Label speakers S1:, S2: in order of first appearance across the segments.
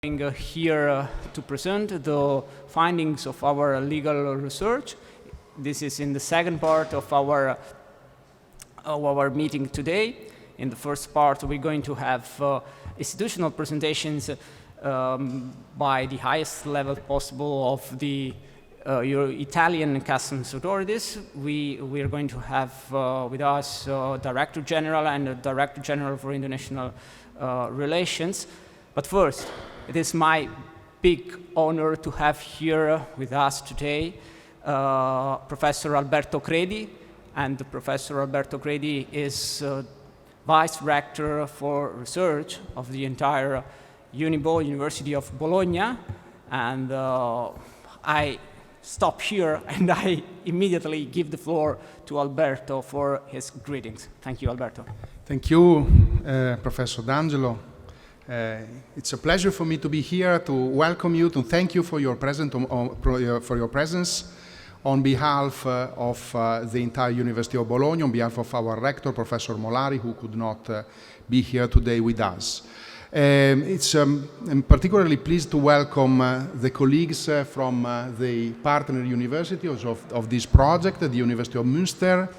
S1: Here to present the findings of our legal research. This is in the second part of our meeting today. In the first part, we're going to have institutional presentations by the highest level possible of the Italian customs authorities. We are going to have with us Director General and Director General for International Relations. But first, it is my big honor to have here with us today Professor Alberto Credi, and Professor Alberto Credi is Vice Rector for Research of the entire University of Bologna, and I stop here and I immediately give the floor to Alberto for his greetings. Thank you, Alberto.
S2: Thank you, Professor D'Angelo. It's a pleasure for me to be here to welcome you, to thank you for your presence on behalf of the entire University of Bologna, on behalf of our rector, Professor Molari, who could not be here today with us. I'm particularly pleased to welcome the colleagues from the partner universities of this project, the University of Münster,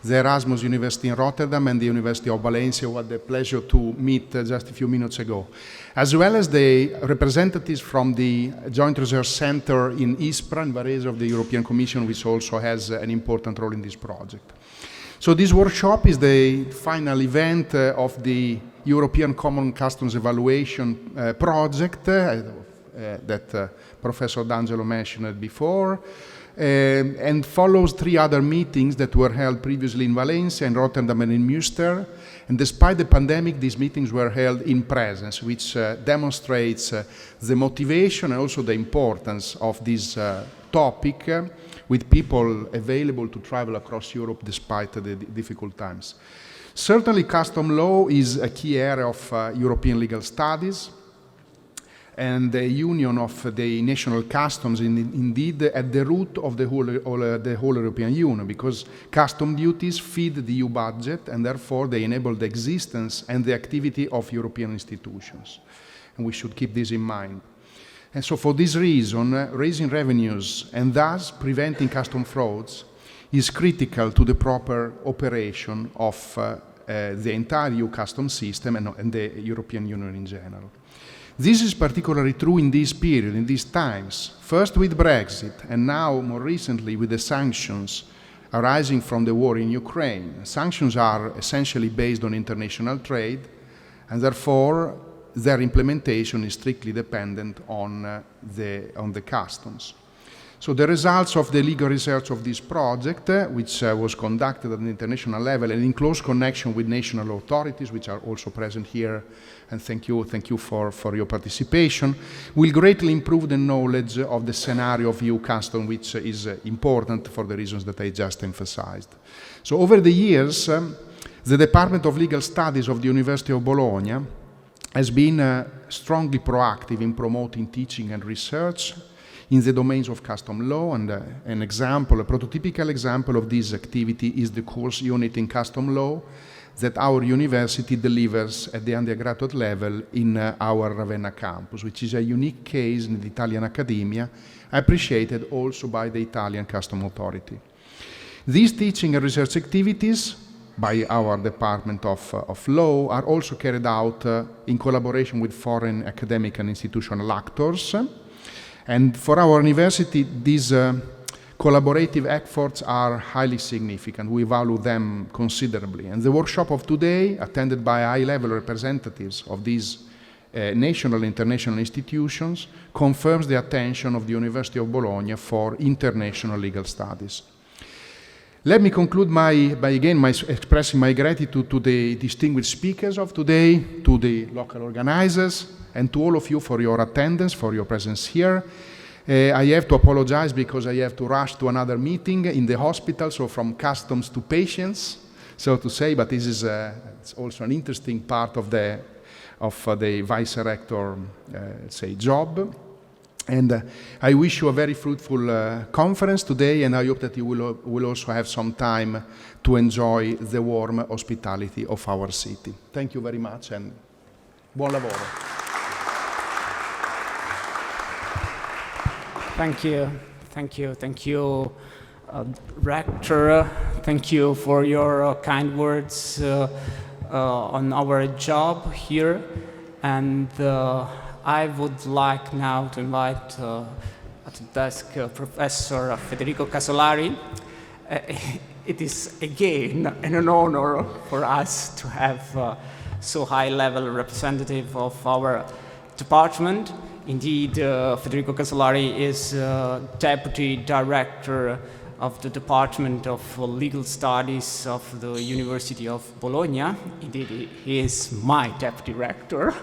S2: the Erasmus University in Rotterdam, and the University of Valencia, who had the pleasure to meet just a few minutes ago, as well as the representatives from the Joint Research Center in Ispra, in Varese, of the European Commission, which also has an important role in this project. So this workshop is the final event of the European Common Customs Evaluation project that Professor D'Angelo mentioned before, and follows three other meetings that were held previously in Valencia, in Rotterdam, and in Münster. And despite the pandemic, these meetings were held in presence, which demonstrates the motivation and also the importance of this topic, with people available to travel across Europe despite the difficult times. Certainly, custom law is a key area of European legal studies, and the union of the national customs indeed at the root of the whole European Union, because custom duties feed the EU budget and therefore they enable the existence and the activity of European institutions. And we should keep this in mind. And so for this reason, raising revenues and thus preventing custom frauds is critical to the proper operation of the entire EU customs system and the European Union in general. This is particularly true in this period, in these times, first with Brexit and now more recently with the sanctions arising from the war in Ukraine. Sanctions are essentially based on international trade, and therefore their implementation is strictly dependent on the customs. So the results of the legal research of this project, which was conducted at an international level and in close connection with national authorities, which are also present here, and thank you for your participation, will greatly improve the knowledge of the scenario of EU custom, which is important for the reasons that I just emphasized. So over the years, the Department of Legal Studies of the University of Bologna has been strongly proactive in promoting teaching and research in the domains of custom law, and a prototypical example of this activity is the course unit in custom law that our university delivers at the undergraduate level in our Ravenna campus, which is a unique case in the Italian academia, appreciated also by the Italian Custom Authority. These teaching and research activities by our Department of Law are also carried out in collaboration with foreign academic and institutional actors. And for our university, these collaborative efforts are highly significant. We value them considerably. And the workshop of today, attended by high-level representatives of these national and international institutions, confirms the attention of the University of Bologna for international legal studies. Let me conclude by expressing my gratitude to the distinguished speakers of today, to the local organizers, and to all of you for your attendance, for your presence here. I have to apologize because I have to rush to another meeting in the hospital, so from customs to patients, so to say, but this is it's also an interesting part of the vice rector, job. And I wish you a very fruitful conference today, and I hope that you will also have some time to enjoy the warm hospitality of our city. Thank you very much, and buon lavoro.
S1: Thank you, thank you, Rector. Thank you for your kind words on our job here. And I would like now to invite at the desk Professor Federico Casolari. It is again an honor for us to have so high-level representative of our department. Indeed, Federico Casolari is Deputy Director of the Department of Legal Studies of the University of Bologna. Indeed, he is my Deputy Rector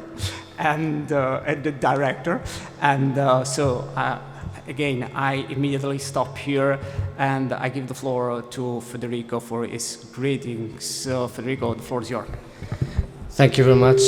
S1: and the Director. And again, I immediately stop here and I give the floor to Federico for his greetings. Federico, the floor is yours.
S3: Thank you very much.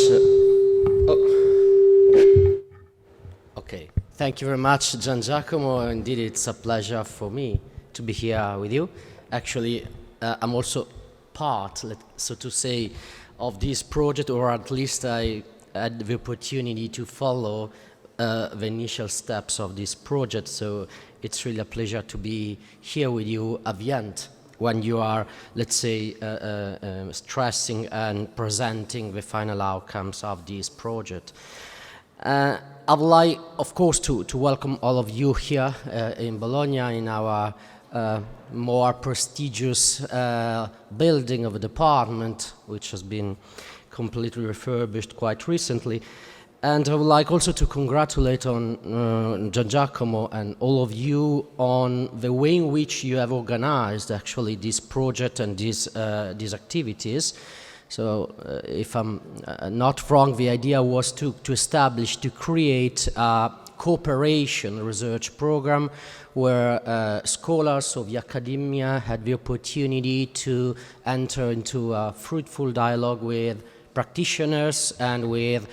S3: Okay. Thank you very much, Gian Giacomo. Indeed, it's a pleasure for me to be here with you. Actually, I'm also part, so to say, of this project, or at least I had the opportunity to follow the initial steps of this project. So it's really a pleasure to be here with you at the end, when you are, let's say, stressing and presenting the final outcomes of this project. I would like, of course, to welcome all of you here in Bologna, in our more prestigious building of the department, which has been completely refurbished quite recently. And I would like also to congratulate on Gian Giacomo and all of you on the way in which you have organized actually this project and these activities. So if I'm not wrong, the idea was to create a cooperation research program where scholars of the academia had the opportunity to enter into a fruitful dialogue with practitioners and with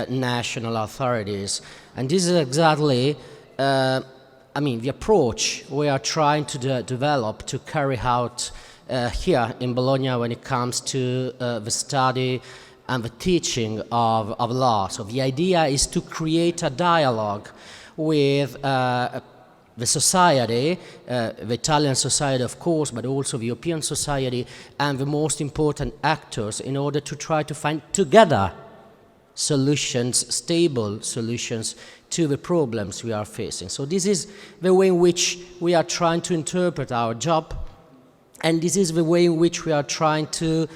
S3: national authorities. And this is exactly, the approach we are trying to develop to carry out here in Bologna when it comes to the study and the teaching of law. So the idea is to create a dialogue with the society, the Italian society of course, but also the European society and the most important actors in order to try to find together solutions, stable solutions to the problems we are facing. So this is the way in which we are trying to interpret our job, and this is the way in which we are trying to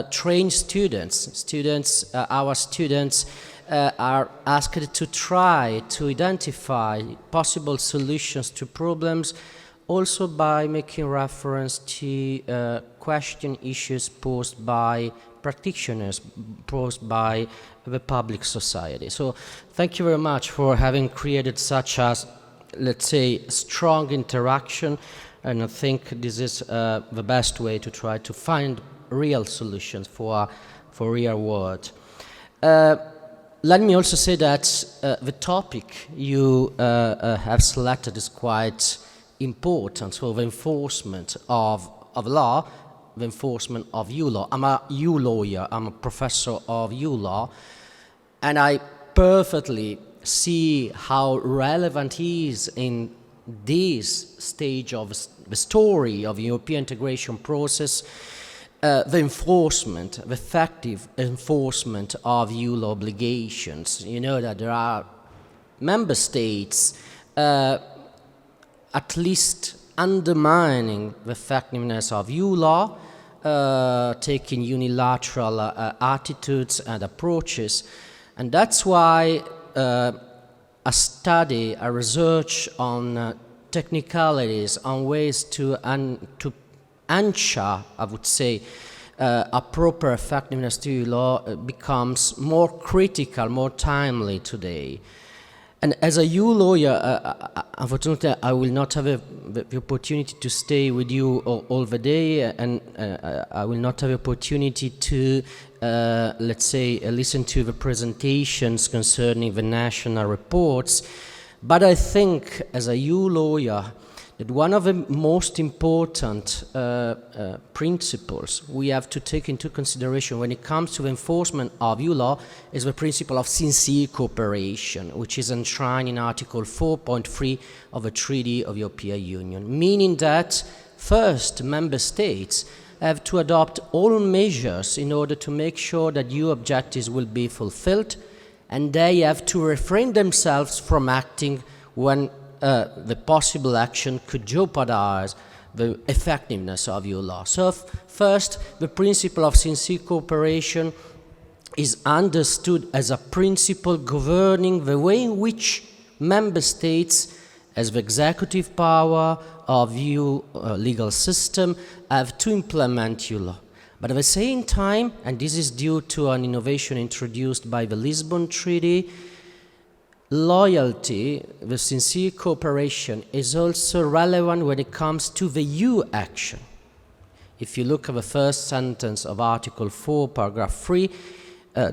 S3: train students. Our students are asked to try to identify possible solutions to problems, also by making reference to question issues posed by practitioners, posed by the public society. So thank you very much for having created such a, let's say, strong interaction, and I think this is the best way to try to find real solutions for real world. Let me also say that the topic you have selected is quite important. So the enforcement of law, the enforcement of EU law. I'm a EU lawyer, I'm a professor of EU law, and I perfectly see how relevant it is in this stage of the story of the European integration process, the enforcement, the effective enforcement of EU law obligations. You know that there are member states at least undermining the effectiveness of EU law, taking unilateral attitudes and approaches. And that's why a study, a research on technicalities, on ways to ensure, I would say, a proper effectiveness to EU law becomes more critical, more timely today. And as a EU lawyer, unfortunately, I will not have the opportunity to stay with you all the day, and I will not have the opportunity to, let's say, listen to the presentations concerning the national reports. But I think, as a EU lawyer, that one of the most important principles we have to take into consideration when it comes to the enforcement of EU law is the principle of sincere cooperation, which is enshrined in Article 4.3 of the Treaty of European Union, meaning that first, member states have to adopt all measures in order to make sure that EU objectives will be fulfilled, and they have to refrain themselves from acting when the possible action could jeopardize the effectiveness of EU law. So first, the principle of sincere cooperation is understood as a principle governing the way in which member states, as the executive power of EU legal system, have to implement EU law. But at the same time, and this is due to an innovation introduced by the Lisbon Treaty, loyalty, the sincere cooperation, is also relevant when it comes to the EU action. If you look at the first sentence of Article 4, paragraph 3,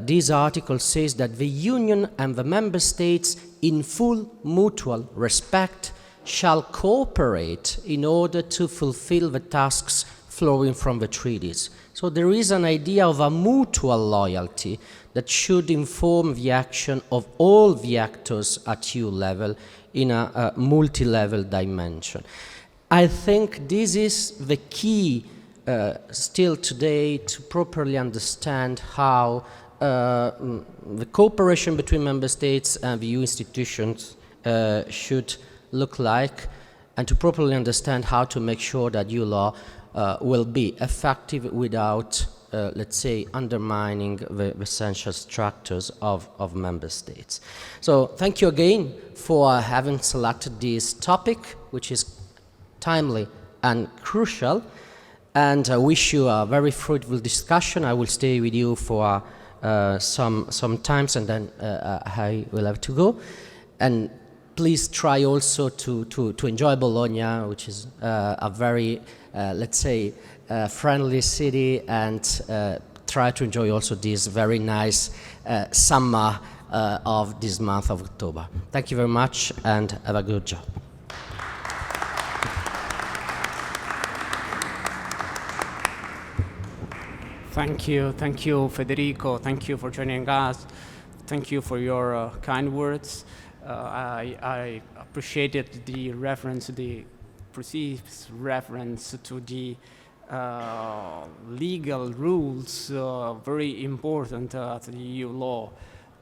S3: this article says that the Union and the Member States, in full mutual respect, shall cooperate in order to fulfill the tasks flowing from the treaties. So there is an idea of a mutual loyalty that should inform the action of all the actors at EU level in a multi-level dimension. I think this is the key still today to properly understand how the cooperation between member states and the EU institutions should look like, and to properly understand how to make sure that EU law will be effective without, let's say, undermining the essential structures of member states. So thank you again for having selected this topic, which is timely and crucial, and I wish you a very fruitful discussion. I will stay with you for some times, and then I will have to go. And please try also to enjoy Bologna, which is a very, let's say, friendly city, and try to enjoy also this very nice summer of this month of October. Thank you very much, and have a good job.
S1: Thank you, Federico. Thank you for joining us. Thank you for your kind words. I appreciated the reference, the precise reference to the legal rules, very important to the EU law.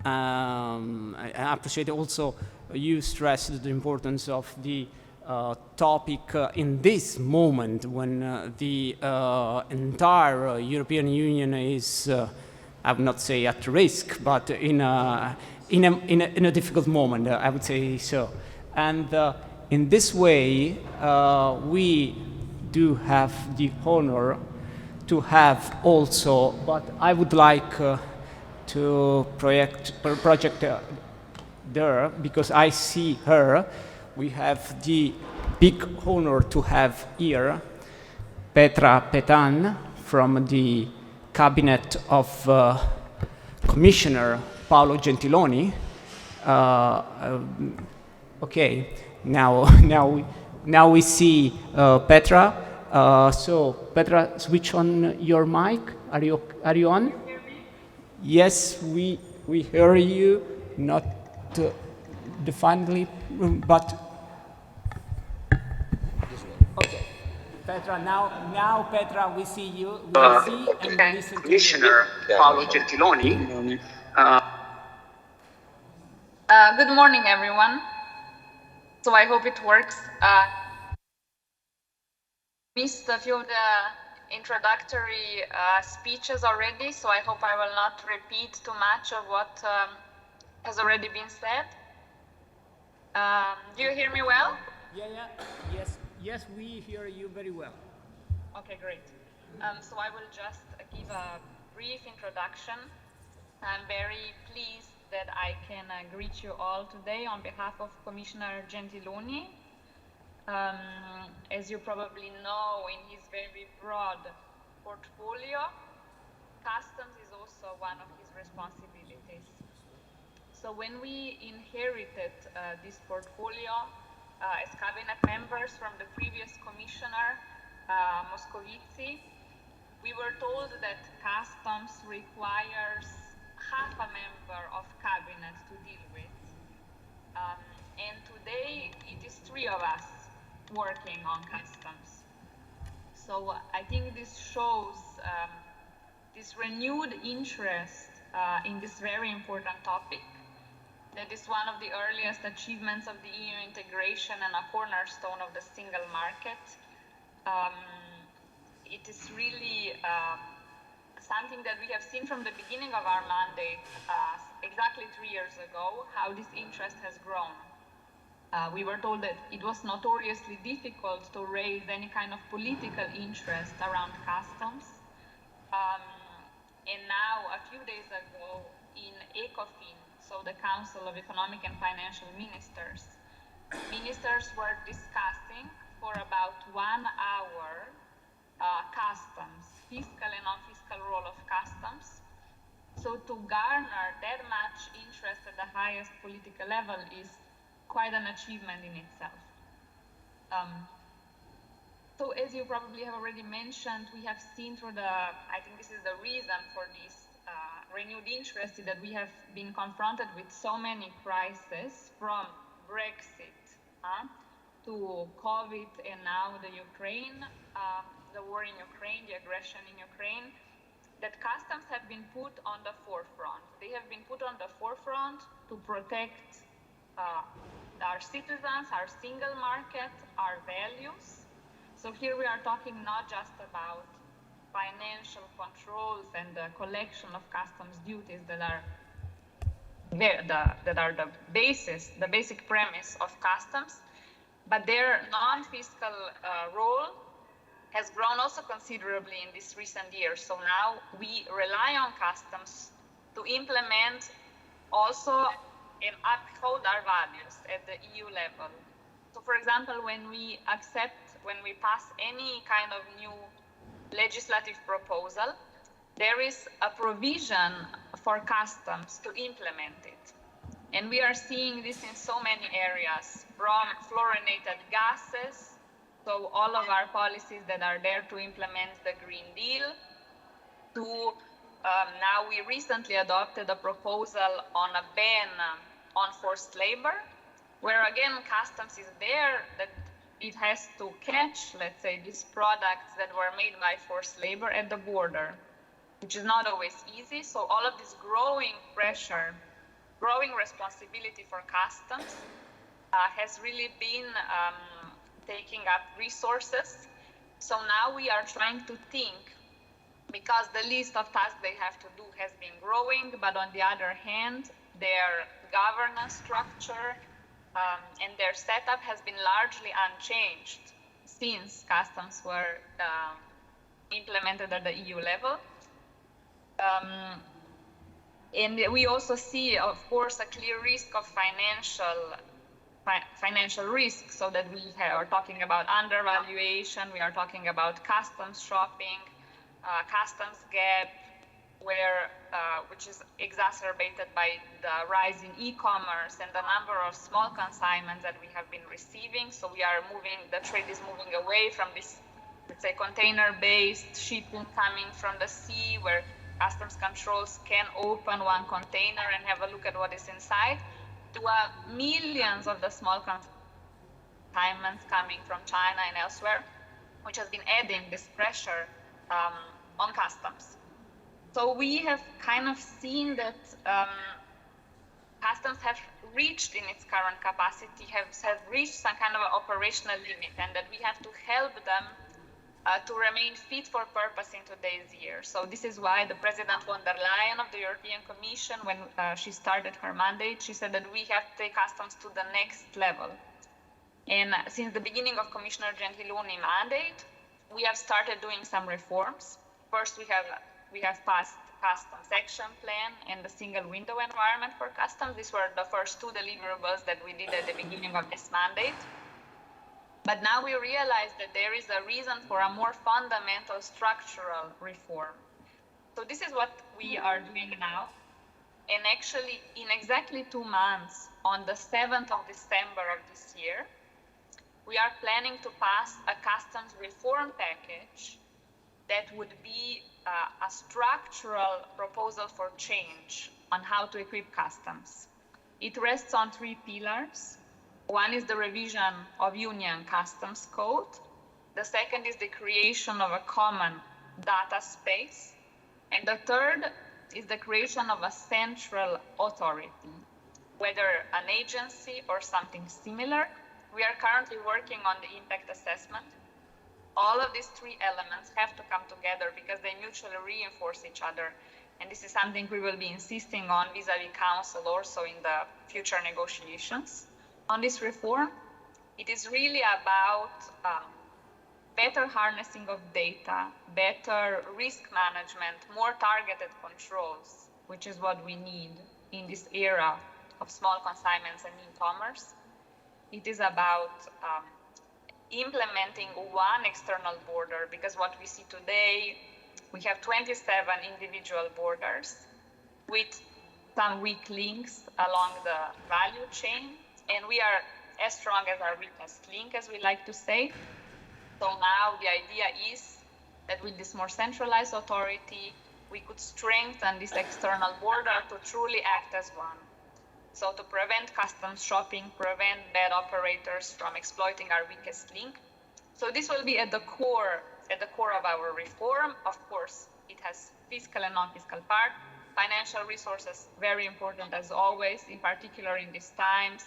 S1: I appreciate also you stressed the importance of the topic in this moment when the entire European Union is, I would not say at risk, but in a difficult moment, I would say so. And in this way, we do have the honor to have also, but I would like to project there, because I see her. We have the big honor to have here Petra Petan from the cabinet of Commissioner Paolo Gentiloni. Okay, now we see Petra. So Petra, switch on your mic. Are you on?
S4: Can you hear me?
S1: Yes, we hear you. Not definitely, but okay. Petra, now Petra, we see you. We see and listen to Commissioner Paolo Gentiloni.
S4: Good morning, everyone. So I hope it works. Missed a few of the introductory speeches already, so I hope I will not repeat too much of what has already been said. Do you hear me well?
S1: Yes, we hear you very well.
S4: Okay, great. So I will just give a brief introduction. I'm very pleased that I can greet you all today on behalf of Commissioner Gentiloni. As you probably know, in his very broad portfolio, customs is also one of his responsibilities. So when we inherited this portfolio, as cabinet members from the previous commissioner, Moscovici, we were told that customs requires half a member of cabinet to deal with. And today it is 3 of us working on customs. So I think this shows this renewed interest in this very important topic. That is one of the earliest achievements of the EU integration and a cornerstone of the single market. It is really something that we have seen from the beginning of our mandate, exactly 3 years ago, how this interest has grown. We were told that it was notoriously difficult to raise any kind of political interest around customs. And now, a few days ago, in ECOFIN, so the Council of Economic and Financial Ministers, ministers were discussing for about 1 hour customs, fiscal and non-fiscal role of customs. So to garner that much interest at the highest political level is quite an achievement in itself. So as you probably have already mentioned, we have seen through I think this is the reason for this renewed interest, that we have been confronted with so many crises, from Brexit to COVID, and now the war in Ukraine, the aggression in Ukraine, that customs have been put on the forefront. They have been put on the forefront to protect our citizens, our single market, our values. So here we are talking not just about financial controls and the collection of customs duties that are the basic premise of customs, but their non-fiscal role has grown also considerably in these recent years. So now we rely on customs to implement also and uphold our values at the EU level. So for example, when we pass any kind of new legislative proposal, there is a provision for customs to implement it. And we are seeing this in so many areas, from fluorinated gases, so all of our policies that are there to implement the Green Deal, to now we recently adopted a proposal on a ban on forced labor, where again customs is there, that it has to catch, let's say, these products that were made by forced labor at the border, which is not always easy. So all of this growing pressure, growing responsibility for customs has really been taking up resources. So now we are trying to think, because the list of tasks they have to do has been growing, but on the other hand, their governance structure and their setup has been largely unchanged since customs were implemented at the EU level. And we also see, of course, a clear risk of financial risk, so that we are talking about undervaluation, we are talking about customs shopping, customs gap, which is exacerbated by the rise in e-commerce and the number of small consignments that we have been receiving. So the trade is moving away from this, let's say, container-based shipping coming from the sea, where customs controls can open one container and have a look at what is inside, to millions of the small consignments coming from China and elsewhere, which has been adding this pressure on customs. So we have kind of seen that customs have reached in its current capacity, have reached some kind of an operational limit, and that we have to help them to remain fit for purpose in today's year. So this is why the President von der Leyen of the European Commission, when she started her mandate, she said that we have to take customs to the next level. And since the beginning of Commissioner Gentiloni's mandate, we have started doing some reforms. First, we have passed customs action plan and the single window environment for customs. These were the first 2 deliverables that we did at the beginning of this mandate. But now we realize that there is a reason for a more fundamental structural reform. So this is what we are doing now. And actually, in exactly 2 months, on the 7th of December of this year, we are planning to pass a customs reform package that would be a structural proposal for change on how to equip customs. It rests on 3 pillars. One is the revision of Union Customs Code. The second is the creation of a common data space. And the third is the creation of a central authority, whether an agency or something similar. We are currently working on the impact assessment. All of these 3 elements have to come together because they mutually reinforce each other. And this is something we will be insisting on vis-à-vis Council also in the future negotiations. On this reform, it is really about better harnessing of data, better risk management, more targeted controls, which is what we need in this era of small consignments and e-commerce. It is about implementing one external border, because what we see today, we have 27 individual borders with some weak links along the value chain, and we are as strong as our weakest link, as we like to say. So now the idea is that with this more centralized authority, we could strengthen this external border to truly act as one. So to prevent customs shopping, prevent bad operators from exploiting our weakest link. So this will be at the core of our reform. Of course, it has fiscal and non-fiscal part. Financial resources, very important as always, in particular in these times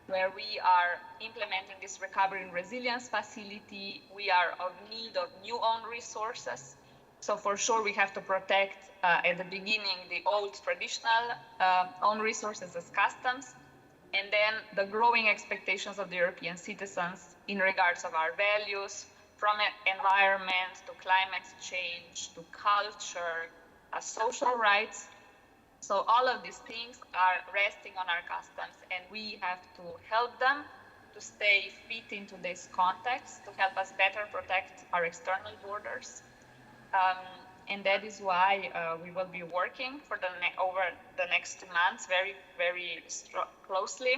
S4: where we are implementing this recovery and resilience facility. We are of need of new own resources. So for sure, we have to protect at the beginning the old traditional own resources as customs, and then the growing expectations of the European citizens in regards of our values, from environment to climate change to culture, social rights. So all of these things are resting on our customs, and we have to help them to stay fit into this context, to help us better protect our external borders. And that is why we will be working for over the next 2 months very, very closely.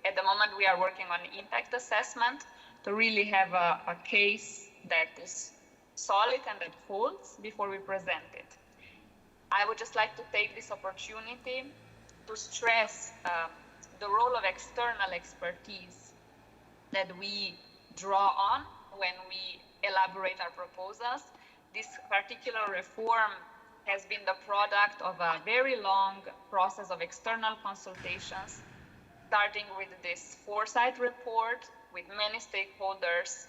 S4: At the moment, we are working on impact assessment to really have a case that is solid and that holds before we present it. I would just like to take this opportunity to stress the role of external expertise that we draw on when we elaborate our proposals. This particular reform has been the product of a very long process of external consultations, starting with this foresight report with many stakeholders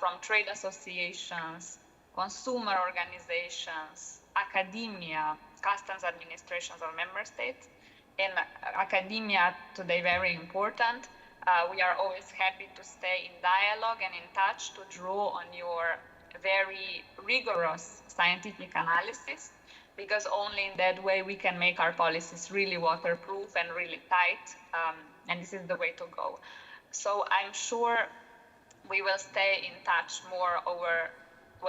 S4: from trade associations, consumer organizations, academia, customs administrations of member states, and academia today very important. We are always happy to stay in dialogue and in touch to draw on your very rigorous scientific analysis, because only in that way we can make our policies really waterproof and really tight, and this is the way to go. So I'm sure we will stay in touch more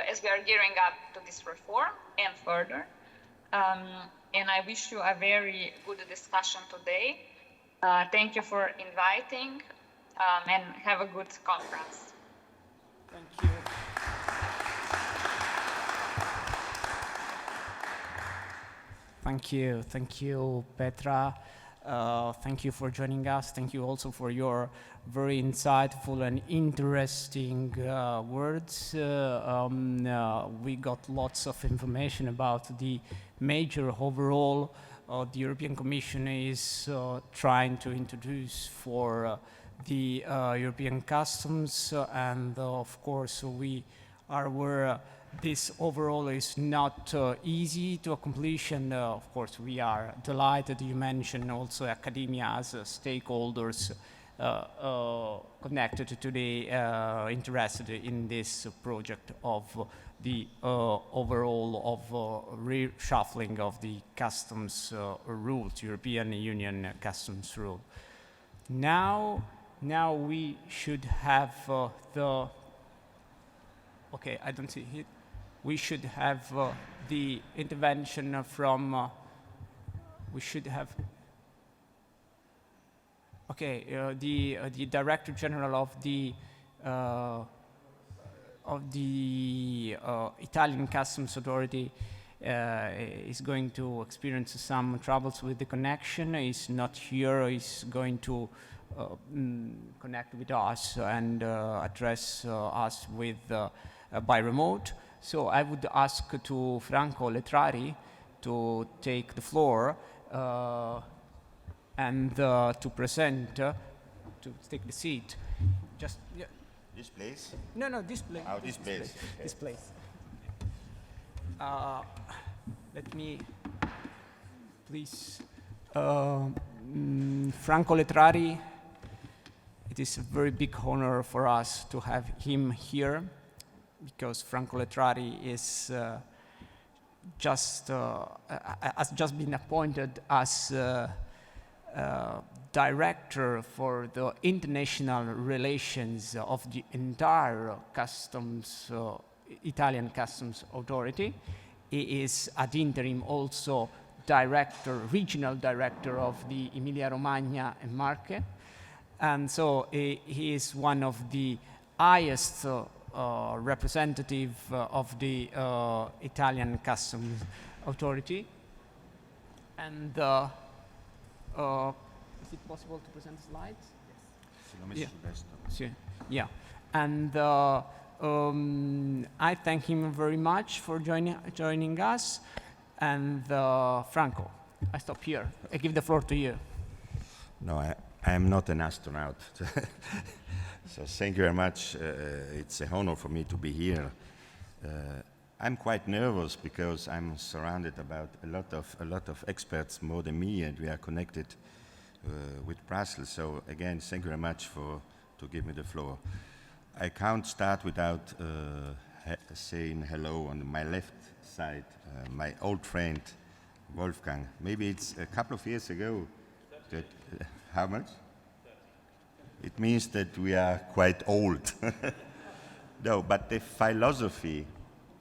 S4: as we are gearing up to this reform and further. And I wish you a very good discussion today. Thank you for inviting, and have a good conference.
S1: Thank you. Thank you, Petra. Thank you for joining us. Thank you also for your very insightful and interesting words. We got lots of information about the major overall the European Commission is trying to introduce for the European customs, and of course we are aware this overall is not easy to accomplish, and of course we are delighted you mentioned also academia as stakeholders connected to the interested in this project of the overall of reshuffling of the customs rules, European Union customs rule. Now we should have the, okay, I don't see it. We should have the intervention from, we should have, okay, the Director General of the uh, Italian Customs Authority is going to experience some troubles with the connection. He's not here. He's going to connect with us and address us with by remote. So I would ask to Franco Letrari to take the floor and to present, to take the seat. Just
S5: This place?
S1: no, this place.
S5: Oh, this place. Okay.
S1: This place. Let me, please. Franco Letrari. It is a very big honor for us to have him here, because Franco Letrari is has just been appointed as director for the international relations of the entire customs, Italian Customs Authority. He is ad interim also regional director of the Emilia-Romagna and Marche. And so he is one of the highest representative of the Italian Customs Authority. And is it possible to present the slides? Yes. Yeah. And I thank him very much for joining us. And Franco, I stop here. I give the floor to you.
S5: No, I am not an astronaut. So thank you very much. It's a honor for me to be here. I'm quite nervous because I'm surrounded about a lot of experts more than me, and we are connected with Brussels. So again, thank you very much to give me the floor. I can't start without saying hello on my left side, my old friend Wolfgang. Maybe it's a couple of years ago that how much? It means that we are quite old. No, but the philosophy,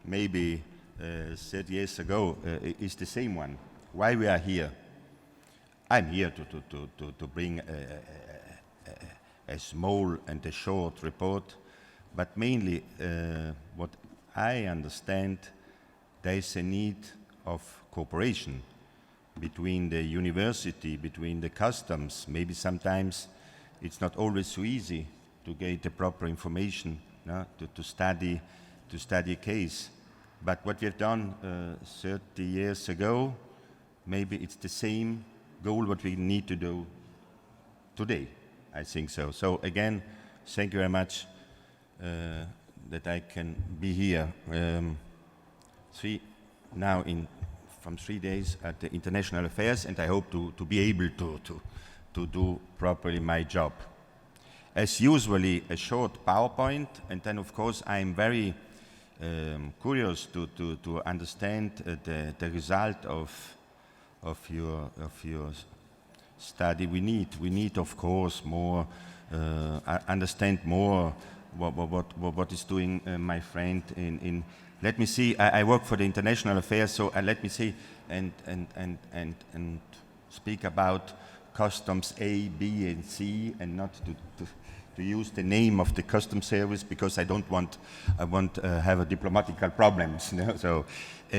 S5: maybe 30 years ago, is the same one. Why we are here? I'm here to bring a small and a short report, but mainly what I understand, there is a need of cooperation between the university, between the customs. Maybe sometimes it's not always so easy to get the proper information, no? to study a case. But what we have done 30 years ago, maybe it's the same goal what we need to do today. I think so. So again, thank you very much that I can be here. From 3 days at the International Affairs, and I hope to be able to do properly my job. As usually, a short PowerPoint, and then of course I'm very curious to understand the result of your study. We need of course more understand more what is doing my friend in. Let me see. I work for the International Affairs, so let me see and speak about customs A, B, and C, and not to use the name of the customs service, because I want have diplomatical problems. You know? So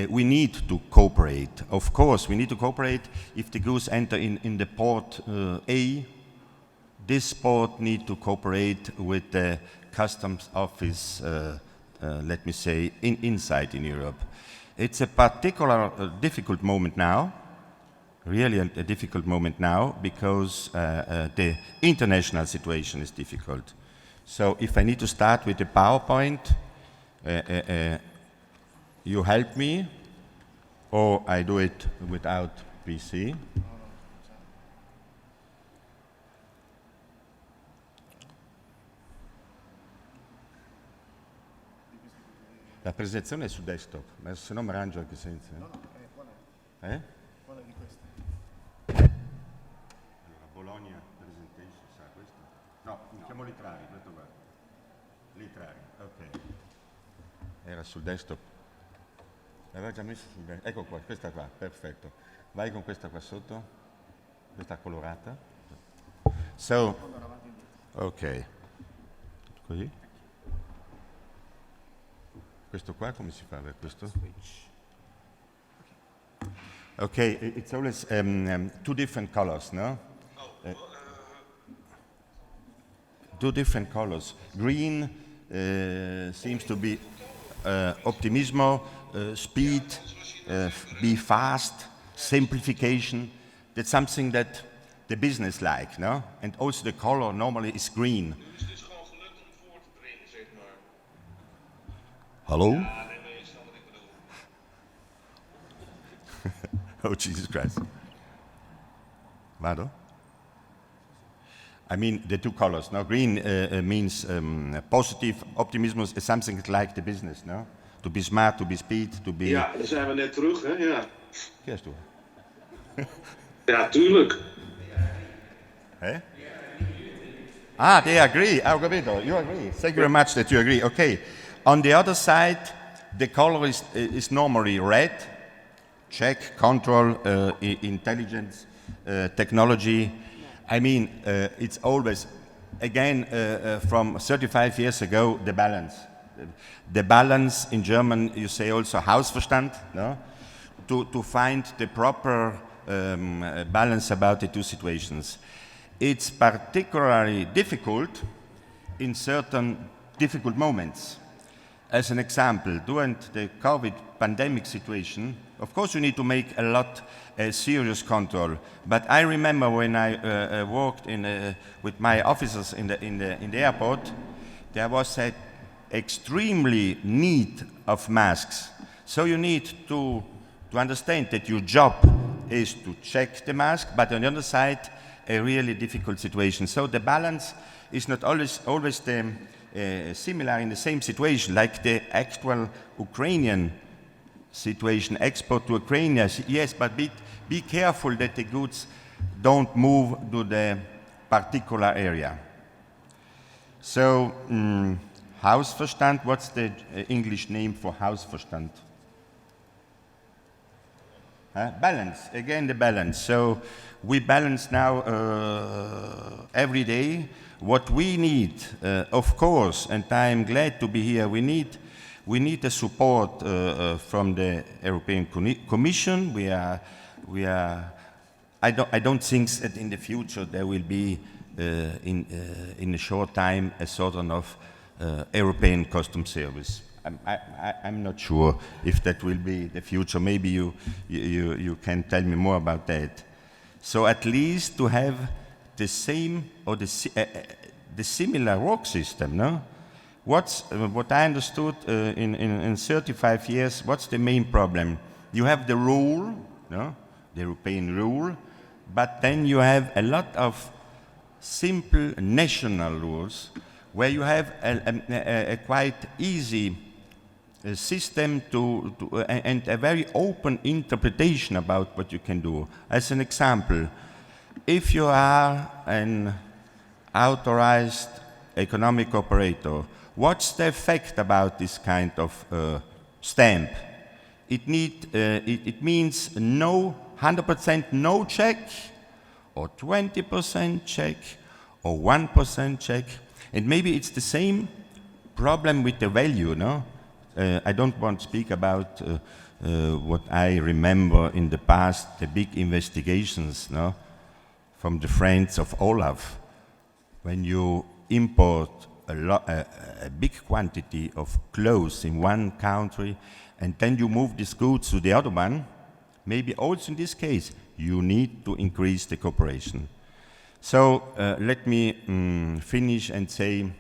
S5: we need to cooperate. Of course, we need to cooperate. If the goods enter in the port A, this port need to cooperate with the customs office. Let me say, inside in Europe. It's a particular difficult moment now, really a difficult moment now, because the international situation is difficult. So if I need to start with the PowerPoint, you help me, or I do it without PC. La presentazione è su desktop, ma se no mi arrangio anche senza. No, qual è?
S2: Quale di queste?
S5: Allora, Bologna presentation, sa questo? No, mettiamo Litrari, questo qua. Litrari, ok. Era sul desktop. L'aveva già messo sul desktop. Ecco qua, questa qua, perfetto. Vai con questa qua sotto, questa colorata. So, ok. Così? Questo qua come si fa per questo? Okay, it's always two different colors, no? Two different colors. Green seems to be optimismo, speed, be fast, simplification. That's something that the business like, no? And also the color normally is green.
S6: Dus het is gewoon gelukt om voor te dringen, zeg maar.
S5: Hello?
S6: Ja, nee, je snapt wat ik bedoel.
S5: Oh, Jesus Christ. Vado? I mean, the two colors. No, green means positive. Optimism is something like the business, no? To be smart, to be speed, to be...
S6: Ja, daar zijn we net terug, hè? Ja.
S5: Yes, to.
S6: Ja, tuurlijk.
S5: Eh? Ah, they agree. Oh, capito. You agree. Thank you very much that you agree. Okay. On the other side, the color is normally red. Check, control, intelligence, technology. I mean, it's always, again, from 35 years ago, the balance. The balance, in German, you say also Hausverstand, no? To find the proper balance about the two situations. It's particularly difficult in certain difficult moments. As an example, during the COVID pandemic situation, of course you need to make a lot serious control. But I remember when I worked with my officers in the airport, there was an extremely need of masks. So you need to understand that your job is to check the mask, but on the other side, a really difficult situation. So the balance is not always similar in the same situation, like the actual Ukrainian situation, export to Ukraine, yes, but be careful that the goods don't move to the particular area. So, Hausverstand, what's the English name for Hausverstand? Balance, again the balance. So we balance now every day. What we need, of course, and I'm glad to be here, we need the support from the European Commission. I don't think that in the future there will be in a short time a sort of European customs service. I'm not sure if that will be the future. Maybe you can tell me more about that. So at least to have the same or the similar work system, no? What I understood in 35 years, what's the main problem? You have the rule, no? The European rule, but then you have a lot of simple national rules where you have a quite easy system and a very open interpretation about what you can do. As an example, if you are an authorized economic operator, what's the effect about this kind of stamp? It means no 100% no check, or 20% check, or 1% check, and maybe it's the same problem with the value, no? I don't want to speak about what I remember in the past, the big investigations, no, from the friends of Olaf. When you import a big quantity of clothes in one country, and then you move these goods to the other one, maybe also in this case, you need to increase the cooperation. So let me finish and say,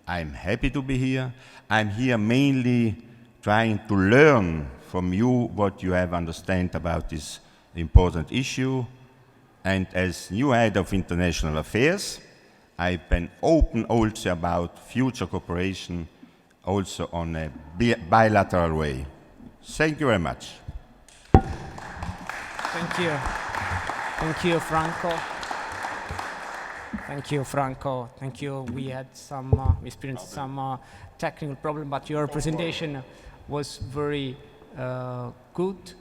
S5: I'm happy to be here. I'm here mainly trying to learn from you what you have understand about this important issue. And as new head of international affairs, I've been open also about future cooperation, also on a bilateral way. Thank you very much.
S1: Thank you. Thank you, Franco. Thank you, Franco. Thank you. We had we experienced some technical problem, but your presentation was very good,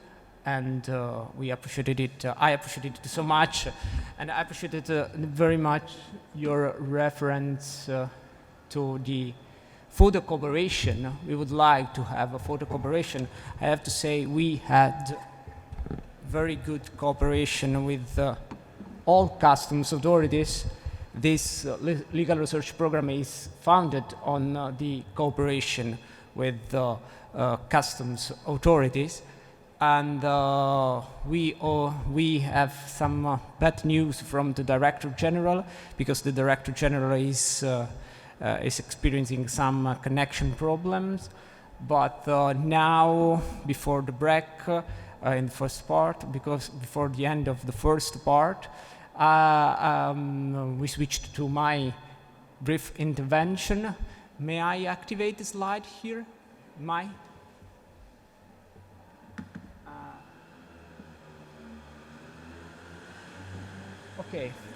S1: and we appreciated it. I appreciated it so much, and I appreciated very much your reference to the photo cooperation, we would like to have a photo cooperation. I have to say we had very good cooperation with all customs authorities. This legal research program is founded on the cooperation with customs authorities. And we have some bad news from the Director General, because the Director General is experiencing some connection problems. But now, before the break in the first part, because before the end of the first part, we switched to my brief intervention. May I activate the slide here?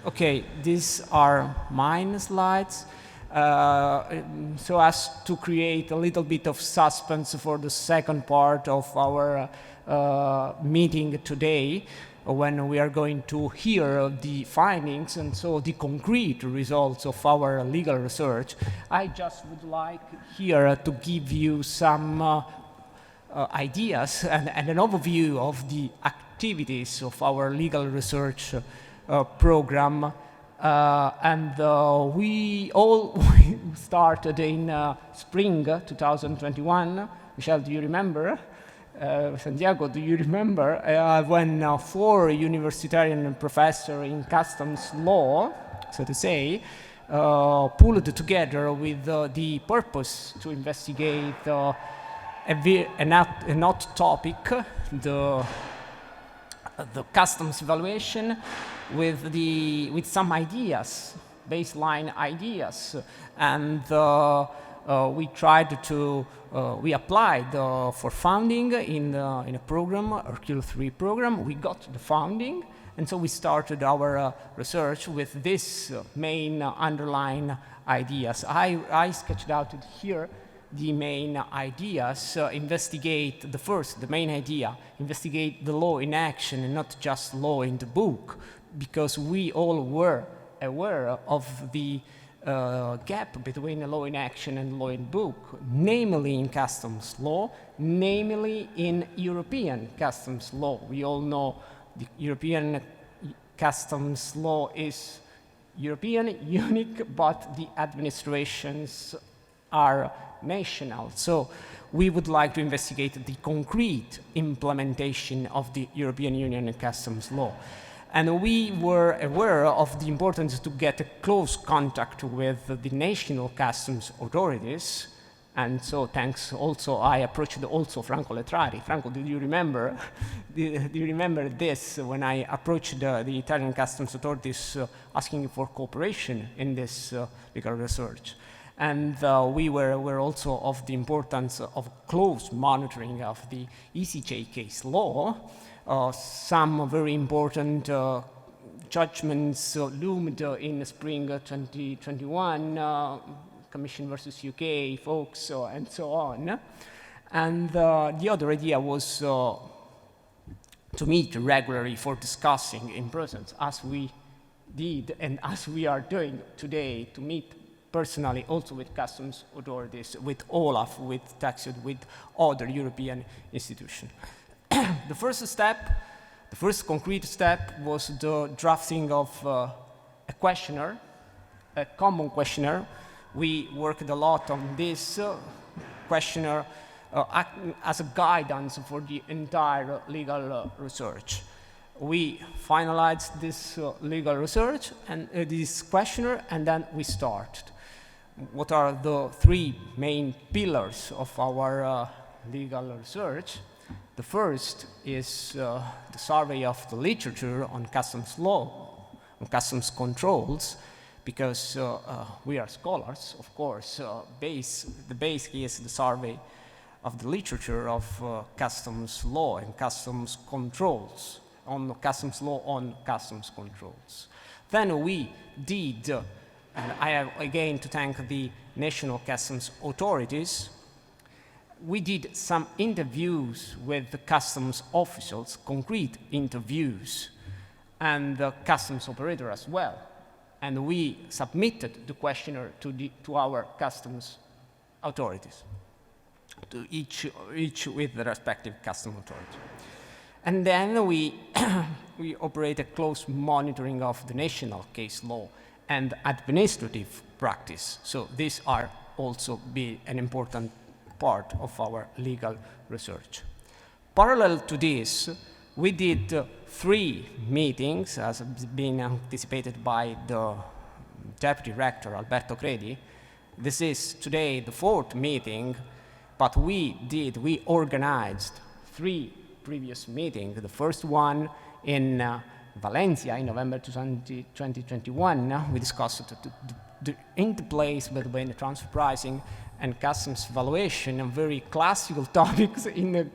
S1: Okay, these are mine slides. So as to create a little bit of suspense for the second part of our meeting today, when we are going to hear the findings and so the concrete results of our legal research, I just would like here to give you some ideas and an overview of the activities of our legal research program. We all started in spring 2021. Michelle, do you remember? Santiago, do you remember when 4 universitarian professors in customs law, so to say, pulled together with the purpose to investigate a hot topic, the customs evaluation, with some ideas, baseline ideas, and we tried to we applied for funding in a program, Hercule 3 program. We got the funding, and so we started our research with this main underlying ideas. I sketched out here the main ideas. Investigate the main idea, investigate the law in action and not just law in the book, because we all were aware of the gap between the law in action and law in book, namely in customs law, namely in European customs law. We all know the European customs law is European, unique, but the administrations are national. So we would like to investigate the concrete implementation of the European Union customs law. And we were aware of the importance to get a close contact with the national customs authorities. And so thanks also, I approached also Franco Letrari. Franco, do you remember? Do you remember this, when I approached the Italian customs authorities asking for cooperation in this legal research? And we were aware also of the importance of close monitoring of the ECJ case law. Some very important judgments loomed in spring 2021, Commission versus UK, folks, and so on. And the other idea was to meet regularly for discussing in person, as we did and as we are doing today, to meet personally also with customs authorities, with OLAF, with TAXUD, with other European institutions. The first concrete step was the drafting of a questionnaire, a common questionnaire. We worked a lot on this questionnaire as a guidance for the entire legal research. We finalized this legal research and this questionnaire, and then we started. What are the 3 main pillars of our legal research? The first is the survey of the literature on customs law, on customs controls, because we are scholars, of course. The base is the survey of the literature of customs law and customs controls, on customs law on customs controls. Then we did, and I have again to thank the national customs authorities, we did some interviews with the customs officials, concrete interviews, and the customs operator as well. And we submitted the questionnaire to our customs authorities, to each with the respective custom authority. And then we, we operate a close monitoring of the national case law and administrative practice. So these are also be an important part of our legal research. Parallel to this, we did 3 meetings, as has been anticipated by the Deputy Rector, Alberto Credi. This is today the 4th meeting, but we organized 3 previous meetings. The first one in Valencia in November 2021. We discussed the interplays between the transfer pricing and customs valuation, and very classical topics in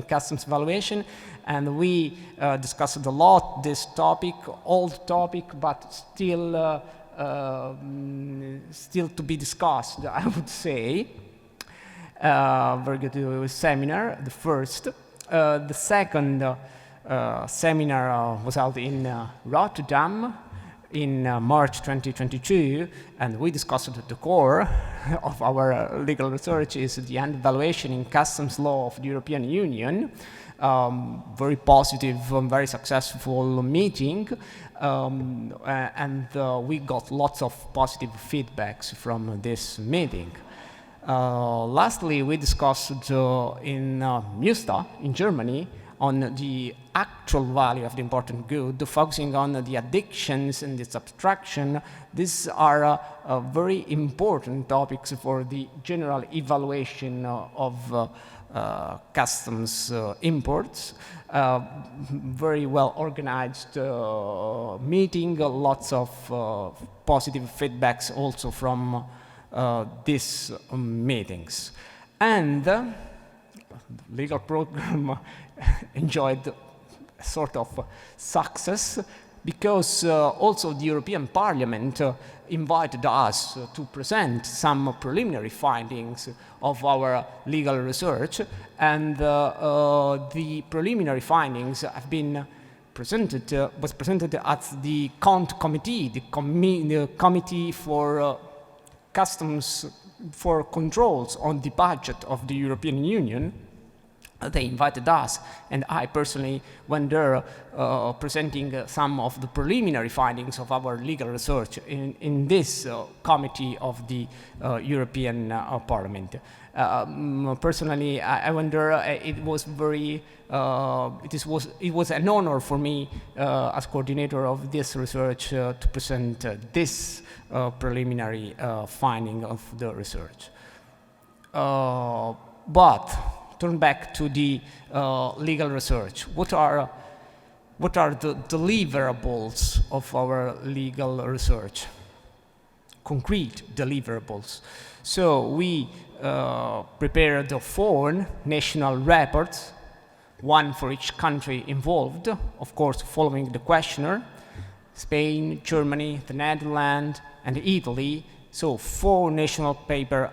S1: customs valuation, and we discussed a lot this topic, old topic, but still to be discussed, I would say. Very good seminar, the first. The second seminar was held in Rotterdam in March 2022, and we discussed the core of our legal research is the evaluation in customs law of the European Union. Very positive, very successful meeting, and we got lots of positive feedbacks from this meeting. Lastly, we discussed in Münster, in Germany, on the actual value of the imported good, focusing on the addictions and its abstraction. These are very important topics for the general evaluation of customs imports. Very well organized meeting, lots of positive feedbacks also from these meetings. And the legal program enjoyed a sort of success because also the European Parliament invited us to present some preliminary findings of our legal research, and the preliminary findings have been presented at the CONT committee, the committee for customs for controls on the budget of the European Union. They invited us, and I personally went there presenting some of the preliminary findings of our legal research in this committee of the European Parliament. Personally, I went there. It was very. It was an honor for me as coordinator of this research to present this preliminary finding of the research. But turn back to the legal research. What are the deliverables of our legal research? Concrete deliverables. So we prepared 4 national reports, one for each country involved, of course following the questionnaire: Spain, Germany, the Netherlands, and Italy. So 4 national paper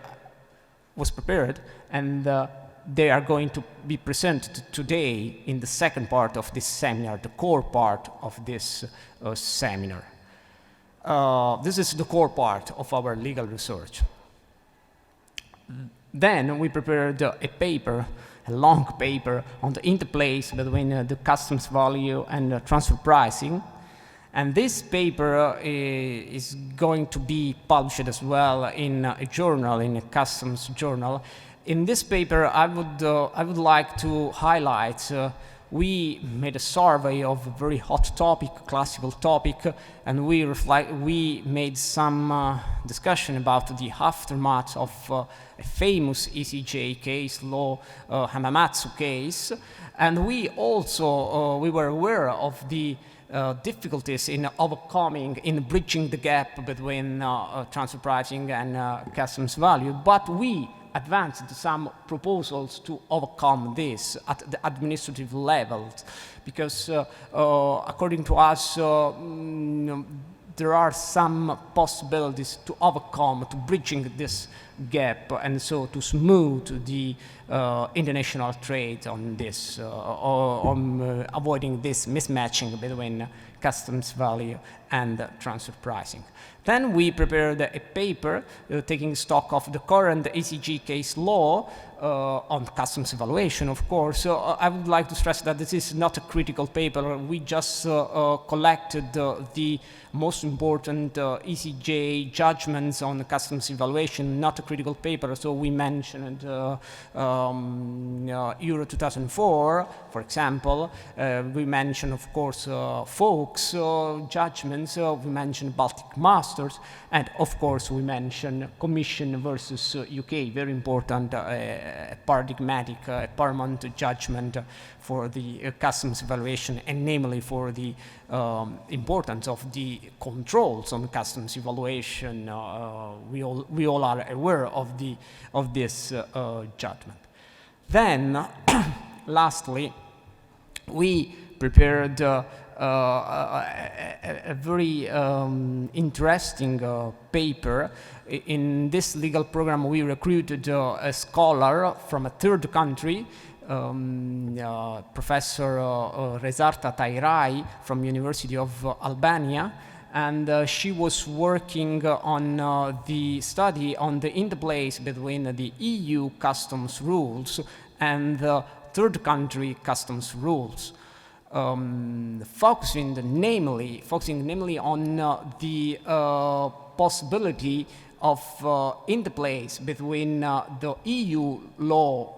S1: was prepared, and they are going to be presented today in the second part of this seminar, the core part of this seminar. This is the core part of our legal research. Then we prepared a paper, a long paper, on the interplays between the customs value and transfer pricing. And this paper is going to be published as well in a journal, in a customs journal. In this paper, I would like to highlight we made a survey of a very hot topic, classical topic, and we made some discussion about the aftermath of a famous ECJ case, law Hamamatsu case, and we also we were aware of the difficulties in overcoming, in bridging the gap between transfer pricing and customs value, but we advanced some proposals to overcome this at the administrative level, because according to us, there are some possibilities to overcome, to bridging this gap, and so to smooth the international trade on this, on avoiding this mismatching between customs value and transfer pricing. Then we prepared a paper taking stock of the current ECG case law on customs evaluation, of course. I would like to stress that this is not a critical paper. We just collected the most important ECJ judgments on customs evaluation, not a critical paper. So we mentioned Euro 2004, for example. We mentioned, of course, Folks judgments. We mentioned Baltic Masters. And, of course, we mentioned Commission versus UK, very important, paradigmatic, paramount judgment for the customs evaluation, and namely for the importance of the controls on customs evaluation. We all are aware of this judgment. Then, lastly, we prepared a very interesting paper. In this legal program, we recruited a scholar from a third country, Professor Resarta Tairai from University of Albania, and she was working on the study on the interplays between the EU customs rules and the third country customs rules. Focusing namely on the possibility of interplays between the EU law,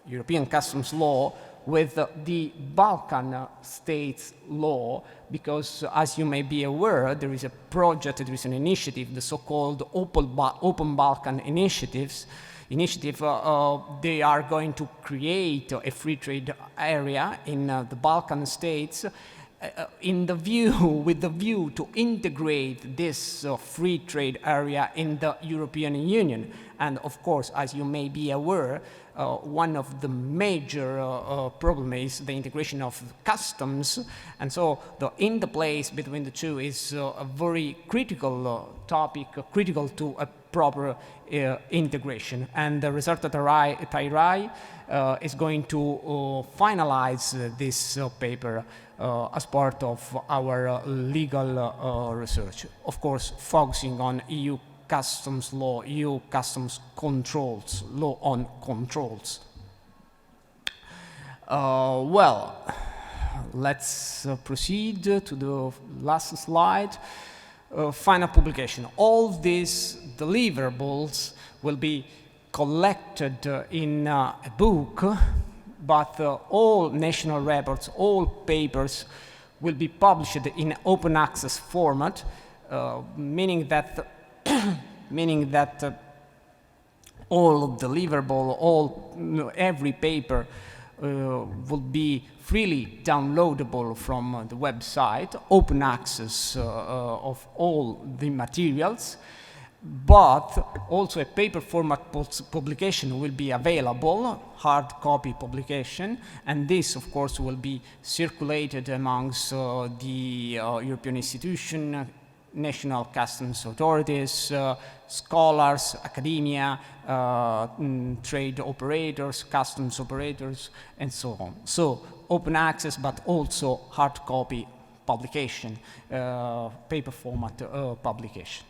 S1: European customs law, with the Balkan states law, because as you may be aware, there is a project, there is an initiative, the so-called Open Balkan Initiative. They are going to create a free trade area in the Balkan states with the view to integrate this free trade area in the European Union. And of course, as you may be aware, one of the major problems is the integration of customs, and so the interplays between the two is a very critical topic, critical to a proper integration. And the Resarta Tairai is going to finalize this paper as part of our legal research, of course focusing on EU customs law, EU customs controls, law on controls. Well, let's proceed to the last slide. Final publication. All these deliverables will be collected in a book, but all national reports, all papers will be published in open access format, meaning that all deliverable, every paper will be freely downloadable from the website, open access of all the materials, but also a paper format publication will be available, hard copy publication, and this of course will be circulated amongst the European institutions, national customs authorities, scholars, academia, trade operators, customs operators, and so on. So open access, but also hard copy publication, paper format publication.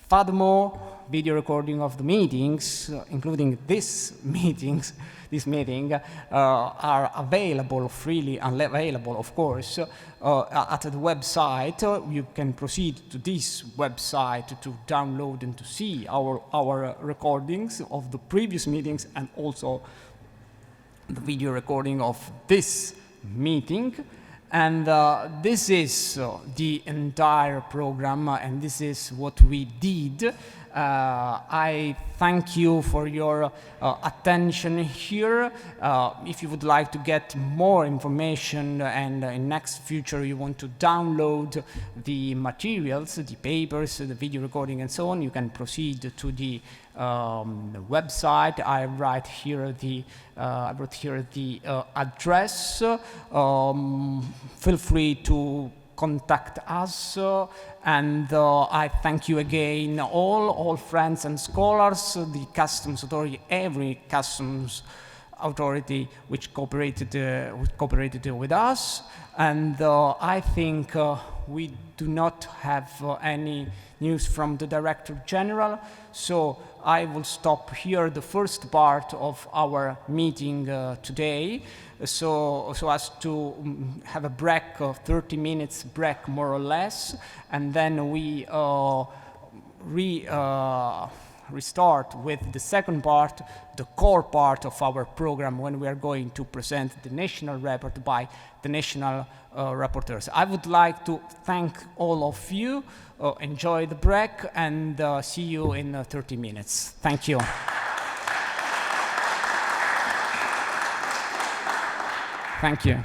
S1: Furthermore, video recording of the meetings, including this meeting, are available freely and available, of course, at the website. You can proceed to this website to download and to see our recordings of the previous meetings and also the video recording of this meeting. And this is the entire program, and this is what we did. I thank you for your attention here. If you would like to get more information and in next future you want to download the materials, the papers, the video recording and so on, you can proceed to the website. I wrote here the address. Feel free to contact us, and I thank you again, all friends and scholars, the customs authority, every customs authority which cooperated with us. And I think we do not have any news from the Director General, so I will stop here the first part of our meeting today, so as to have a break, 30 minutes break more or less, and then we restart with the second part, the core part of our program, when we are going to present the national report by the national rapporteurs. I would like to thank all of you, enjoy the break, and see you in 30 minutes. Thank you. Thank you.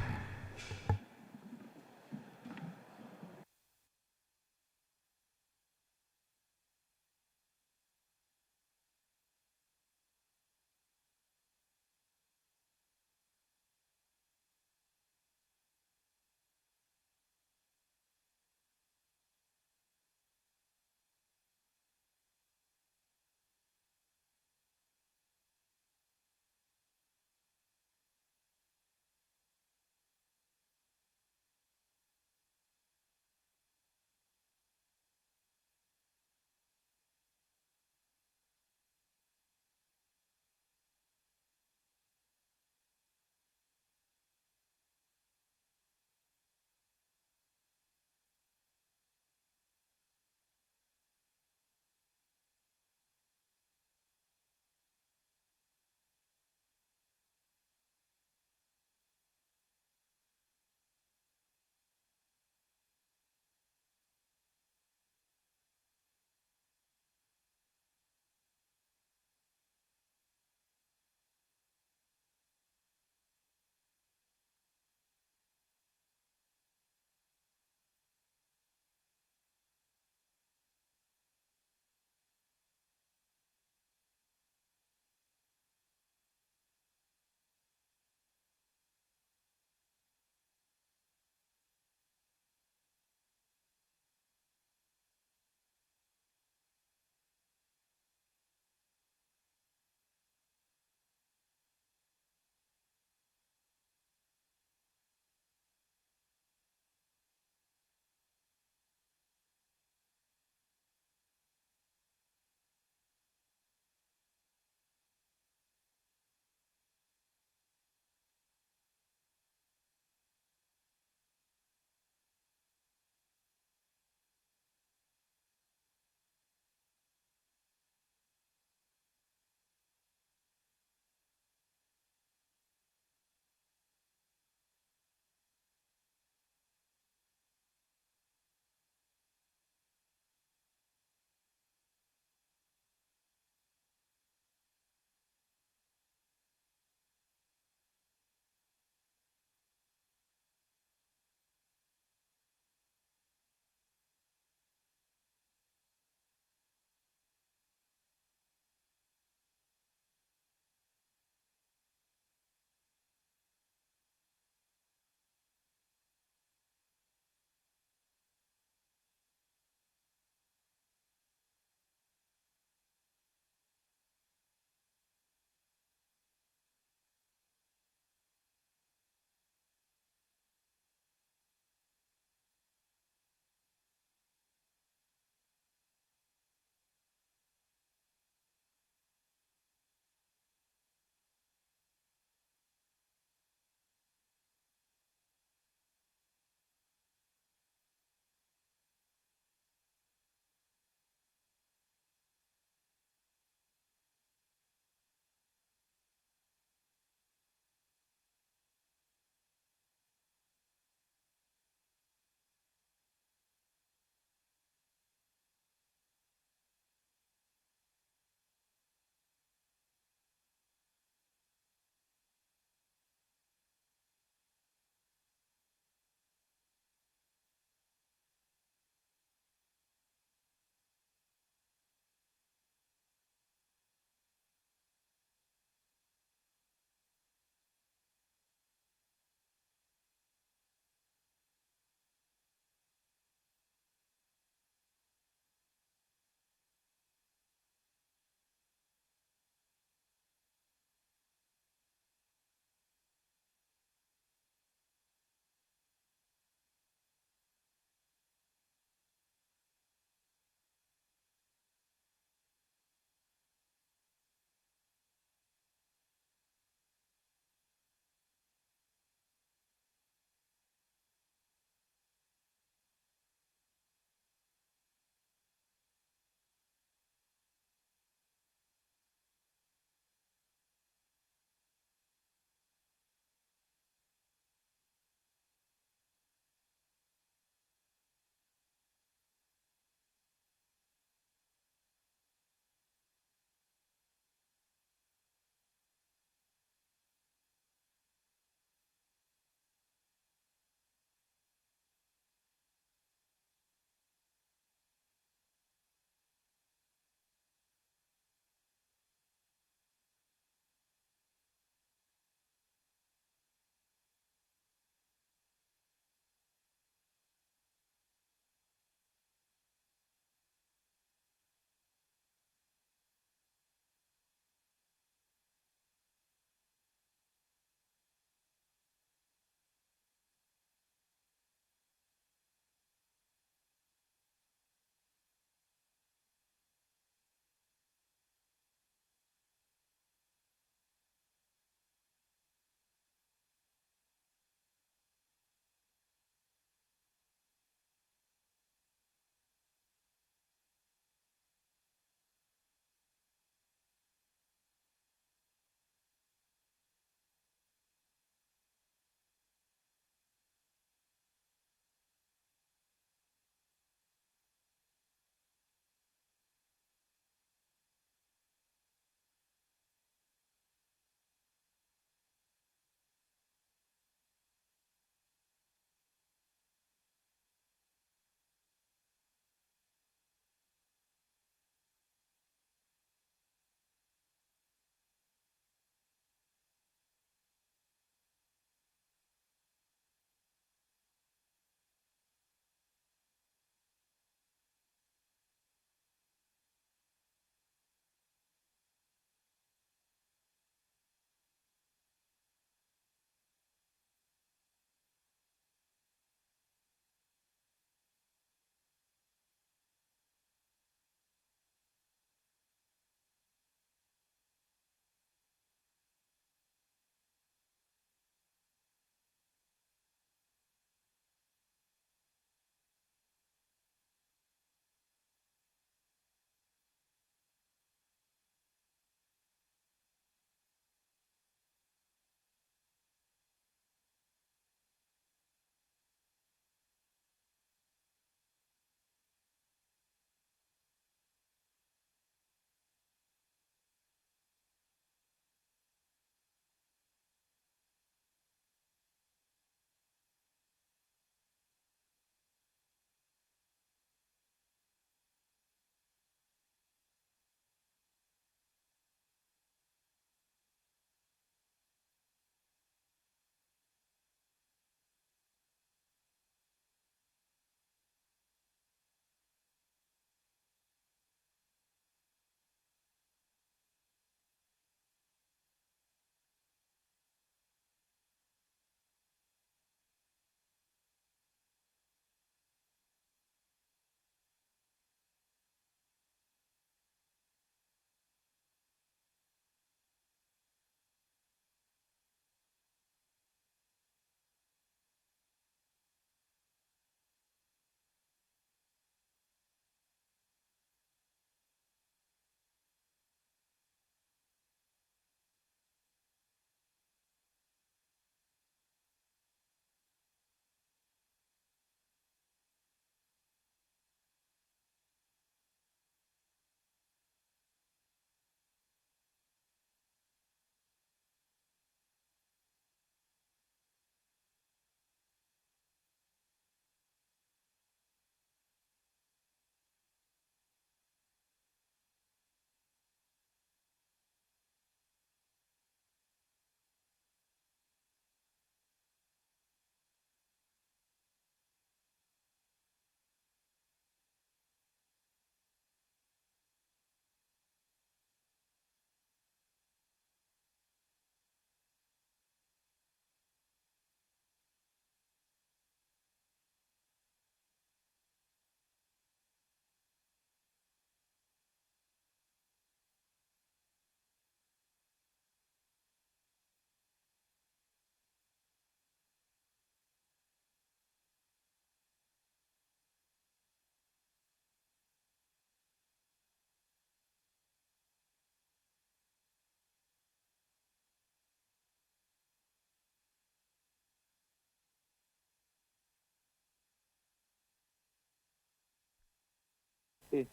S7: Sì,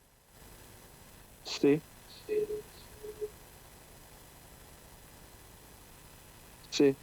S7: sì, sì.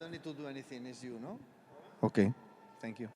S8: Don't need to do anything, it's you, no? Okay, thank you.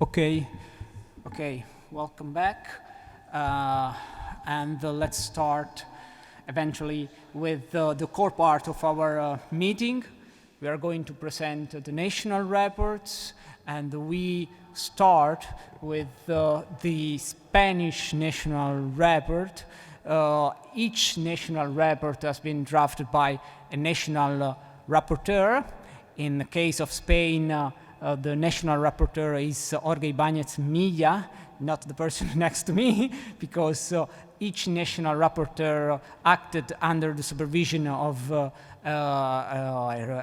S1: Okay, okay, welcome back. And let's start eventually with the core part of our meeting. We are going to present the national reports, and we start with the Spanish national report. Each national report has been drafted by a national rapporteur. In the case of Spain, the national rapporteur is Jorge Ibáñez Milla, not the person next to me, because each national rapporteur acted under the supervision of a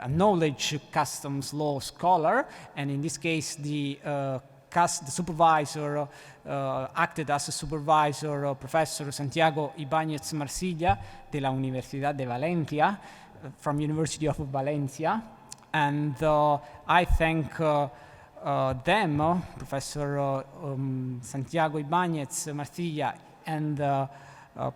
S1: knowledge customs law scholar, and in this case the supervisor acted as a supervisor, Professor Santiago Ibáñez Marcilla de la Universidad de Valencia, from University of Valencia. And I thank them, Professor Santiago Ibáñez Marcilla and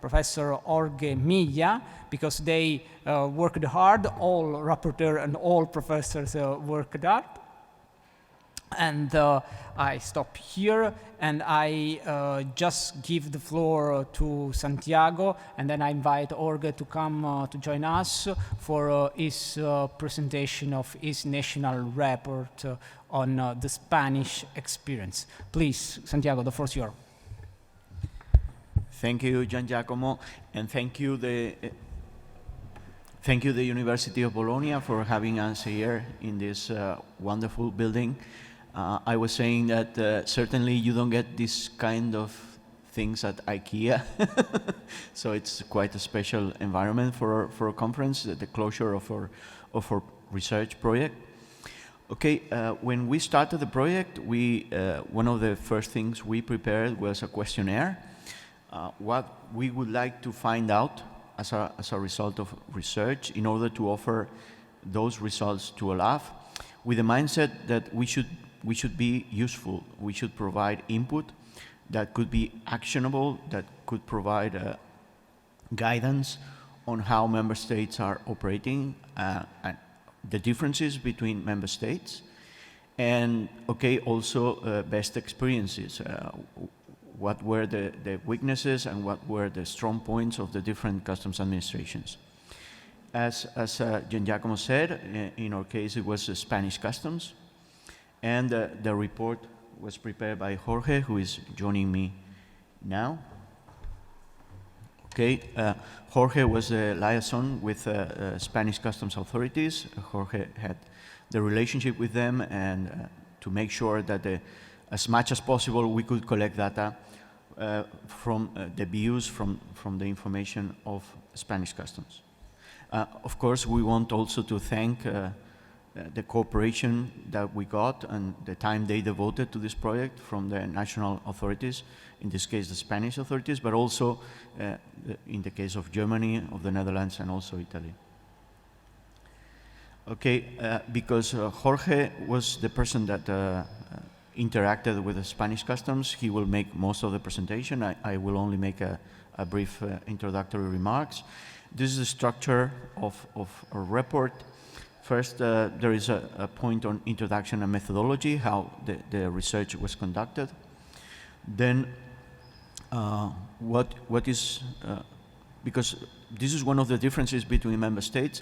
S1: Professor Jorge Milla, because they worked hard. All rapporteur and all professors worked hard. And I stop here, and I just give the floor to Santiago, and then I invite Jorge to come to join us for his presentation of his national report on the Spanish experience. Please, Santiago, the floor is yours.
S9: Thank you, Gian Giacomo, and thank you the University of Bologna for having us here in this wonderful building. I was saying that certainly you don't get this kind of things at IKEA, so it's quite a special environment for a conference, the closure of our research project. Okay, when we started the project, one of the first things we prepared was a questionnaire, what we would like to find out as a result of research in order to offer those results to Olaf, with the mindset that we should be useful. We should provide input that could be actionable, that could provide guidance on how member states are operating, and the differences between member states, and also best experiences. What were the weaknesses and what were the strong points of the different customs administrations. As Gian Giacomo said, in our case it was Spanish customs, and the report was prepared by Jorge, who is joining me now. Okay, Jorge was a liaison with Spanish customs authorities. Jorge had the relationship with them, and to make sure that as much as possible we could collect data from the views from the information of Spanish customs. Of course, we want also to thank the cooperation that we got and the time they devoted to this project from the national authorities, in this case the Spanish authorities, but also in the case of Germany, of the Netherlands, and also Italy. Okay, because Jorge was the person that interacted with the Spanish customs, he will make most of the presentation. I will only make a brief introductory remarks. This is the structure of a report. First, there is a point on introduction and methodology, how the research was conducted. Then, what is, because this is one of the differences between member states,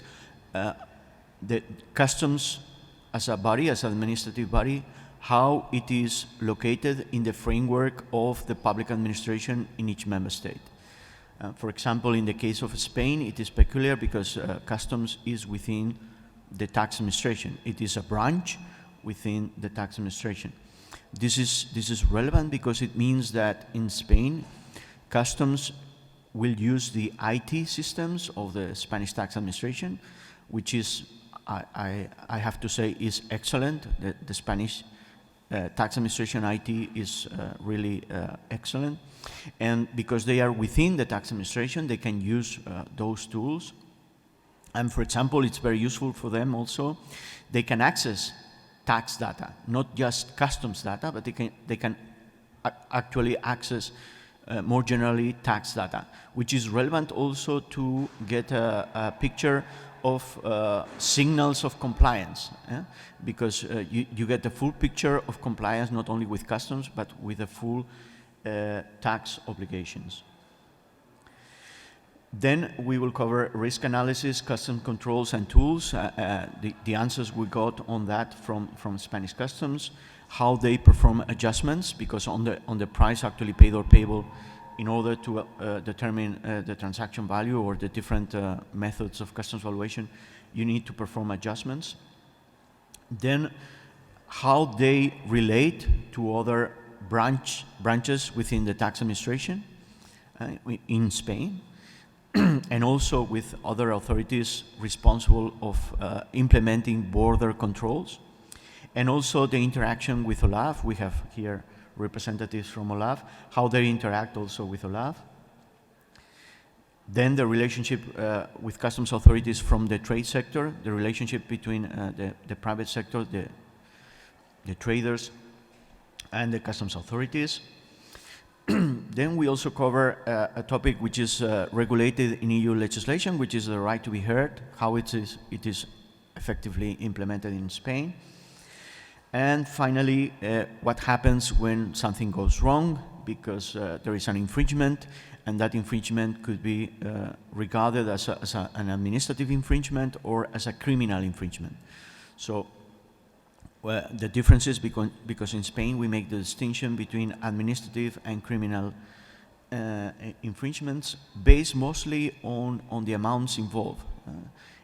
S9: the customs as a body, as an administrative body, how it is located in the framework of the public administration in each member state. For example, in the case of Spain, it is peculiar because customs is within the tax administration. It is a branch within the tax administration. This is relevant because it means that in Spain, customs will use the IT systems of the Spanish tax administration, which is, I have to say, is excellent. The Spanish tax administration IT is really excellent. And because they are within the tax administration, they can use those tools. And for example, it's very useful for them also. They can access tax data, not just customs data, but they can actually access more generally tax data, which is relevant also to get a picture of signals of compliance, because you get the full picture of compliance not only with customs but with the full tax obligations. Then we will cover risk analysis, custom controls and tools, the answers we got on that from Spanish customs, how they perform adjustments, because on the price actually paid or payable, in order to determine the transaction value or the different methods of customs valuation, you need to perform adjustments. Then how they relate to other branches within the tax administration in Spain, and also with other authorities responsible of implementing border controls, and also the interaction with OLAF. We have here representatives from OLAF, how they interact also with OLAF. Then the relationship with customs authorities from the trade sector, the relationship between the private sector, the traders, and the customs authorities. Then we also cover a topic which is regulated in EU legislation, which is the right to be heard, how it is effectively implemented in Spain. And finally, what happens when something goes wrong, because there is an infringement, and that infringement could be regarded as an administrative infringement or as a criminal infringement. So the difference is because in Spain we make the distinction between administrative and criminal infringements based mostly on the amounts involved.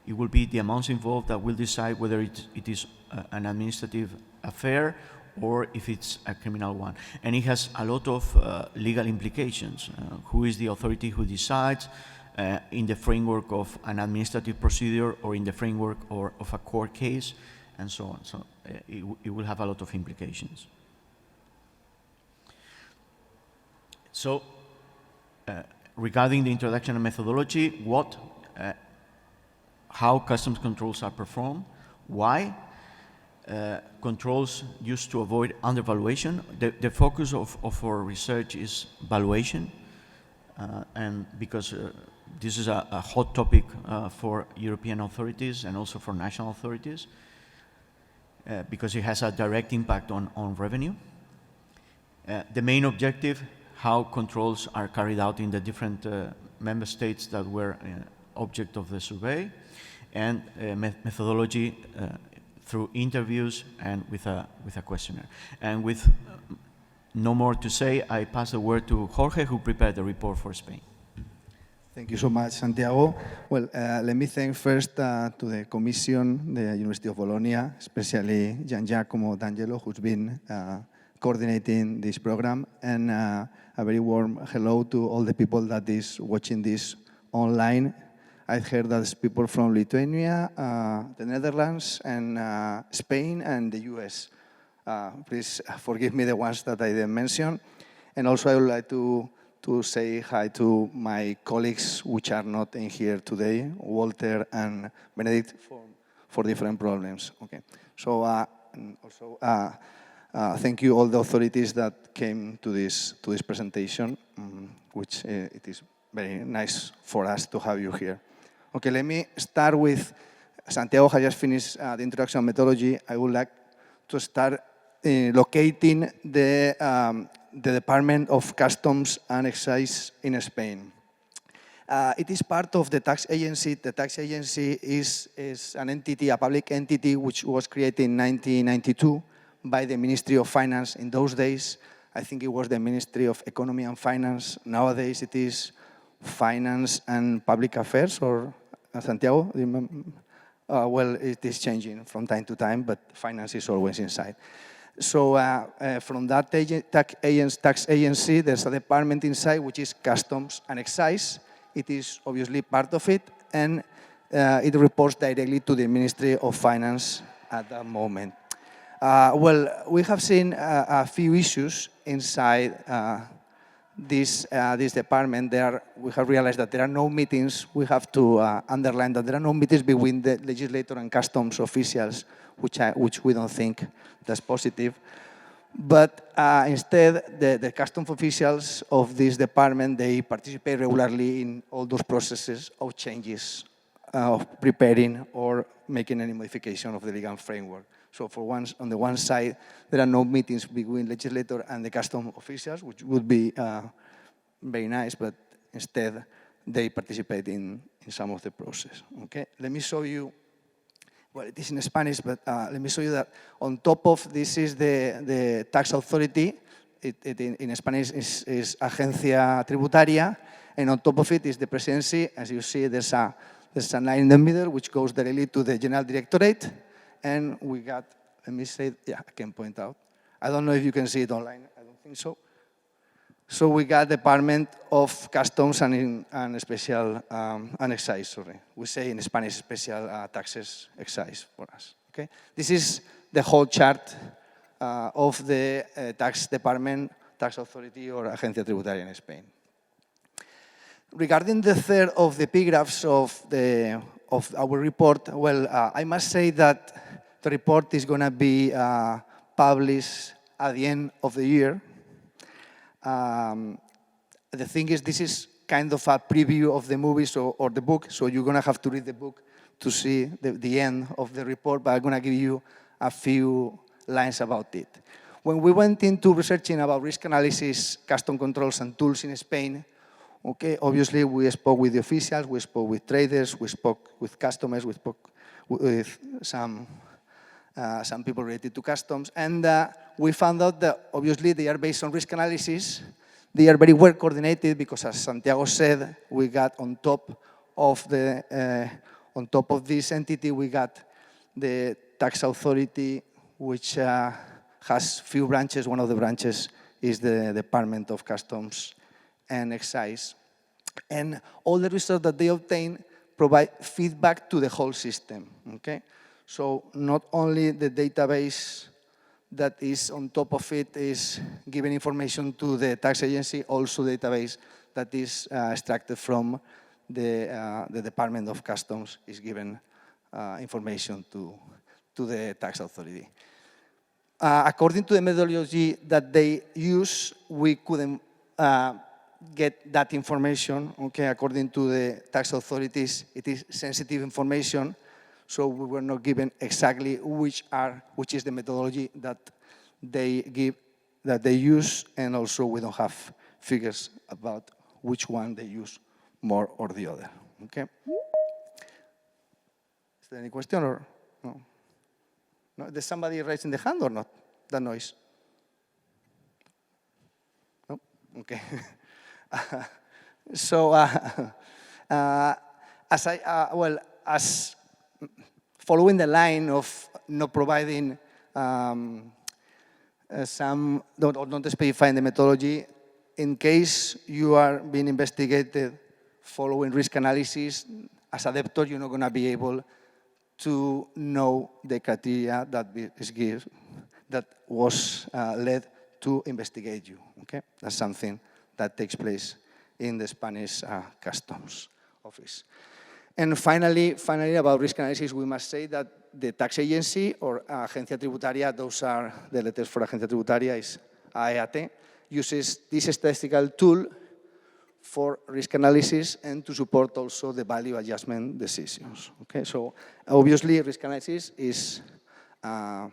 S9: It will be the amounts involved that will decide whether it is an administrative affair or if it's a criminal one. And it has a lot of legal implications. Who is the authority who decides in the framework of an administrative procedure or in the framework of a court case, and so on. So it will have a lot of implications. So regarding the introduction and methodology, how customs controls are performed, why controls used to avoid undervaluation. The focus of our research is valuation, and because this is a hot topic for European authorities and also for national authorities, because it has a direct impact on revenue. The main objective, how controls are carried out in the different member states that were object of the survey, and methodology through interviews and with a questionnaire. And with no more to say, I pass the word to Jorge, who prepared the report for Spain.
S8: Thank you so much, Santiago. Well, let me thank first to the Commission, the University of Bologna, especially Gian Giacomo D'Angelo, who's been coordinating this program, and a very warm hello to all the people that is watching this online. I've heard that there's people from Lithuania, the Netherlands, and Spain, and the US. Please forgive me the ones that I didn't mention. And also I would like to say hi to my colleagues which are not in here today, Walter and Benedict, for different problems. Okay. So also thank you all the authorities that came to this presentation, which it is very nice for us to have you here. Okay, let me start with, Santiago has just finished the introduction methodology. I would like to start locating the Department of Customs and Excise in Spain. It is part of the tax agency. The tax agency is an entity, a public entity, which was created in 1992 by the Ministry of Finance. In those days, I think it was the Ministry of Economy and Finance. Nowadays, it is Finance and Public Affairs, or Santiago? Well, it is changing from time to time, but finance is always inside. So from that tax agency, there's a department inside which is Customs and Excise. It is obviously part of it, and it reports directly to the Ministry of Finance at that moment. Well, we have seen a few issues inside this department. We have realized that there are no meetings. We have to underline that there are no meetings between the legislator and customs officials, which we don't think that's positive. But instead, the customs officials of this department, they participate regularly in all those processes of changes of preparing or making any modification of the legal framework. So on the one side, there are no meetings between legislator and the custom officials, which would be very nice, but instead they participate in some of the process. Okay, let me show you. Well, it is in Spanish, but let me show you that on top of this is the tax authority. In Spanish is Agencia Tributaria, and on top of it is the presidency. As you see, there's a line in the middle which goes directly to the General Directorate, and we got, let me say, yeah, I can point out. I don't know if you can see it online. I don't think so. So we got Department of Customs and Special and Excise, sorry. We say in Spanish Special Taxes Excise for us, okay? This is the whole chart of the tax department, tax authority, or Agencia Tributaria in Spain. Regarding the third of the epigraphs of our report, well, I must say that the report is going to be published at the end of the year. The thing is, this is kind of a preview of the movies or the book, so you're going to have to read the book to see the end of the report, but I'm going to give you a few lines about it. When we went into researching about risk analysis, custom controls, and tools in Spain, okay, obviously we spoke with the officials, we spoke with traders, we spoke with customers, we spoke with some people related to customs, and we found out that obviously they are based on risk analysis. They are very well coordinated because, as Santiago said, we got on top of this entity, we got the tax authority, which has few branches. One of the branches is the Department of Customs and Excise. And all the research that they obtain provide feedback to the whole system, okay? So not only the database that is on top of it is giving information to the tax agency, also the database that is extracted from the Department of Customs is giving information to the tax authority. According to the methodology that they use, we couldn't get that information, okay? According to the tax authorities, it is sensitive information, so we were not given exactly which is the methodology that they use, and also we don't have figures about which one they use more or the other, okay? Is there any question or no? No? Is somebody raising the hand or not? That noise? No? Okay. So, as following the line of not providing not specifying the methodology, in case you are being investigated following risk analysis, as a debtor, you're not going to be able to know the criteria that was led to investigate you, okay? That's something that takes place in the Spanish Customs Office. And finally, about risk analysis, we must say that the tax agency or Agencia Tributaria, those are the letters for Agencia Tributaria, is AEAT, uses this statistical tool for risk analysis and to support also the value adjustment decisions. Okay, so obviously risk analysis is an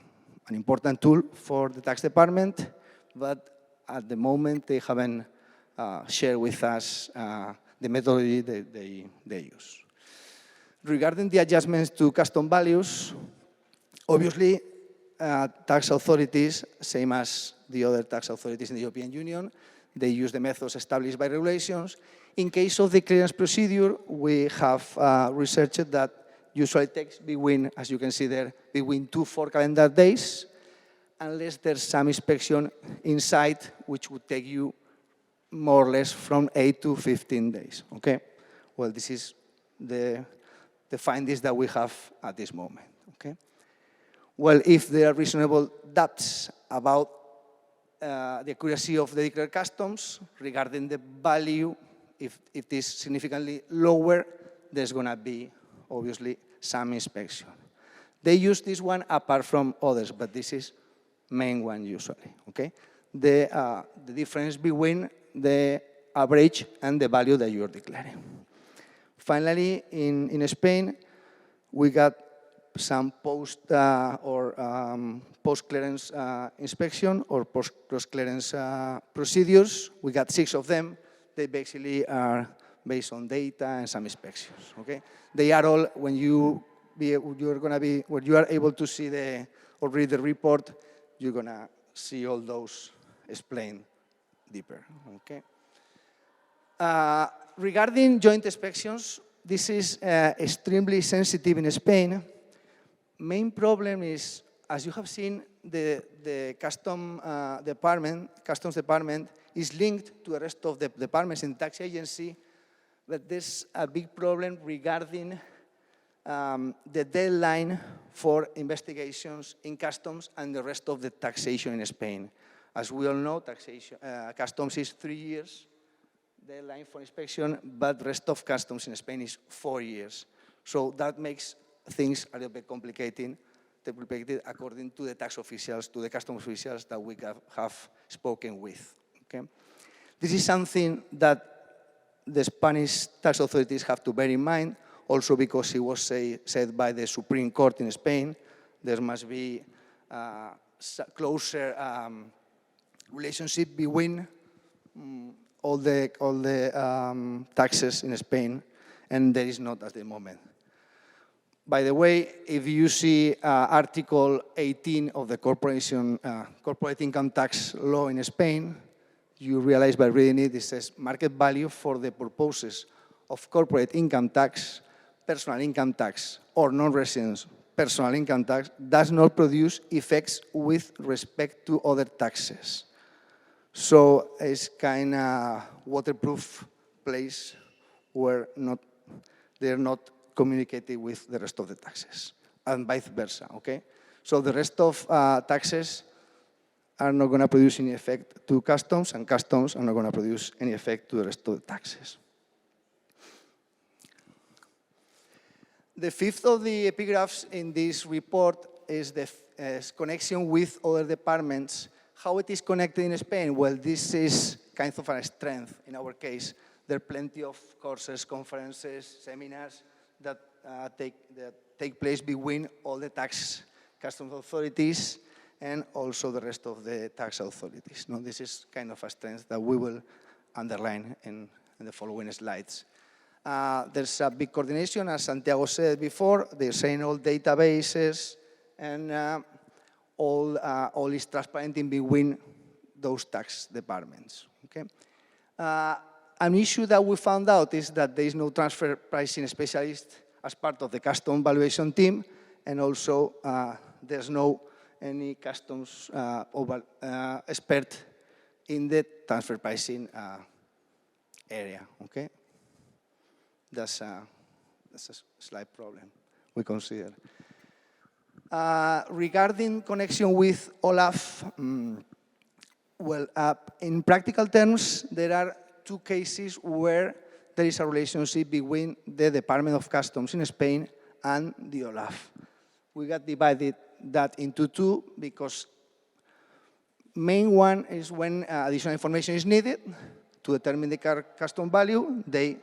S8: important tool for the tax department, but at the moment they haven't shared with us the methodology they use. Regarding the adjustments to custom values, obviously tax authorities, same as the other tax authorities in the European Union, they use the methods established by regulations. In case of the clearance procedure, we have researched that usually takes between, as you can see there, between 2 to 4 calendar days, unless there's some inspection inside, which would take you more or less from 8 to 15 days, okay? Well, this is the findings that we have at this moment, okay? Well, if there are reasonable doubts about the accuracy of the declared customs regarding the value, if it is significantly lower, there's going to be, obviously, some inspection. They use this one apart from others, but this is main one usually, okay? The difference between the average and the value that you're declaring. Finally, in Spain, we got some post-clearance inspection or post-clearance procedures. We got 6 of them. They basically are based on data and some inspections. Okay, they are all when you are able to see or read the report, you're gonna see all those explained deeper. Okay. Regarding joint inspections, this is extremely sensitive in Spain. Main problem is, as you have seen, the customs department is linked to the rest of the departments in the tax agency, but there's a big problem regarding the deadline for investigations in customs and the rest of the taxation in Spain. As we all know, customs is 3 years deadline for inspection, but the rest of customs in Spain is 4 years. So that makes things a little bit complicated according to the tax officials, to the customs officials that we have spoken with. Okay? This is something that the Spanish tax authorities have to bear in mind, also because it was said by the Supreme Court in Spain, there must be a closer relationship between all the taxes in Spain, and there is not at the moment. By the way, if you see Article 18 of the corporate income tax law in Spain, you realize by reading it, it says market value for the purposes of corporate income tax, personal income tax, or non-residence personal income tax does not produce effects with respect to other taxes. So it's kind of waterproof place where they're not communicated with the rest of the taxes, and vice versa, okay? So the rest of taxes are not going to produce any effect to customs, and customs are not going to produce any effect to the rest of the taxes. The fifth of the epigraphs in this report is the connection with other departments. How it is connected in Spain? Well, this is kind of a strength in our case. There are plenty of courses, conferences, seminars that take place between all the tax customs authorities and also the rest of the tax authorities. No, this is kind of a strength that we will underline in the following slides. There's a big coordination, as Santiago said before. They're saying all databases and all is transparent in between those tax departments. Okay. An issue that we found out is that there is no transfer pricing specialist as part of the custom valuation team, and also there's no any customs expert in the transfer pricing area. Okay, that's a slight problem we consider. Regarding connection with Olaf, well, in practical terms, there are 2 cases where there is a relationship between the Department of Customs in Spain and the Olaf. We got divided that into 2 because main one is when additional information is needed to determine the custom value. They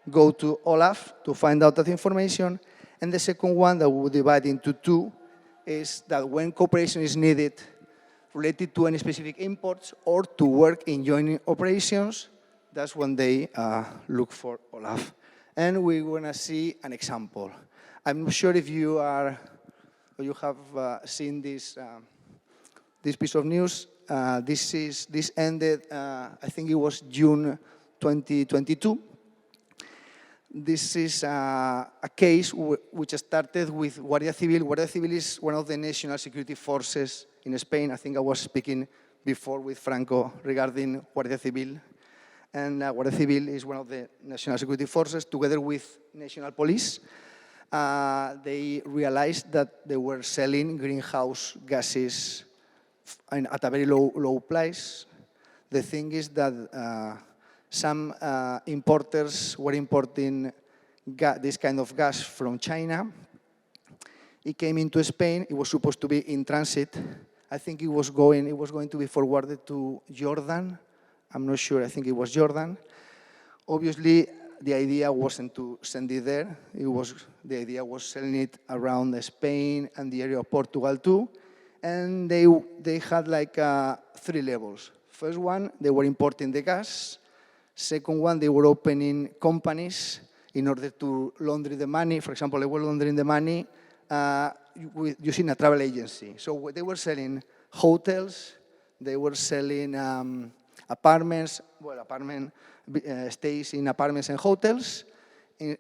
S8: go to Olaf to find out that information. And the second one that we will divide into 2 is that when cooperation is needed related to any specific imports or to work in joint operations, that's when they look for Olaf. And we're going to see an example. I'm not sure if you have seen this piece of news. This ended, I think it was June 2022. This is a case which started with Guardia Civil. Guardia Civil is one of the national security forces in Spain. I think I was speaking before with Franco regarding Guardia Civil. And Guardia Civil is one of the national security forces together with national police. They realized that they were selling greenhouse gases at a very low price. The thing is that some importers were importing this kind of gas from China. It came into Spain. It was supposed to be in transit. I think it was going to be forwarded to Jordan. I'm not sure. I think it was Jordan. Obviously, the idea wasn't to send it there. The idea was selling it around Spain and the area of Portugal too. And they had like 3 levels. First one, they were importing the gas. Second one, they were opening companies in order to launder the money. For example, they were laundering the money using a travel agency. So they were selling hotels, they were selling apartments, stays in apartments and hotels. You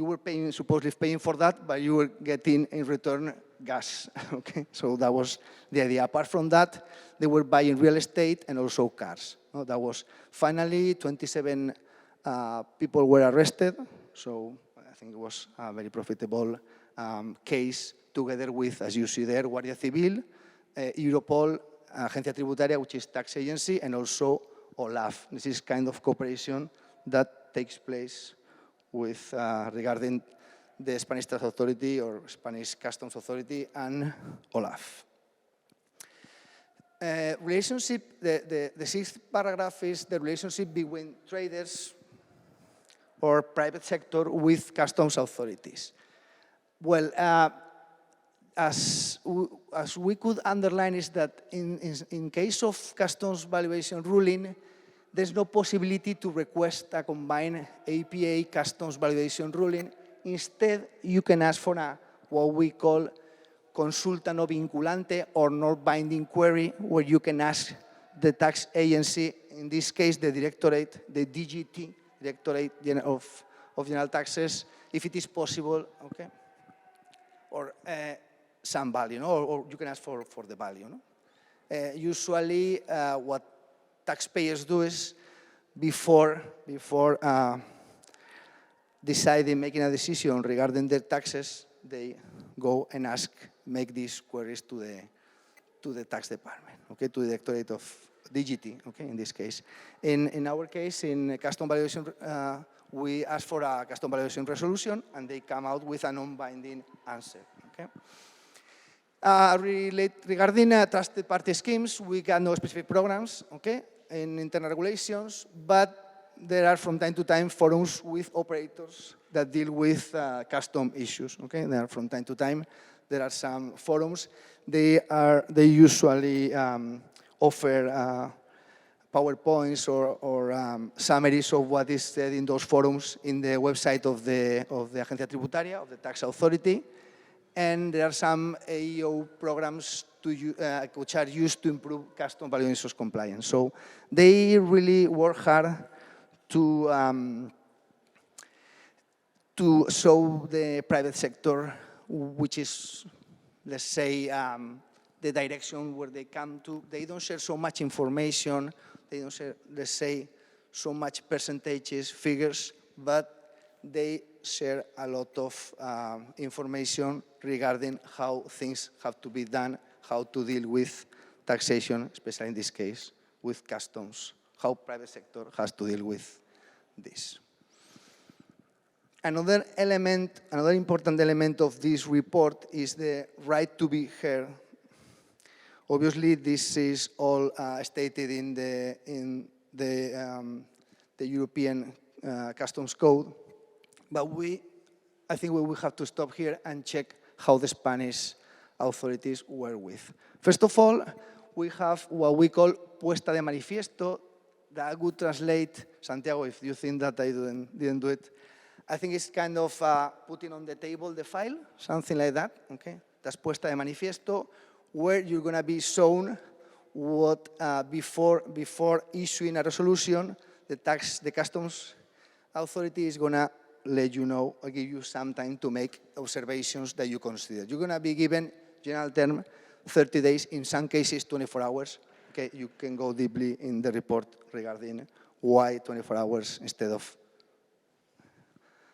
S8: were supposedly paying for that, but you were getting in return gas. Okay, so that was the idea. Apart from that, they were buying real estate and also cars. That was finally 27 people were arrested. So I think it was a very profitable case, together with, as you see there, Guardia Civil, Europol, Agencia Tributaria, which is tax agency, and also OLAF. This is kind of cooperation that takes place with regarding the Spanish Tax Authority or Spanish Customs Authority and OLAF. Relationship, the 6th paragraph is the relationship between traders or private sector with customs authorities. Well, as we could underline is that in case of customs valuation ruling, there's no possibility to request a combined APA customs valuation ruling. Instead, you can ask for what we call consulta no vinculante or not binding query, where you can ask the tax agency, in this case the directorate, the DGT, Directorate of General Taxes, if it is possible, okay, or some value, or you can ask for the value. Usually, what taxpayers do is before making a decision regarding their taxes, they go and make these queries to the tax department, okay, to the Directorate of DGT, okay, in this case. In our case, in custom valuation, we ask for a custom valuation resolution, and they come out with a non-binding answer, okay. Regarding trusted party schemes, we got no specific programs, okay, in internal regulations, but there are from time to time forums with operators that deal with custom issues, okay. There are from time to time, there are some forums. They usually offer PowerPoints or summaries of what is said in those forums in the website of the Agencia Tributaria, of the tax authority. And there are some AEO programs which are used to improve custom valuations compliance. So they really work hard to show the private sector, which is, let's say, the direction where they come to. They don't share so much information. They don't share, let's say, so much percentages, figures, but they share a lot of information regarding how things have to be done, how to deal with taxation, especially in this case, with customs, how private sector has to deal with this. Another important element of this report is the right to be heard. Obviously, this is all stated in the European Customs Code, but I think we will have to stop here and check how the Spanish authorities were with. First of all, we have what we call puesta de manifiesto. That would translate, Santiago, if you think that I didn't do it, I think it's kind of putting on the table the file, something like that, okay? That's puesta de manifiesto, where you're going to be shown what, before issuing a resolution, the customs authority is going to let you know or give you some time to make observations that you consider. You're going to be given, general term, 30 days, in some cases 24 hours. Okay, you can go deeply in the report regarding why 24 hours instead of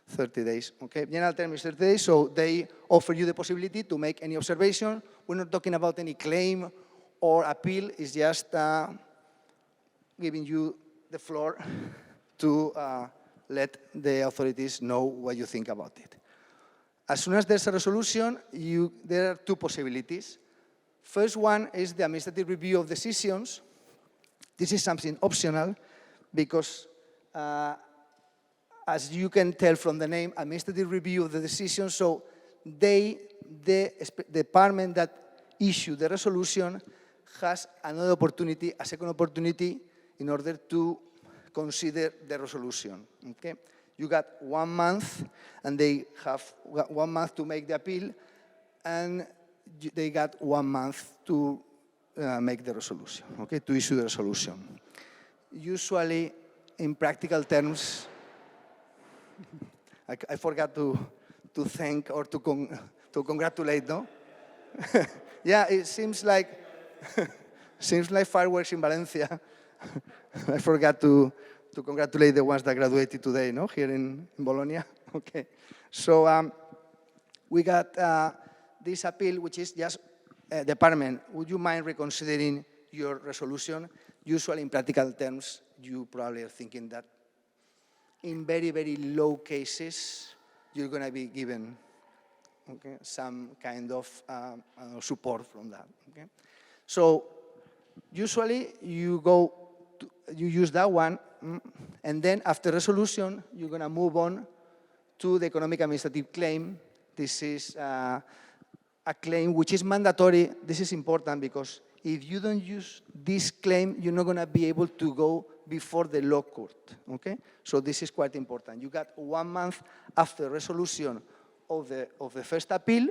S8: 30 days. Okay, general term is 30 days, so they offer you the possibility to make any observation. We're not talking about any claim or appeal, it's just giving you the floor to let the authorities know what you think about it. As soon as there's a resolution, there are two possibilities. First one is the administrative review of decisions. This is something optional because
S10: as you can tell from the name, administrative review of the decision. So the department that issued the resolution has another opportunity, a second opportunity, in order to consider the resolution. Okay? You got 1 month, and they have 1 month to make the appeal, and they got 1 month to make the resolution, okay, to issue the resolution. Usually, in practical terms, I forgot to thank or to congratulate, no? Yeah, it seems like fireworks in Valencia. I forgot to congratulate the ones that graduated today, no, here in Bologna. Okay, so we got this appeal, which is just department. Would you mind reconsidering your resolution? Usually, in practical terms, you probably are thinking that in very, very low cases, you're going to be given, okay, some kind of support from that. Okay, so usually you use that one, and then after resolution, you're going to move on to the economic administrative claim. This is a claim which is mandatory. This is important because if you don't use this claim, you're not going to be able to go before the law court, okay? So this is quite important. You got 1 month after resolution of the first appeal,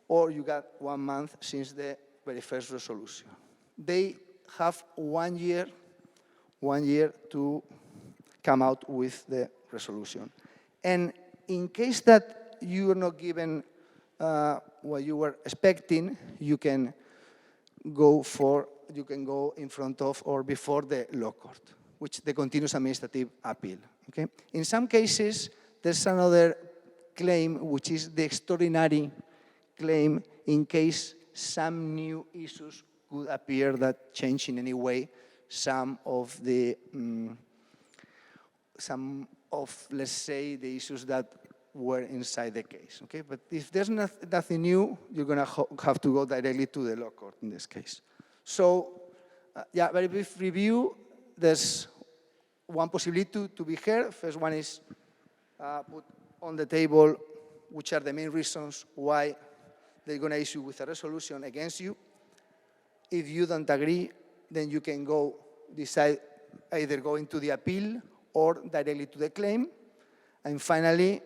S10: or you got 1 month since the very first resolution. They have 1 year to come out with the resolution. And in case that you are not given what you were expecting, you can go in front of or before the law court, which the continuous administrative appeal. Okay? In some cases, there's another claim, which is the extraordinary claim in case some new issues could appear that change in any way some of, let's say, the issues that were inside the case. Okay? But if there's nothing new, you're going to have to go directly to the law court in this case. So, yeah, very brief review. There's one possibility to be heard. First one is put on the table which are the main reasons why they're going to issue with a resolution against you. If you don't agree, then you can decide either going to the appeal or directly to the claim. And finally,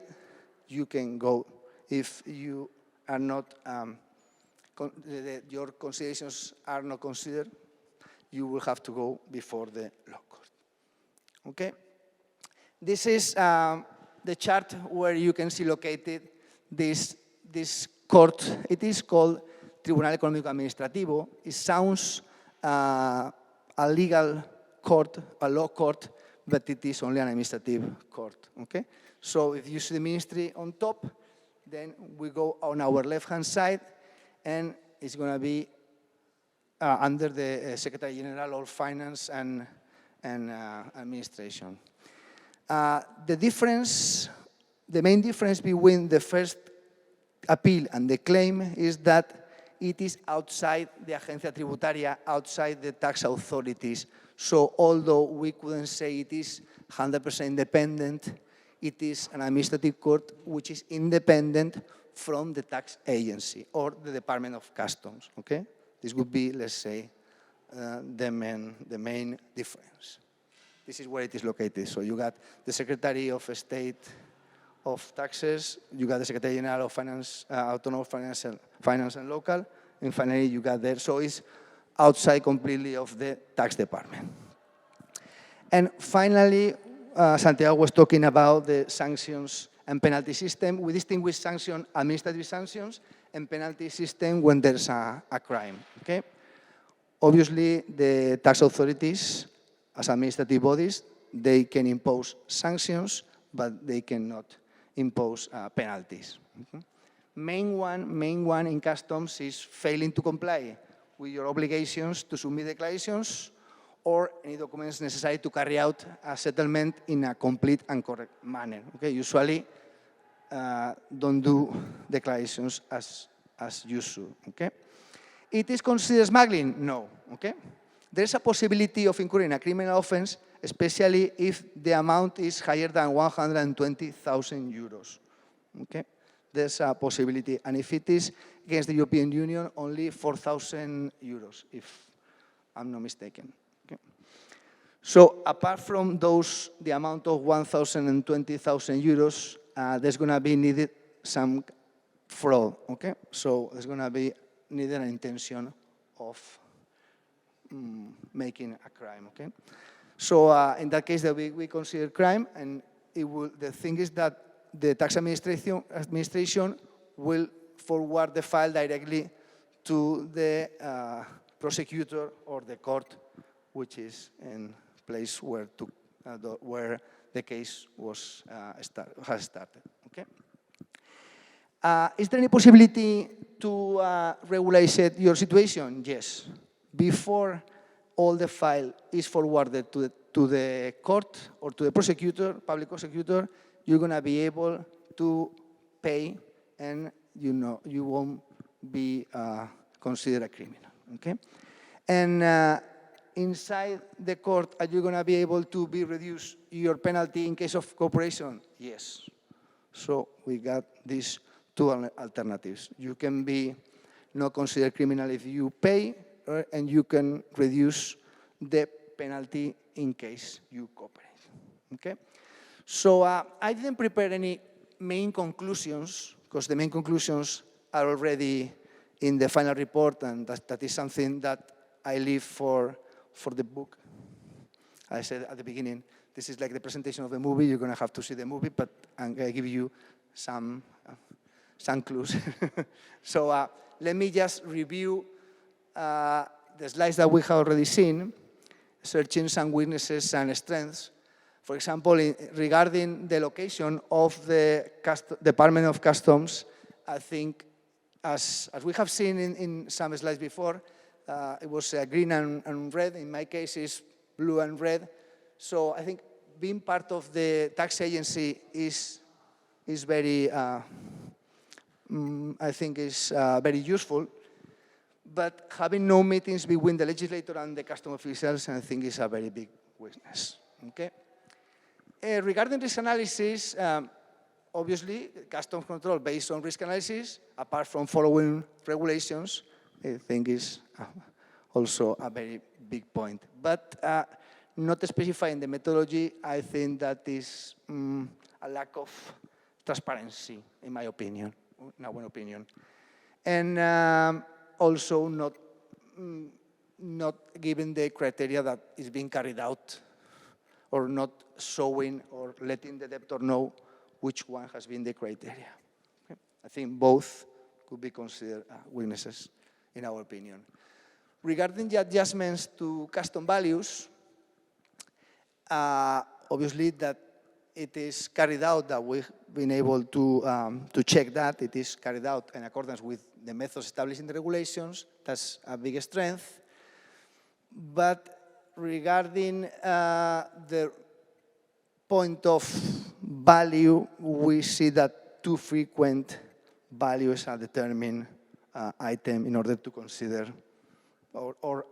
S10: you can go if you are not, your considerations are not considered, you will have to go before the law court. Okay? This is the chart where you can see located this court. It is called Tribunal Económico Administrativo. It sounds a legal court, a law court, but it is only an administrative court. Okay? So if you see the ministry on top, then we go on our left-hand side, and it's going to be under the Secretary General of Finance and Administration. The main difference between the first appeal and the claim is that it is outside the Agencia Tributaria, outside the tax authorities. So although we couldn't say it is 100% independent, it is an administrative court which is independent from the tax agency or the Department of Customs. Okay? This would be, let's say, the main difference. This is where it is located. So you got the Secretary of State of Taxes, you got the Secretary General of Finance, Autonomous Finance and Local, and finally you got there. So it's outside completely of the tax department. And finally, Santiago was talking about the sanctions and penalty system. We distinguish administrative sanctions, and penalty system when there's a crime. Okay? Obviously, the tax authorities, as administrative bodies, they can impose sanctions, but they cannot impose penalties. Okay? Main one in customs is failing to comply with your obligations to submit declarations or any documents necessary to carry out a settlement in a complete and correct manner. Okay? Usually, don't do declarations as you should. Okay? It is considered smuggling? No. Okay? There's a possibility of incurring a criminal offense, especially if the amount is higher than 120,000 euros. Okay? There's a possibility. And if it is against the European Union, only 4,000 euros, if I'm not mistaken. Okay? So apart from those, the amount of 1,000 and 20,000 euros, there's going to be needed some fraud. Okay? So there's going to be needed an intention of making a crime. Okay? So in that case, that we consider crime, and the thing is that the tax administration will forward the file directly to the prosecutor or the court, which is in place where the case has started. Okay. Is there any possibility to regularize your situation? Yes. Before all the file is forwarded to the court or to the prosecutor, public prosecutor, you're going to be able to pay, and you won't be considered a criminal. Okay? And inside the court, are you going to be able to reduce your penalty in case of cooperation? Yes. So we got these two alternatives. You can be not considered criminal if you pay, and you can reduce the penalty in case you cooperate. Okay? So I didn't prepare any main conclusions, because the main conclusions are already in the final report, and that is something that I leave for the book. I said at the beginning, this is like the presentation of the movie. You're going to have to see the movie, but I'm going to give you some clues. So let me just review the slides that we have already seen, searching some weaknesses and strengths. For example, regarding the location of the Department of Customs, I think, as we have seen in some slides before, it was green and red. In my case, it's blue and red. So I think being part of the tax agency is very, I think, is very useful. But having no meetings between the legislator and the custom officials, I think, is a very big weakness. Okay. Regarding risk analysis, obviously, customs control based on risk analysis, apart from following regulations, I think is also a very big point. But not specifying the methodology, I think that is a lack of transparency, in my opinion, in our opinion. And also not given the criteria that is being carried out, or not showing or letting the debtor know which one has been the criteria. Okay? I think both could be considered weaknesses, in our opinion. Regarding the adjustments to custom values, obviously that it is carried out, that we've been able to check that. It is carried out in accordance with the methods established in the regulations. That's a big strength. But regarding the point of value, we see that too frequent values are determined item in order to consider, or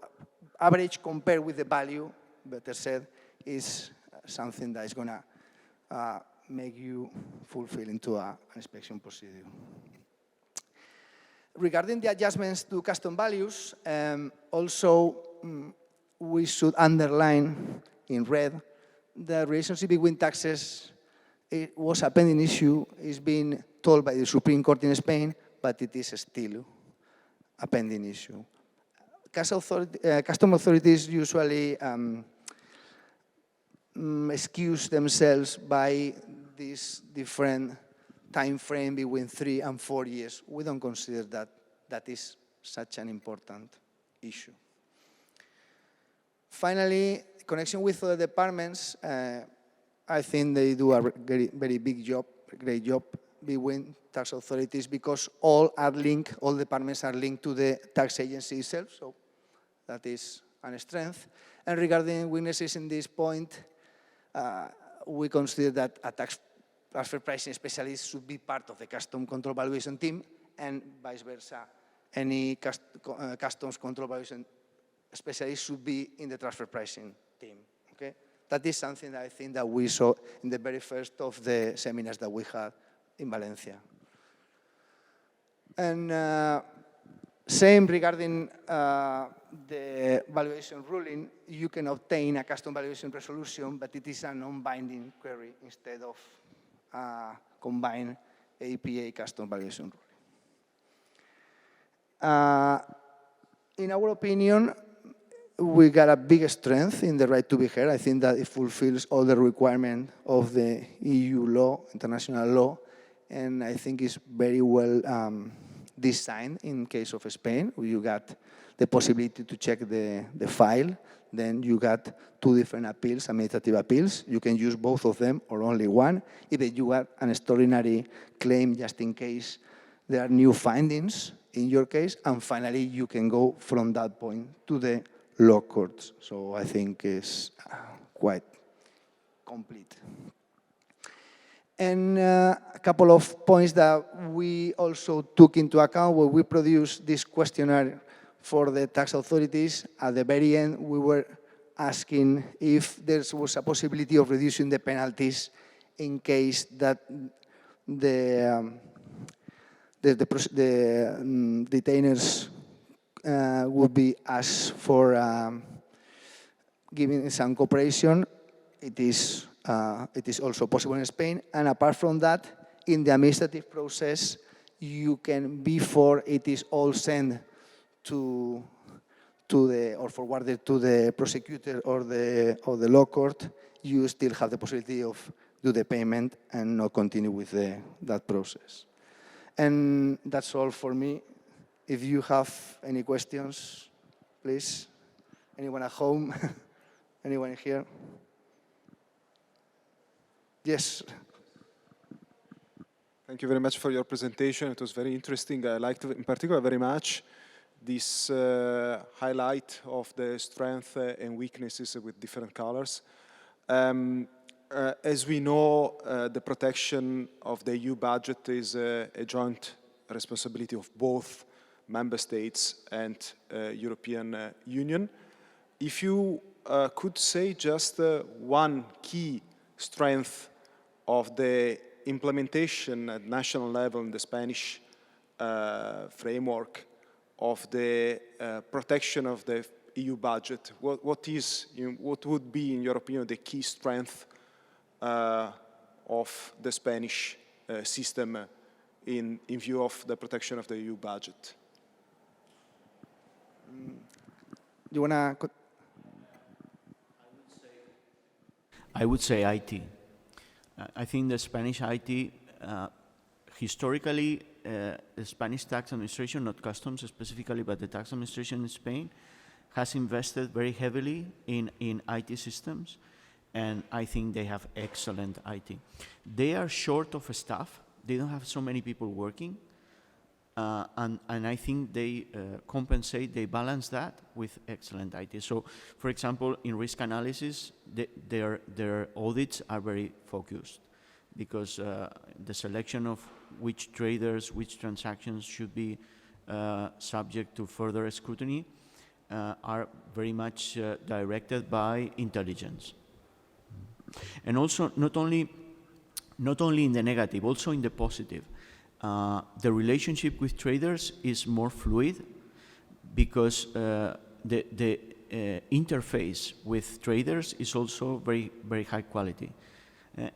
S10: average compared with the value, better said, is something that is going to make you fulfill into an inspection procedure. Regarding the adjustments to custom values, also we should underline in red the relationship between taxes. It was a pending issue, is being told by the Supreme Court in Spain, but it is still a pending issue. Custom authorities usually excuse themselves by this different time frame between 3 and 4 years. We don't consider that that is such an important issue. Finally, connection with other departments, I think they do a very big job, great job between tax authorities, because all are linked, all departments are linked to the tax agency itself, so that is a strength. And regarding weaknesses in this point, we consider that a tax transfer pricing specialist should be part of the custom control valuation team, and vice versa. Any customs control valuation specialists should be in the transfer pricing team. Okay, that is something that I think that we saw in the very first of the seminars that we had in Valencia. And same regarding the valuation ruling, you can obtain a custom valuation resolution, but it is a non-binding query instead of combined APA custom valuation ruling. In our opinion, we got a big strength in the right to be heard. I think that it fulfills all the requirements of the EU law, international law, and I think it's very well designed in case of Spain, where you got the possibility to check the file. Then you got two different appeals, administrative appeals. You can use both of them or only one. Even you got an extraordinary claim just in case there are new findings in your case. And finally, you can go from that point to the law courts. So I think it's quite complete. And a couple of points that we also took into account when we produced this questionnaire for the tax authorities. At the very end, we were asking if there was a possibility of reducing the penalties in case that the detainers would be asked for giving some cooperation. It is also possible in Spain. And apart from that, in the administrative process, you can, before it is all sent to the, or forwarded to the prosecutor or the law court, you still have the possibility of do the payment and not continue with that process. And that's all for me. If you have any questions, please. Anyone at home? Anyone here? Yes.
S11: Thank you very much for your presentation. It was very interesting. I liked, in particular, very much this highlight of the strength and weaknesses with different colors. As we know, the protection of the EU budget is a joint responsibility of both member states and European Union. If you could say just one key strength of the implementation at national level in the Spanish framework of the protection of the EU budget, what would be, in your opinion, the key strength of the Spanish system in view of the protection of the EU budget?
S10: You wanna?
S9: I would say IT. I think the Spanish IT, historically, the Spanish tax administration, not customs specifically, but the tax administration in Spain, has invested very heavily in IT systems, and I think they have excellent IT. They are short of staff. They don't have so many people working, and I think they compensate, they balance that with excellent IT. So, for example, in risk analysis, their audits are very focused, because the selection of which traders, which transactions should be subject to further scrutiny are very much directed by intelligence. And also, not only in the negative, also in the positive. The relationship with traders is more fluid, because the interface with traders is also very, very high quality.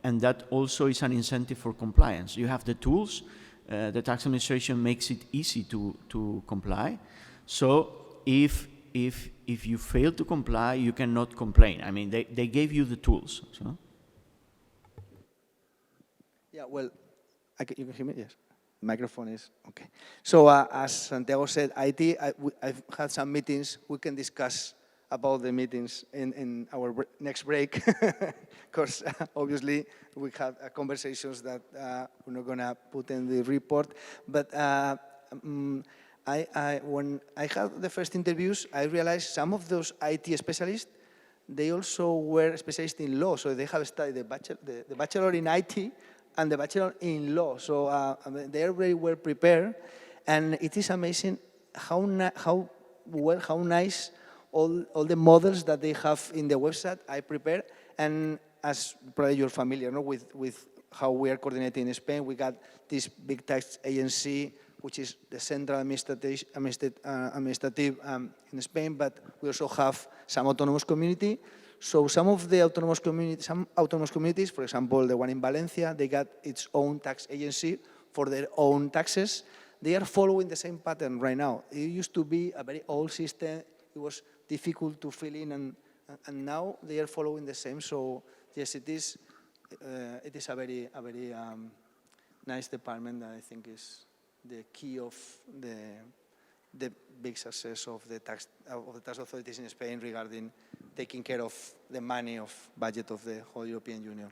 S9: And that also is an incentive for compliance. You have the tools, the tax administration makes it easy to comply. So if you fail to comply, you cannot complain. I mean, they gave you the tools. So.
S10: Yeah, well, you can hear me? Yes. Microphone is okay. So as Santiago said, IT, I've had some meetings. We can discuss about the meetings in our next break, because obviously we have conversations that we're not going to put in the report. But when I had the first interviews, I realized some of those IT specialists, they also were specialists in law. So they have studied the bachelor in IT and the bachelor in law. So they are very well prepared. And it is amazing how nice all the models that they have in the website, I prepare. And as probably you're familiar, no, with how we are coordinating in Spain, we got this big tax agency, which is the central administrative in Spain, but we also have some autonomous community. So some autonomous communities, for example, the one in Valencia, they got its own tax agency for their own taxes. They are following the same pattern right now. It used to be a very old system. It was difficult to fill in, and now they are following the same. So yes, it is a very nice department that I think is the key of the big success of the tax authorities in Spain regarding taking care of the money of budget of the whole European Union.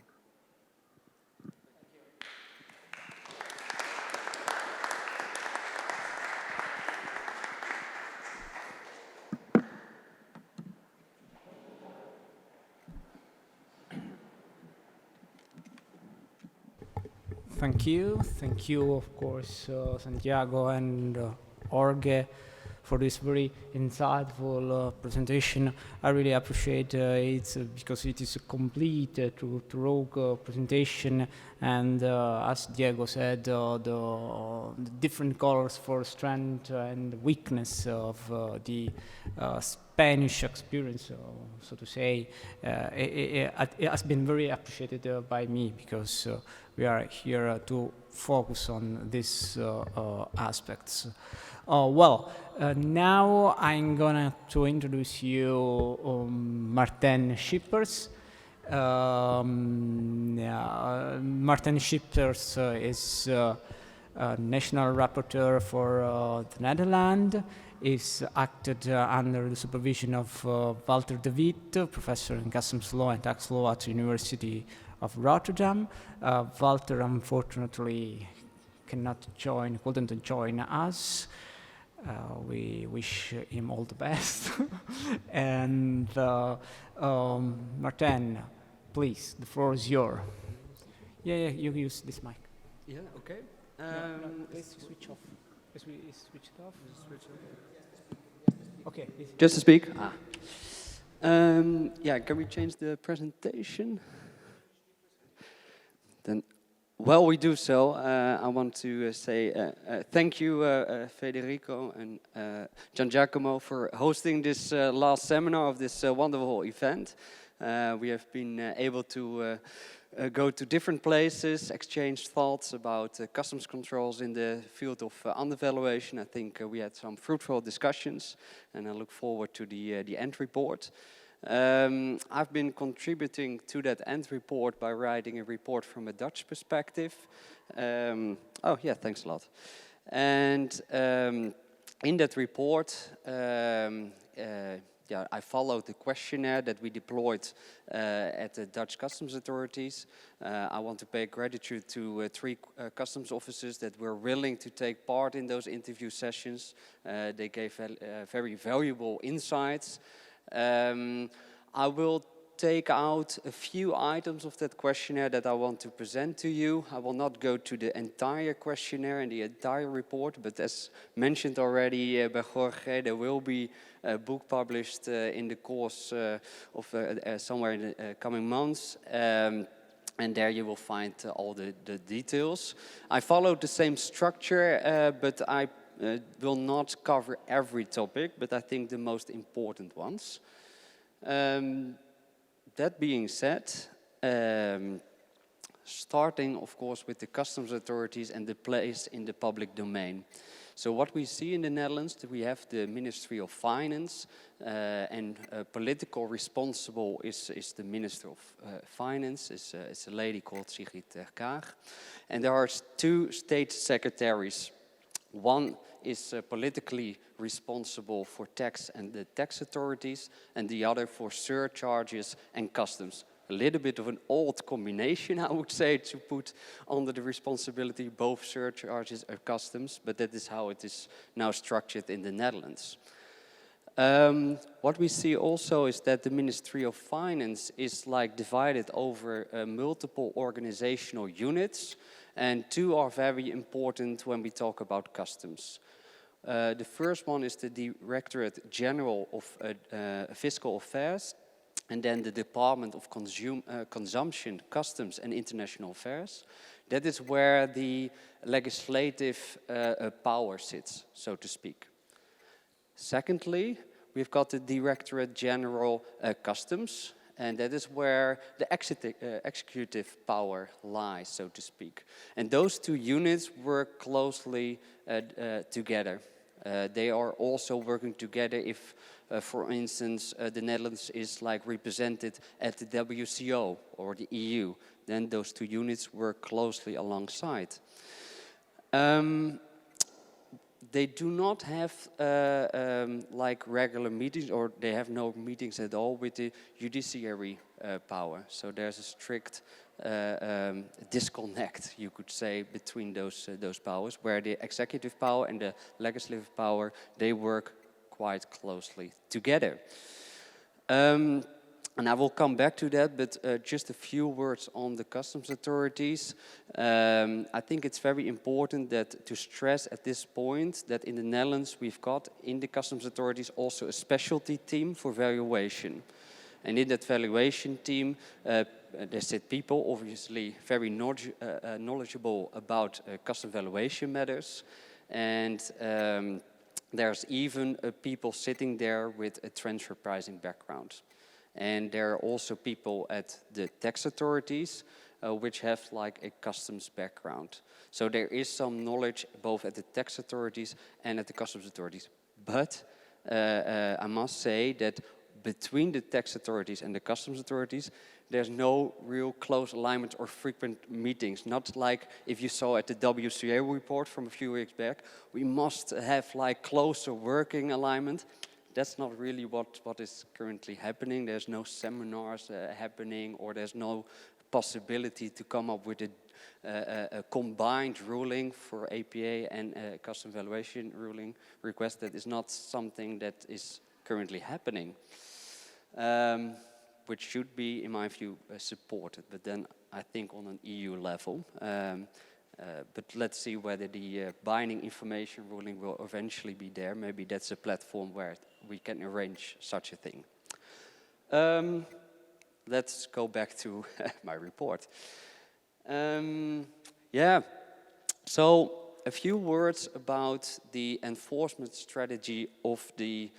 S1: Thank you, of course, Santiago and Jorge, for this very insightful presentation. I really appreciate it because it is a complete, thorough presentation, and as Diego said, the different colors for strength and weakness of the Spanish experience, so to say, it has been very appreciated by me because we are here to focus on these aspects. Now I'm gonna to introduce you Martin Schippers. Martin Schippers is national rapporteur for the Netherlands. Is acted under the supervision of Walter de Witt, professor in customs law and tax law at the University of Rotterdam. Walter unfortunately couldn't join us. We wish him all the best. And Martin, please, the floor is yours. Yeah, you use this mic.
S12: Yeah, okay.
S1: Please switch off. Switch it off. Okay.
S12: Just to speak? Yeah, can we change the presentation? Then, while we do so, I want to say thank you, Federico and Gian Giacomo, for hosting this last seminar of this wonderful event. We have been able to go to different places, exchange thoughts about customs controls in the field of undervaluation. I think we had some fruitful discussions, and I look forward to the end report. I've been contributing to that end report by writing a report from a Dutch perspective. Oh yeah, thanks a lot. And in that report, I followed the questionnaire that we deployed at the Dutch customs authorities. I want to pay gratitude to 3 customs officers that were willing to take part in those interview sessions. They gave very valuable insights. I will take out a few items of that questionnaire that I want to present to you. I will not go to the entire questionnaire and the entire report, but as mentioned already by Jorge, there will be a book published in the course of somewhere in the coming months. And there you will find all the details. I followed the same structure, but I will not cover every topic, but I think the most important ones. That being said, starting, of course, with the customs authorities and the place in the public domain. So what we see in the Netherlands, we have the Ministry of Finance, and political responsible is the Minister of Finance, it's a lady called Sigrid ter Kaag. And there are 2 state secretaries. One is politically responsible for tax and the tax authorities, and the other for surcharges and customs. A little bit of an old combination, I would say, to put under the responsibility both surcharges and customs, but that is how it is now structured in the Netherlands. What we see also is that the Ministry of Finance is divided over multiple organizational units, and 2 are very important when we talk about customs. The first one is the Directorate General of Fiscal Affairs, and then the Department of Consumption, Customs and International Affairs. That is where the legislative power sits, so to speak. Secondly, we've got the Directorate General Customs, and that is where the executive power lies, so to speak. And those two units work closely together. They are also working together if, for instance, the Netherlands is like represented at the WCO or the EU. Then those two units work closely alongside. They do not have like regular meetings, or they have no meetings at all with the judiciary power. So there's a strict disconnect, you could say, between those powers, where the executive power and the legislative power, they work quite closely together. And I will come back to that, but just a few words on the customs authorities. I think it's very important to stress at this point that in the Netherlands we've got in the customs authorities also a specialty team for valuation. And in that valuation team, there sit people obviously very knowledgeable about custom valuation matters. And there's even people sitting there with a transfer pricing background. And there are also people at the tax authorities which have like a customs background. So there is some knowledge both at the tax authorities and at the customs authorities. But I must say that between the tax authorities and the customs authorities, there's no real close alignment or frequent meetings. Not like if you saw at the WCA report from a few weeks back, we must have like closer working alignment. That's not really what is currently happening. There's no seminars happening, or there's no possibility to come up with a combined ruling for APA and custom valuation ruling request. That is not something that is currently happening, which should be, in my view, supported. But then I think on an EU level. But let's see whether the binding information ruling will eventually be there. Maybe that's a platform where we can arrange such a thing. Let's go back to my report. Yeah, so a few words about the enforcement strategy of the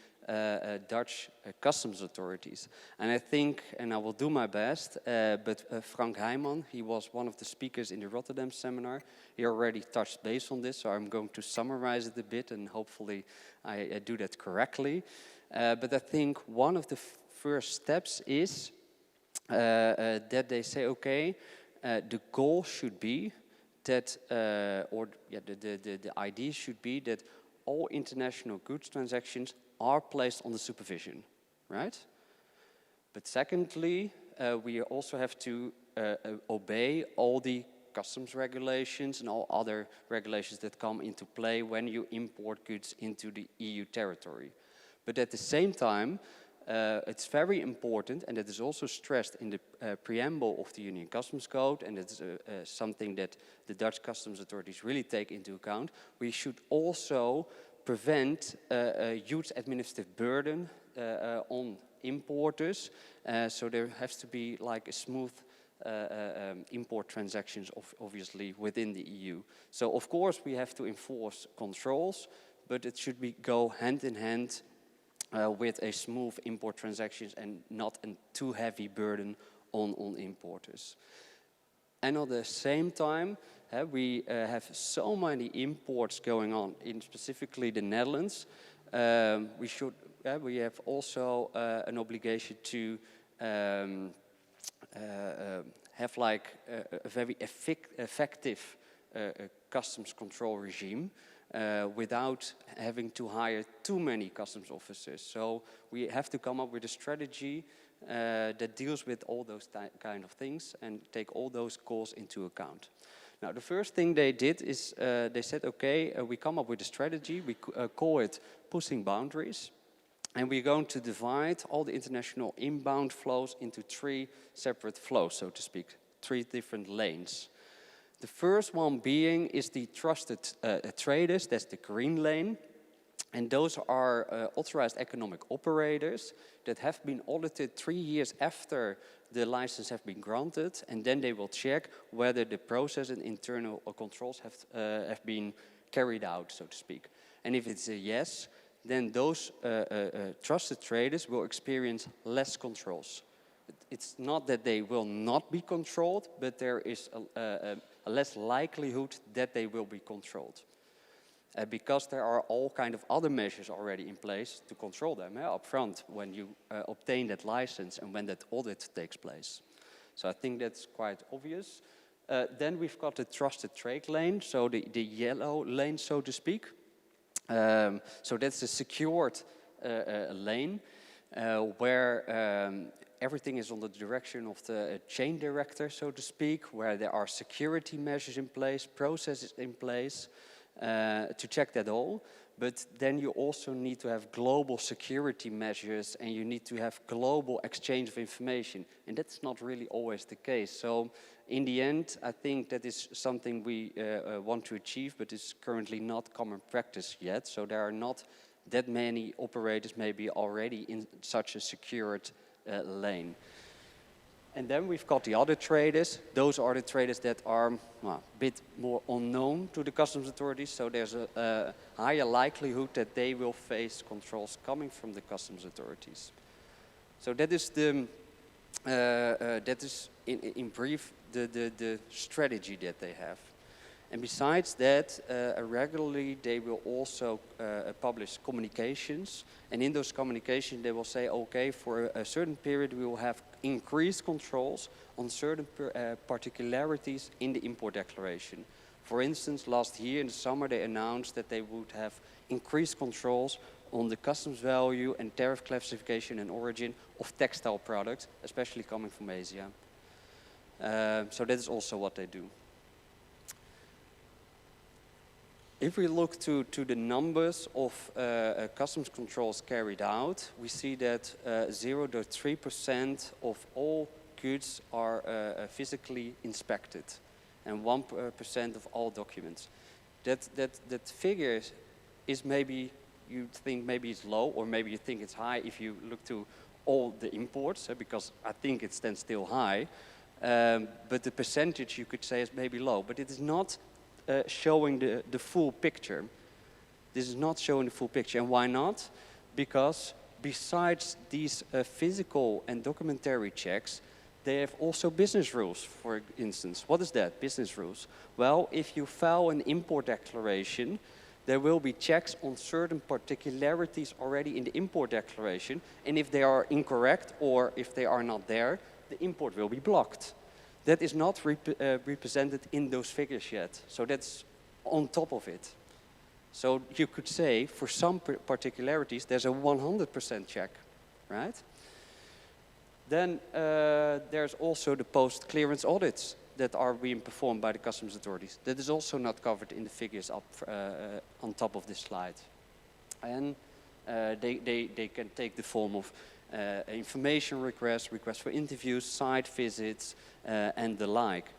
S12: Dutch customs authorities. And I think, and I will do my best, but Frank Heijman, he was one of the speakers in the Rotterdam seminar. He already touched base on this, so I'm going to summarize it a bit, and hopefully I do that correctly. But I think one of the first steps is that they say, okay, the goal should be that, the idea should be that all international goods transactions are placed under supervision, right? But secondly, we also have to obey all the customs regulations and all other regulations that come into play when you import goods into the EU territory. But at the same time, it's very important, and it is also stressed in the preamble of the Union Customs Code, and it's something that the Dutch customs authorities really take into account. We should also prevent a huge administrative burden on importers. So there has to be like a smooth import transactions, obviously, within the EU. So of course we have to enforce controls, but it should go hand in hand with a smooth import transactions and not a too heavy burden on importers. And at the same time, we have so many imports going on in specifically the Netherlands. We have also an obligation to have like a very effective customs control regime without having to hire too many customs officers. So we have to come up with a strategy that deals with all those kind of things and take all those goals into account. Now, the first thing they did is they said, okay, we come up with a strategy. We call it Pushing Boundaries. And we're going to divide all the international inbound flows into 3 separate flows, so to speak, 3 different lanes. The first one being is the trusted traders, that's the green lane. And those are authorized economic operators that have been audited 3 years after the license have been granted, and then they will check whether the process and internal controls have been carried out, so to speak. And if it's a yes, then those trusted traders will experience less controls. It's not that they will not be controlled, but there is a less likelihood that they will be controlled. Because there are all kind of other measures already in place to control them up front when you obtain that license and when that audit takes place. So I think that's quite obvious. Then we've got the trusted trade lane, so the yellow lane, so to speak. So that's a secured lane where everything is under the direction of the chain director, so to speak, where there are security measures in place, processes in place, to check that all. But then you also need to have global security measures and you need to have global exchange of information. And that's not really always the case. So in the end, I think that is something we want to achieve, but is currently not common practice yet. So there are not that many operators maybe already in such a secured lane. And then we've got the other traders. Those are the traders that are a bit more unknown to the customs authorities. So there's a higher likelihood that they will face controls coming from the customs authorities. So that is in brief the strategy that they have. And besides that, regularly they will also publish communications. And in those communications they will say, okay, for a certain period we will have increased controls on certain particularities in the import declaration. For instance, last year in the summer they announced that they would have increased controls on the customs value and tariff classification and origin of textile products, especially coming from Asia. So that is also what they do. If we look to the numbers of customs controls carried out, we see that 0.3% of all goods are physically inspected and 1% of all documents. That figure is maybe, you think maybe it's low, or maybe you think it's high if you look to all the imports, because I think it's then still high. But the percentage you could say is maybe low, but it is not showing the full picture. This is not showing the full picture. And why not? Because besides these physical and documentary checks, they have also business rules, for instance. What is that, business rules? Well, if you file an import declaration, there will be checks on certain particularities already in the import declaration, and if they are incorrect or if they are not there, the import will be blocked. That is not represented in those figures yet. So that's on top of it. So you could say for some particularities there's a 100% check, right? Then there's also the post-clearance audits that are being performed by the customs authorities. That is also not covered in the figures up on top of this slide. And they can take the form of information requests for interviews, site visits, and the like.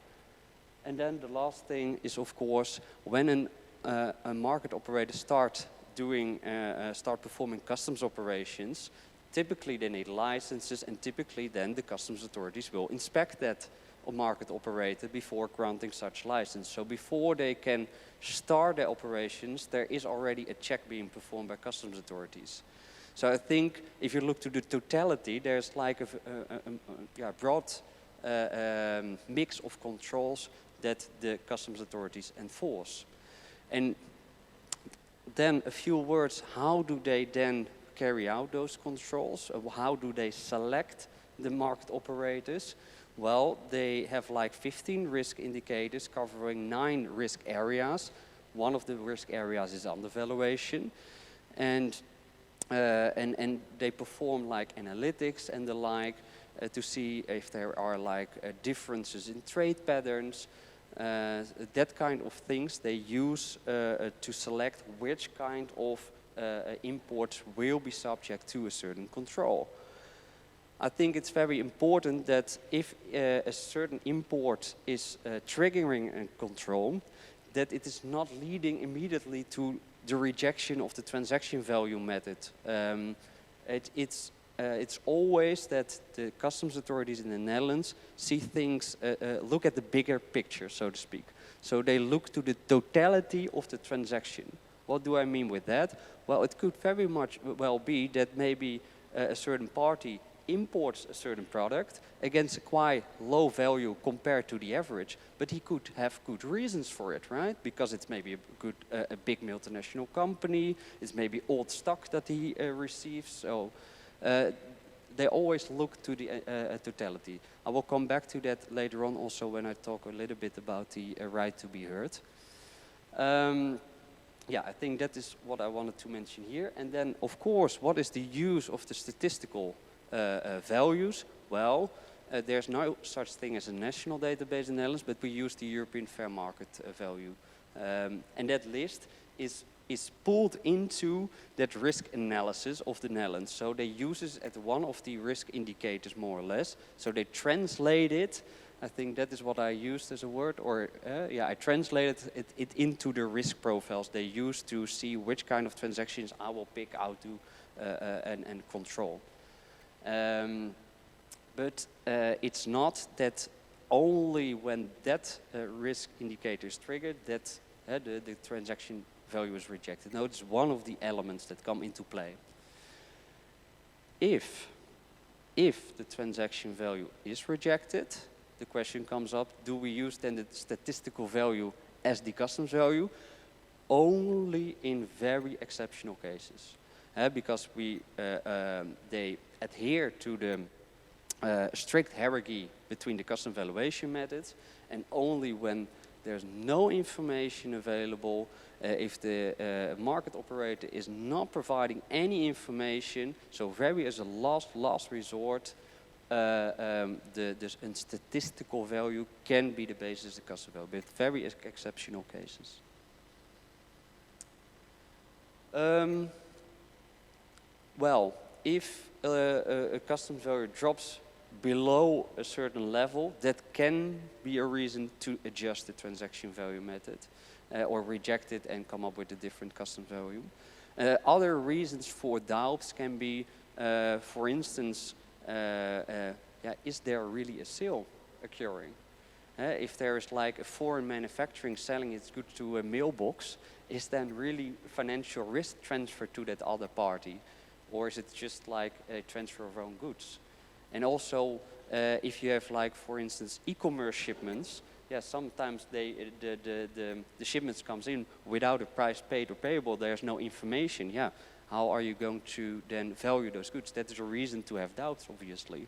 S12: And then the last thing is, of course, when a market operator start performing customs operations, typically they need licenses, and typically then the customs authorities will inspect that market operator before granting such license. So before they can start their operations, there is already a check being performed by customs authorities. So I think if you look to the totality, there's like a broad mix of controls that the customs authorities enforce. And then a few words, how do they then carry out those controls? How do they select the market operators? Well, they have like 15 risk indicators covering 9 risk areas. One of the risk areas is undervaluation. And they perform like analytics and the like to see if there are like differences in trade patterns, that kind of things they use to select which kind of imports will be subject to a certain control. I think it's very important that if a certain import is triggering a control, that it is not leading immediately to the rejection of the transaction value method. It's always that the customs authorities in the Netherlands see things, look at the bigger picture, so to speak. So they look to the totality of the transaction. What do I mean with that? Well, it could very much well be that maybe a certain party imports a certain product against a quite low value compared to the average, but he could have good reasons for it, right? Because it's maybe a big multinational company, it's maybe old stock that he receives, so they always look to the totality. I will come back to that later on also when I talk a little bit about the right to be heard. Yeah, I think that is what I wanted to mention here. And then, of course, what is the use of the statistical values? Well, there's no such thing as a national database in the Netherlands, but we use the European fair market value. And that list is pulled into that risk analysis of the Netherlands. So they use it as one of the risk indicators, more or less. So they translate it. I think that is what I used as a word, or yeah, I translated it into the risk profiles they use to see which kind of transactions I will pick out to and control. But it's not that only when that risk indicator is triggered that the transaction value is rejected. No, it's one of the elements that come into play. If the transaction value is rejected, the question comes up, do we use then the statistical value as the customs value? Only in very exceptional cases. Because they adhere to the strict hierarchy between the custom valuation methods, and only when there's no information available, if the market operator is not providing any information, so very as a last resort, the statistical value can be the basis of the custom value, but very exceptional cases. Well, if a customs value drops below a certain level, that can be a reason to adjust the transaction value method or reject it and come up with a different customs value. Other reasons for doubts can be, for instance, is there really a sale occurring? If there is like a foreign manufacturing selling its goods to a mailbox, is then really financial risk transferred to that other party? Or is it just like a transfer of own goods? And also, if you have like, for instance, e-commerce shipments, yeah, sometimes the shipments comes in without a price paid or payable, there's no information, yeah. How are you going to then value those goods? That is a reason to have doubts, obviously.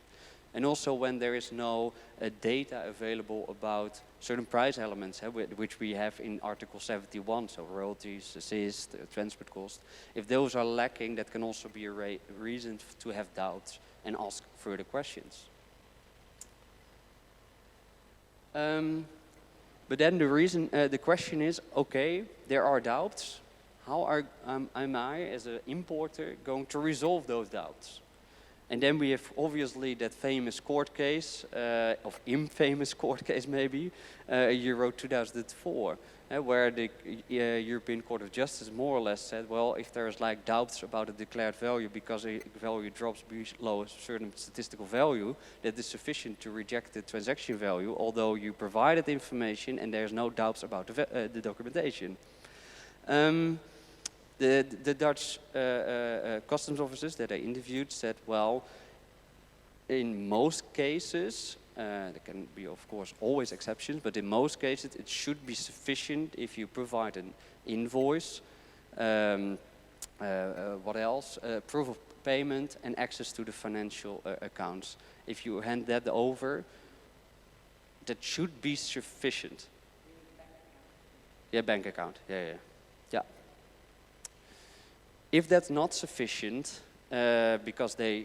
S12: And also when there is no data available about certain price elements, which we have in Article 71, so royalties, assist, transport cost. If those are lacking, that can also be a reason to have doubts and ask further questions. But then the question is, okay, there are doubts. How am I, as an importer, going to resolve those doubts? And then we have obviously that famous court case, of infamous court case maybe, Euro 2004, where the European Court of Justice more or less said, well, if there's like doubts about a declared value because a value drops below a certain statistical value, that is sufficient to reject the transaction value, although you provided information and there's no doubts about the documentation. The Dutch customs officers that I interviewed said, well, in most cases, there can be, of course, always exceptions, but in most cases it should be sufficient if you provide an invoice, what else, proof of payment and access to the financial accounts. If you hand that over, that should be sufficient. Yeah, bank account, yeah. If that's not sufficient, because they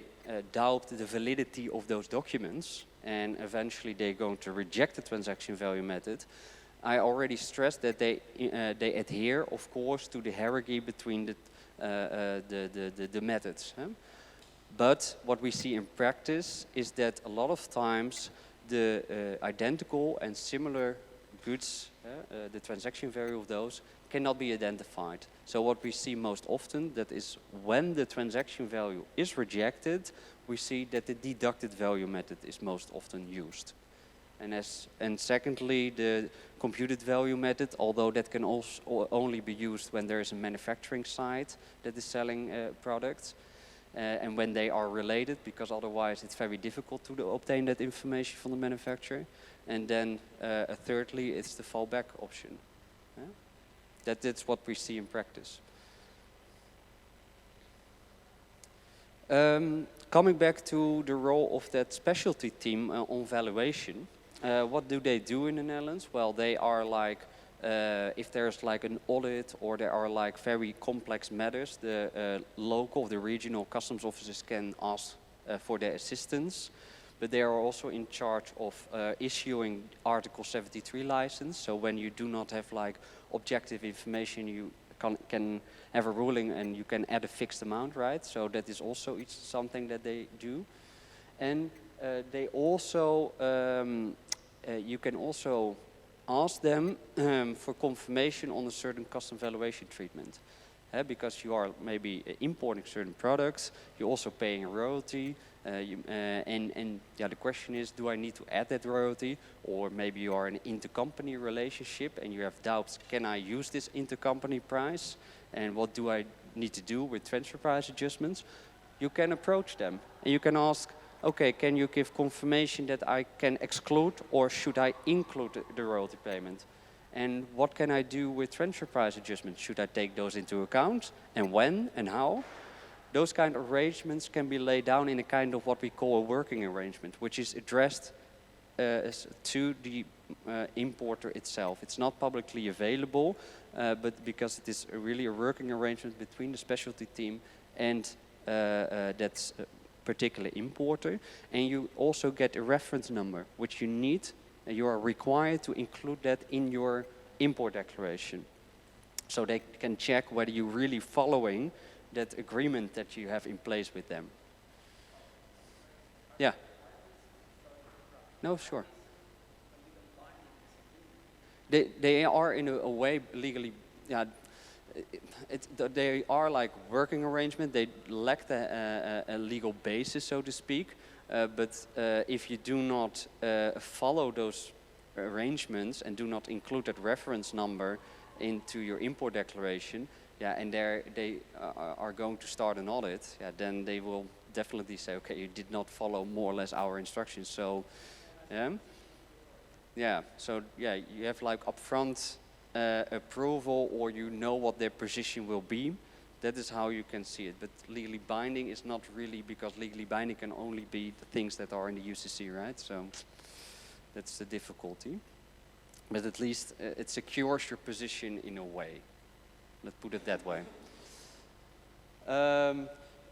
S12: doubt the validity of those documents, and eventually they're going to reject the transaction value method, I already stressed that they adhere, of course, to the hierarchy between the methods. But what we see in practice is that a lot of times the identical and similar goods, the transaction value of those, cannot be identified. So what we see most often, that is when the transaction value is rejected, we see that the deducted value method is most often used. And secondly, the computed value method, although that can also only be used when there is a manufacturing site that is selling products, and when they are related, because otherwise it's very difficult to obtain that information from the manufacturer. And then thirdly, it's the fallback option. That's what we see in practice. Coming back to the role of that specialty team on valuation, what do they do in the Netherlands? Well, they are like, if there's like an audit or there are like very complex matters, the local, the regional customs officers can ask for their assistance. But they are also in charge of issuing Article 73 license. So when you do not have like objective information, you can have a ruling and you can add a fixed amount, right? So that is also something that they do. And they also, you can also ask them for confirmation on a certain custom valuation treatment. Because you are maybe importing certain products, you're also paying a royalty, and the question is, do I need to add that royalty? Or maybe you are in an intercompany relationship and you have doubts, can I use this intercompany price? And what do I need to do with transfer price adjustments? You can approach them and you can ask, okay, can you give confirmation that I can exclude or should I include the royalty payment? And what can I do with transfer price adjustments? Should I take those into account? And when and how? Those kind of arrangements can be laid down in a kind of what we call a working arrangement, which is addressed to the importer itself. It's not publicly available, but because it is really a working arrangement between the specialty team and that particular importer. And you also get a reference number, which you need. You are required to include that in your import declaration. So they can check whether you're really following that agreement that you have in place with them. Yeah. No, sure. They are in a way legally, yeah, they are like working arrangement. They lack a legal basis, so to speak. But if you do not follow those arrangements and do not include that reference number into your import declaration, yeah, and they are going to start an audit, yeah, then they will definitely say, okay, you did not follow more or less our instructions. So, so you have like upfront approval, or you know what their position will be. That is how you can see it. But legally binding is not really, because legally binding can only be the things that are in the UCC, right? So that's the difficulty. But at least it secures your position in a way. Let's put it that way.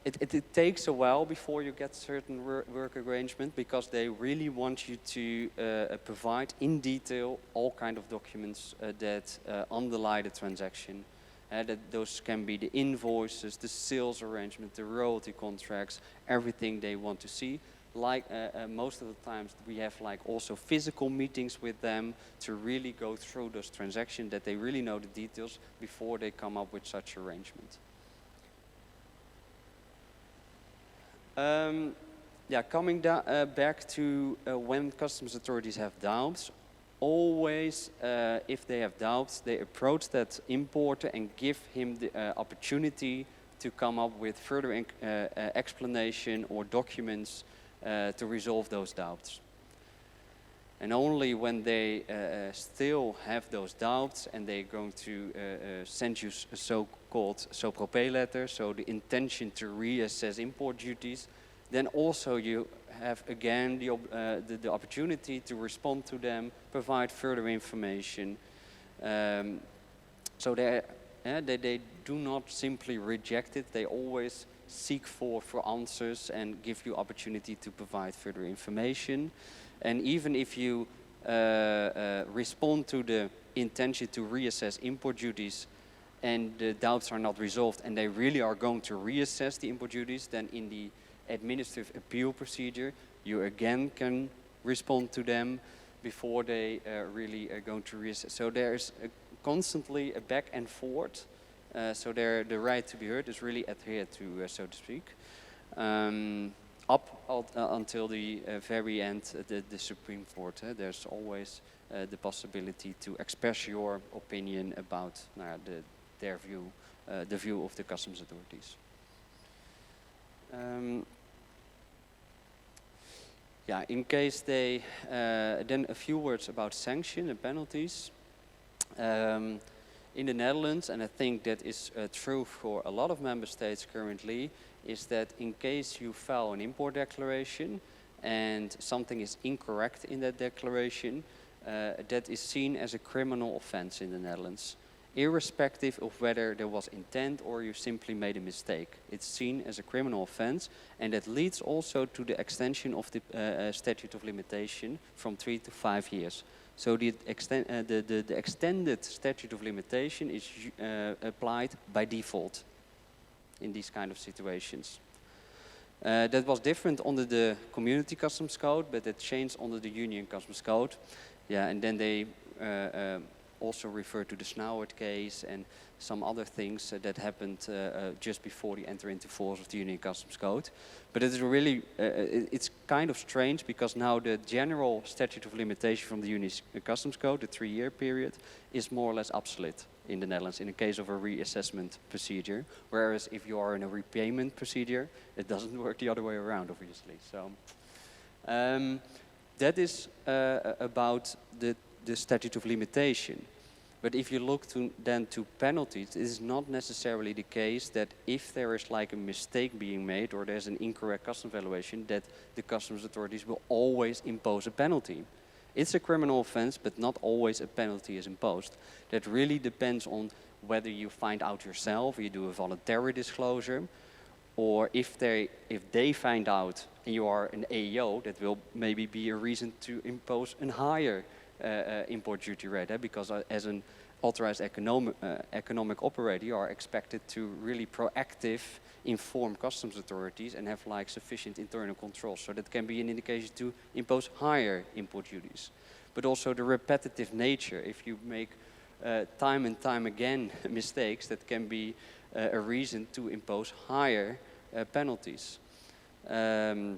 S12: It takes a while before you get certain work arrangement, because they really want you to provide in detail all kind of documents that underlie the transaction. That those can be the invoices, the sales arrangement, the royalty contracts, everything they want to see. Like most of the times we have like also physical meetings with them to really go through those transactions, that they really know the details before they come up with such arrangement. Coming back to when customs authorities have doubts, always, if they have doubts, they approach that importer and give him the opportunity to come up with further explanation or documents to resolve those doubts. And only when they still have those doubts and they're going to send you a so-called so-propos letter, so the intention to reassess import duties, then also you have again the opportunity to respond to them, provide further information. So they do not simply reject it, they always seek for answers and give you opportunity to provide further information. And even if you respond to the intention to reassess import duties and the doubts are not resolved and they really are going to reassess the import duties, then in the administrative appeal procedure, you again can respond to them before they really are going to reassess. So there's constantly a back and forth. So the right to be heard is really adhered to, so to speak, until the very end, the Supreme Court. There's always the possibility to express your opinion about their view, the view of the customs authorities. Yeah, in case they, then a few words about sanction and penalties. In the Netherlands, and I think that is true for a lot of member states currently, is that in case you file an import declaration and something is incorrect in that declaration, that is seen as a criminal offense in the Netherlands, irrespective of whether there was intent or you simply made a mistake. It's seen as a criminal offense, and that leads also to the extension of the statute of limitation from 3 to 5 years. So the extended statute of limitation is applied by default in these kind of situations. That was different under the community customs code, but it changed under the union customs code. Yeah, and then they also refer to the Snauert case and some other things that happened just before the entry into force of the Union Customs Code. But it is really, it's kind of strange because now the general statute of limitation from the Union Customs Code, the 3-year period, is more or less obsolete in the Netherlands in the case of a reassessment procedure. Whereas if you are in a repayment procedure, it doesn't work the other way around, obviously. So that is about the statute of limitation. But if you look then to penalties, it is not necessarily the case that if there is like a mistake being made or there's an incorrect customs valuation, that the customs authorities will always impose a penalty. It's a criminal offense, but not always a penalty is imposed. That really depends on whether you find out yourself, you do a voluntary disclosure, or if they find out and you are an AEO, that will maybe be a reason to impose a higher import duty rate, because as an authorized economic operator, you are expected to really proactive inform customs authorities and have like sufficient internal control. So that can be an indication to impose higher import duties. But also the repetitive nature, if you make time and time again mistakes, that can be a reason to impose higher penalties. And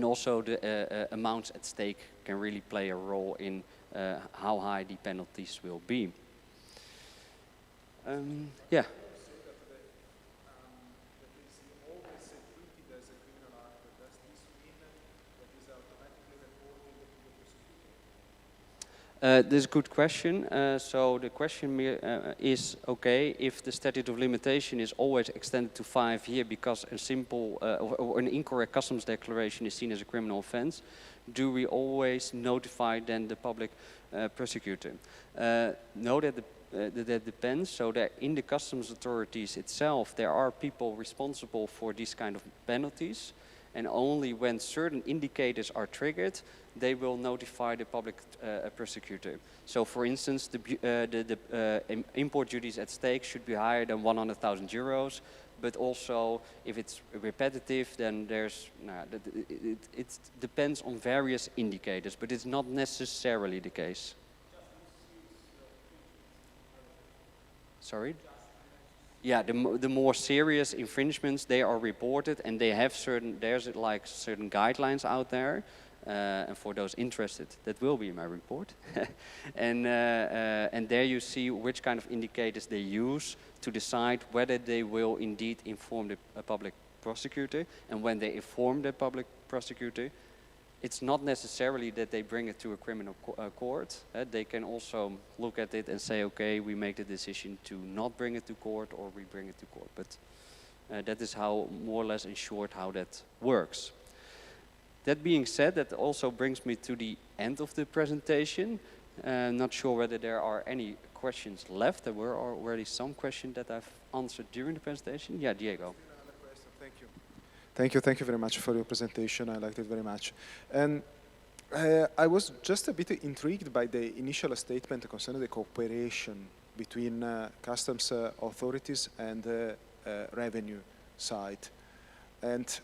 S12: also the amounts at stake can really play a role in how high the penalties will be. Yeah. This is a good question. So the question is, okay, if the statute of limitation is always extended to 5 years because a simple or an incorrect customs declaration is seen as a criminal offense, do we always notify then the public prosecutor? No, that depends. So that in the customs authorities itself, there are people responsible for these kind of penalties. And only when certain indicators are triggered, they will notify the public prosecutor. So, for instance, the import duties at stake should be higher than 100,000 euros. But also, if it's repetitive, then there's it depends on various indicators. But it's not necessarily the case. Sorry. Yeah, the more serious infringements, they are reported, and they have there's like certain guidelines out there, and for those interested, that will be in my report. And there you see which kind of indicators they use to decide whether they will indeed inform the public prosecutor. And when they inform the public prosecutor, it's not necessarily that they bring it to a criminal court. They can also look at it and say, okay, we make the decision to not bring it to court, or we bring it to court. But that is how, more or less in short, how that works. That being said, that also brings me to the end of the presentation. Not sure whether there are any questions left. There were already some questions that I've answered during the presentation. Yeah, Diego.
S11: Thank you very much for your presentation. I liked it very much. And I was just a bit intrigued by the initial statement concerning the cooperation between customs authorities and the revenue side. And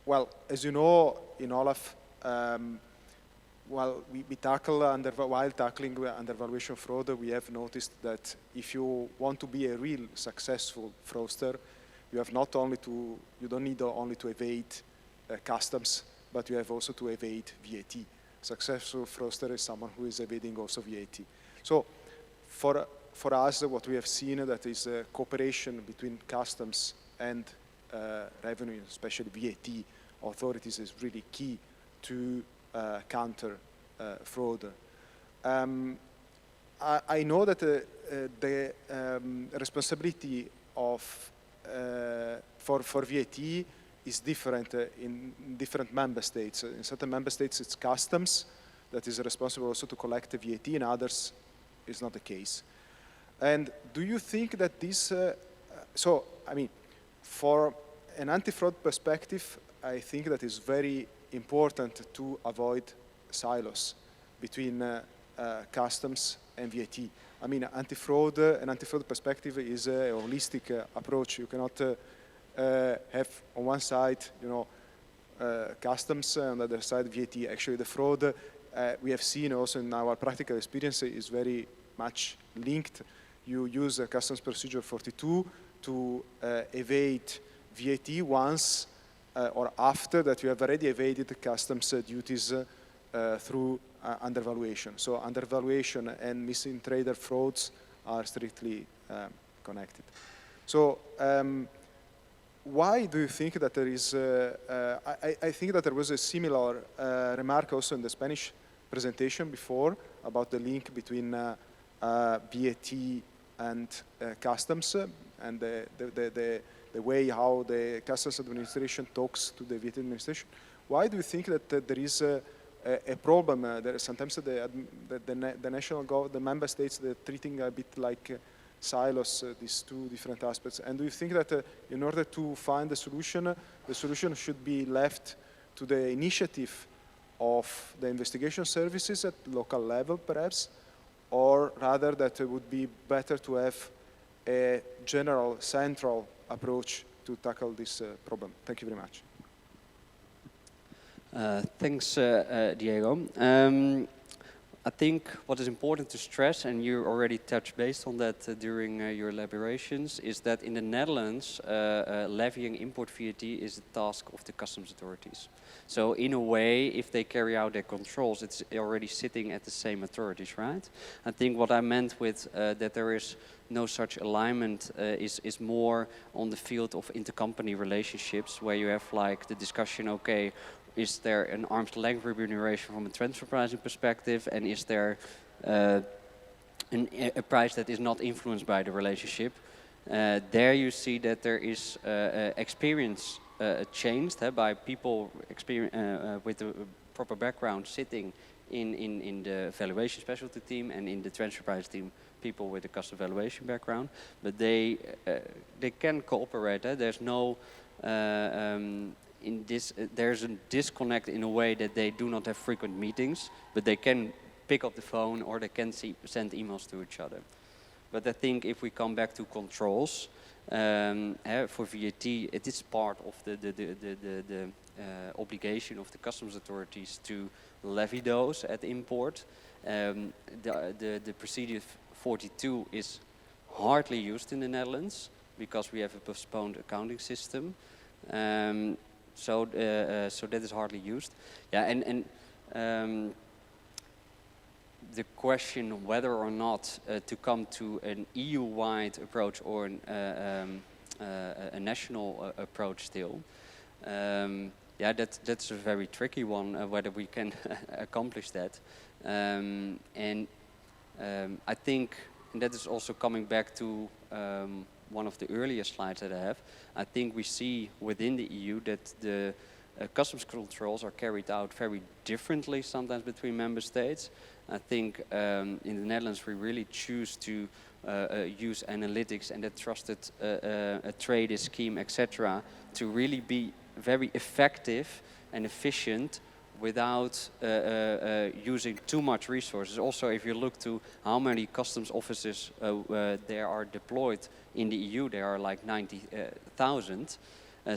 S11: well, as you know, in Olaf, while we tackle while tackling undervaluation fraud, we have noticed that if you want to be a real successful fraudster, you have not only to, you don't need only to evade customs, but you have also to evade VAT. Successful fraudster is someone who is evading also VAT. So for us, what we have seen that is cooperation between customs and revenue, especially VAT authorities, is really key to counter fraud. I know that the responsibility of for VAT is different in different member states. In certain member states, it's customs that is responsible also to collect the VAT. In others, it's not the case. And do you think that this? So, I mean, for an anti-fraud perspective, I think that is very important to avoid silos between customs and VAT. I mean, an anti-fraud perspective is a holistic approach. You cannot have on one side, you know, customs, on the other side VAT. Actually, the fraud we have seen also in our practical experience is very much linked. You use Customs Procedure 42 to evade VAT once or after that you have already evaded the customs duties through undervaluation. So undervaluation and missing trader frauds are strictly connected. So why do you think that there is, I think that there was a similar remark also in the Spanish presentation before about the link between VAT and customs and the way how the customs administration talks to the VAT administration. Why do you think that there is a problem? There sometimes the national the member states, they're treating a bit like silos, these two different aspects. And do you think that in order to find the solution should be left to the initiative of the investigation services at local level, perhaps, or rather that it would be better to have a general, central approach to tackle this problem? Thank you very much.
S12: Thanks, Diego. I think what is important to stress, and you already touched base on that during your elaborations, is that in the Netherlands, levying import VAT is the task of the customs authorities. So in a way, if they carry out their controls, it's already sitting at the same authorities, right? I think what I meant with that there is no such alignment is more on the field of intercompany relationships, where you have like the discussion, okay, is there an arm's length remuneration from a transfer pricing perspective, and is there a price that is not influenced by the relationship? There you see that there is experience changed by people with a proper background sitting in the valuation specialty team and in the transfer price team, people with a custom valuation background, but they can cooperate. There's no there's a disconnect in a way that they do not have frequent meetings, but they can pick up the phone or they can send emails to each other. But I think if we come back to controls, for VAT, it is part of the obligation of the customs authorities to levy those at import. The procedure 42 is hardly used in the Netherlands because we have a postponed accounting system. So that is hardly used. Yeah, and the question whether or not to come to an EU-wide approach or a national approach still, yeah, that's a very tricky one, whether we can accomplish that. I think, and that is also coming back to one of the earlier slides that I have, I think we see within the EU that the customs controls are carried out very differently sometimes between member states. I think in the Netherlands we really choose to use analytics and a trusted trade scheme, etc., to really be very effective and efficient without using too much resources. Also, if you look to how many customs officers there are deployed in the EU, there are like 90,000.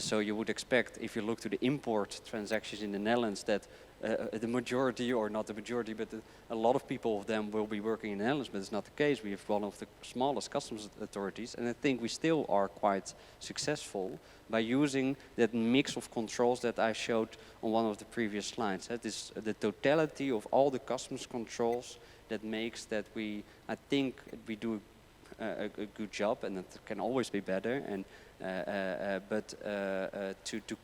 S12: So you would expect, if you look to the import transactions in the Netherlands, that the majority, or not the majority, but a lot of people of them will be working in the Netherlands, but it's not the case. We have one of the smallest customs authorities, and I think we still are quite successful by using that mix of controls that I showed on one of the previous slides. That is the totality of all the customs controls that makes that I think we do a good job, and it can always be better. And to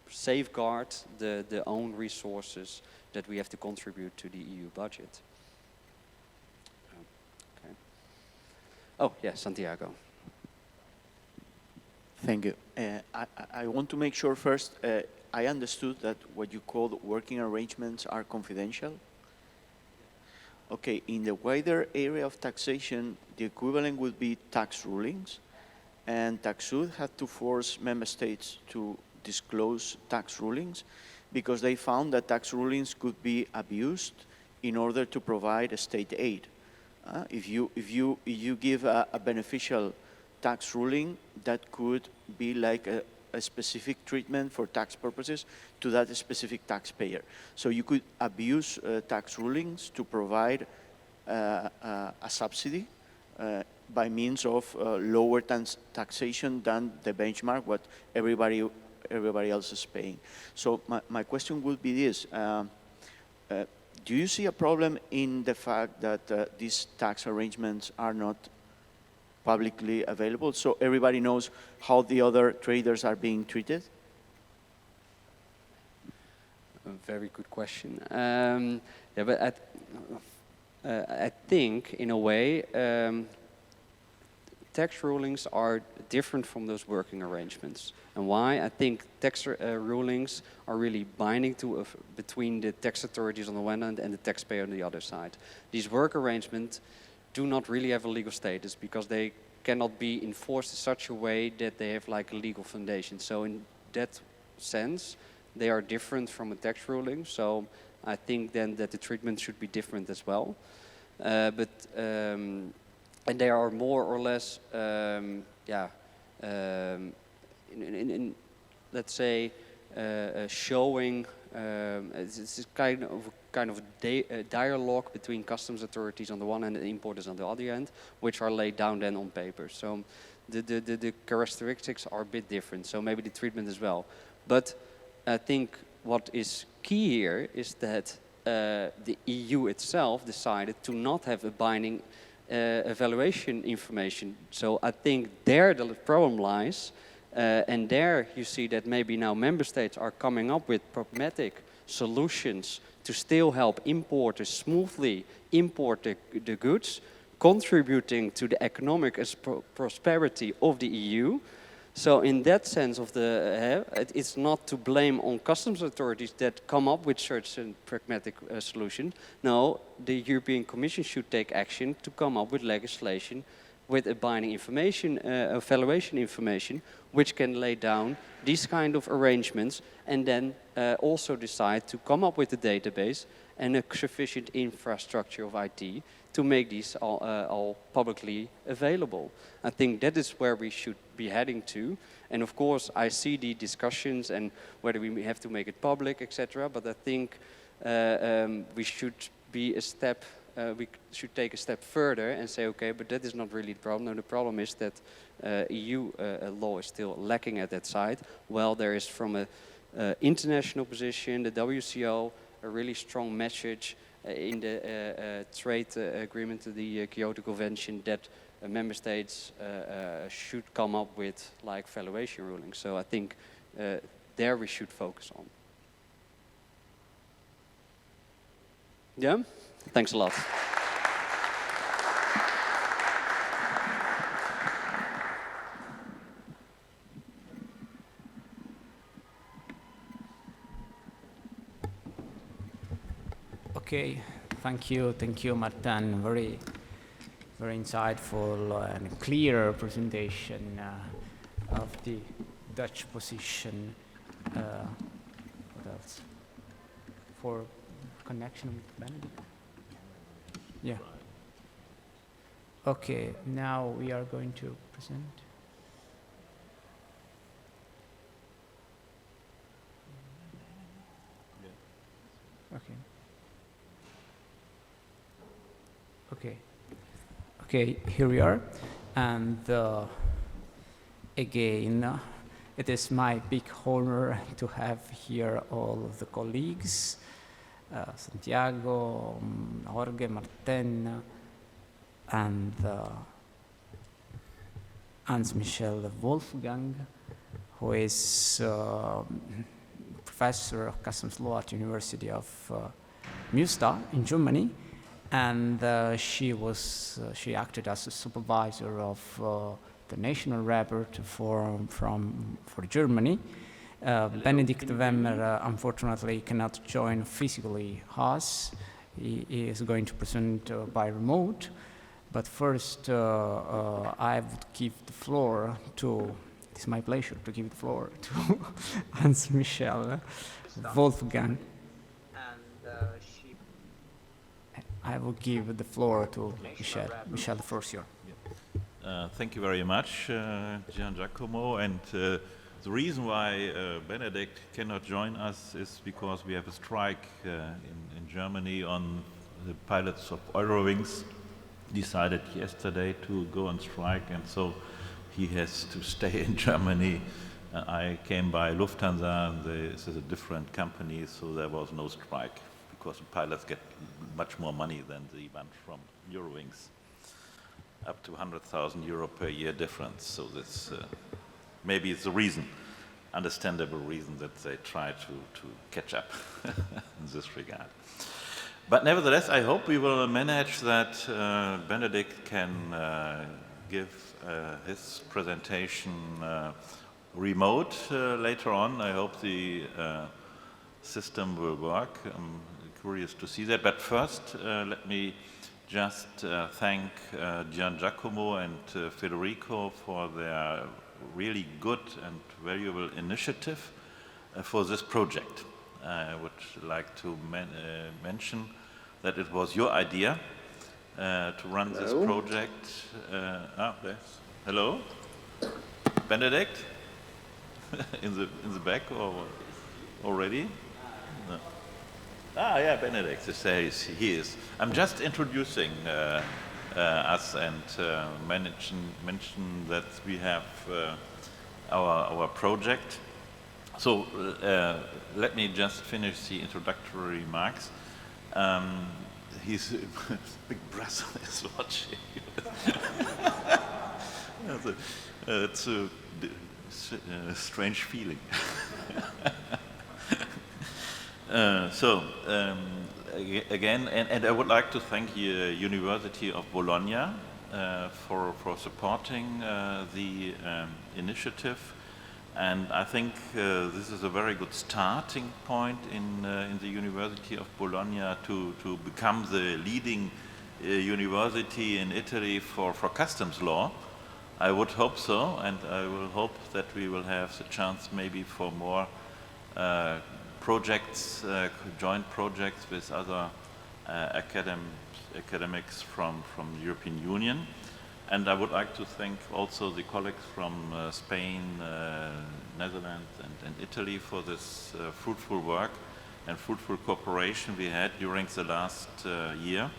S12: safeguard the own resources that we have to contribute to the EU budget. Okay. Oh yeah, Santiago.
S9: Thank you. I want to make sure first, I understood that what you call working arrangements are confidential. Okay, in the wider area of taxation, the equivalent would be tax rulings, and Taxud had to force member states to disclose tax rulings because they found that tax rulings could be abused in order to provide a state aid. If you give a beneficial tax ruling, that could be like a specific treatment for tax purposes to that specific taxpayer. So you could abuse tax rulings to provide a subsidy by means of lower taxation than the benchmark, what everybody else is paying. So my question would be this. Do you see a problem in the fact that these tax arrangements are not publicly available, so everybody knows how the other traders are being treated?
S12: A very good question. Yeah, but I think, in a way, tax rulings are different from those working arrangements. And why? I think tax rulings are really binding to between the tax authorities on the one hand and the taxpayer on the other side. These work arrangements do not really have a legal status because they cannot be enforced in such a way that they have like a legal foundation. So in that sense, they are different from a tax ruling. So I think then that the treatment should be different as well. And they are more or less, let's say, showing. It's kind of a dialogue between customs authorities on the one hand and importers on the other hand, which are laid down then on paper. So the characteristics are a bit different. So maybe the treatment as well. But I think what is key here is that the EU itself decided to not have a binding evaluation information. So I think there the problem lies. And there you see that maybe now member states are coming up with pragmatic solutions to still help importers smoothly import the goods, contributing to the economic prosperity of the EU. So in that sense of it's not to blame on customs authorities that come up with such a pragmatic solution. No, the European Commission should take action to come up with legislation with a binding information, evaluation information, which can lay down these kind of arrangements and then also decide to come up with a database and a sufficient infrastructure of IT to make these all publicly available. I think that is where we should be heading to. And of course, I see the discussions and whether we have to make it public, etc. But I think we should be a step. We should take a step further and say, okay, but that is not really the problem. No, the problem is that EU law is still lacking at that side. Well, there is from an international position, the WCO, a really strong message in the trade agreement to the Kyoto Convention that member states should come up with like valuation rulings. So I think there we should focus on. Yeah? Thanks a lot.
S1: Okay, thank you, Martin. Very insightful and clear presentation of the Dutch position. What else? For connection with Benedict? Yeah. Okay, now we are going to present. Okay. Okay, here we are. And again, it is my big honor to have here all of the colleagues, Santiago, Jorge, Martin, and Hans-Michel Wolfgang, who is professor of customs law at the University of Münster in Germany, and she acted as a supervisor of the national rapport for Germany. Benedikt Wemmer unfortunately cannot join physically us. He is going to present by remote. But first, I would give the floor to, it's my pleasure to give the floor to Hans-Michel Wolfgang. And I will give the floor to Michel. Michel, the floor is yours.
S13: Thank you very much, Gian Giacomo. And the reason why Benedikt cannot join us is because we have a strike in Germany on the pilots of Eurowings. Decided yesterday to go on strike, and so he has to stay in Germany. I came by Lufthansa, and this is a different company, so there was no strike because the pilots get much more money than the one from Eurowings, up to 100,000 euro per year difference. So this maybe it's a reason, understandable reason, that they try to catch up in this regard. But nevertheless, I hope we will manage that Benedikt can give his presentation remote later on. I hope the system will work. I'm curious to see that. But first, let me just thank Gian Giacomo and Federico for their really good and valuable initiative for this project. I would like to mention that it was your idea to run this project. Yes. Hello, Benedikt, in the back or already? No. Yeah, Benedikt is he is. I'm just introducing us and mention that we have our project. So let me just finish the introductory remarks. His big brother is watching. It's a strange feeling. Again, and I would like to thank the University of Bologna for supporting the initiative. And I think this is a very good starting point in the University of Bologna to become the leading university in Italy for customs law. I would hope so, and I will hope that we will have the chance maybe for more projects, joint projects with other academics from the European Union. And I would like to thank also the colleagues from Spain, Netherlands and Italy for this fruitful work and fruitful cooperation we had during the last year.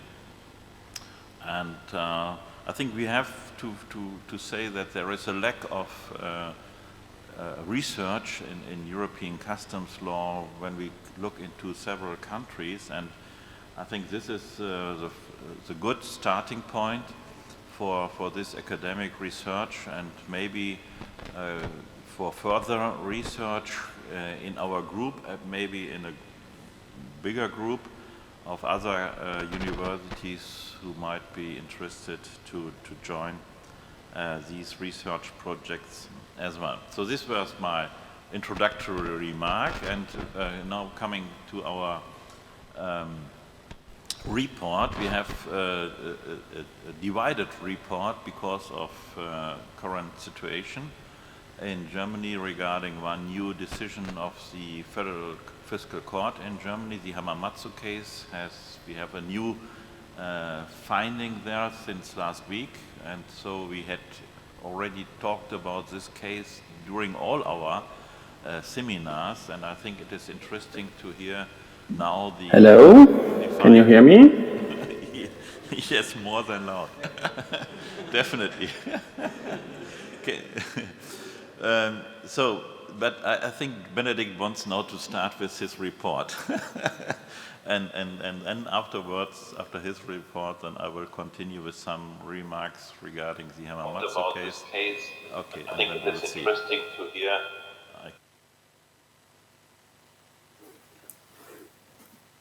S13: And I think we have to say that there is a lack of research in European customs law when we look into several countries. And I think this is the good starting point for this academic research, and maybe for further research in our group, maybe in a bigger group of other universities who might be interested to join these research projects as well. So this was my introductory remark, and now coming to our report. We have a divided report because of current situation in Germany regarding one new decision of the Federal Fiscal Court in Germany. The Hamamatsu case we have a new finding there since last week, and so we had already talked about this case during all our seminars, and I think it is interesting to hear now the...
S14: Hello, can you hear me?
S13: Yes, more than loud. Definitely. Okay. But I think Benedict wants now to start with his report. and then afterwards, after his report, then I will continue with some remarks regarding the Hamamatsu case. Okay,
S6: I think it's interesting to hear.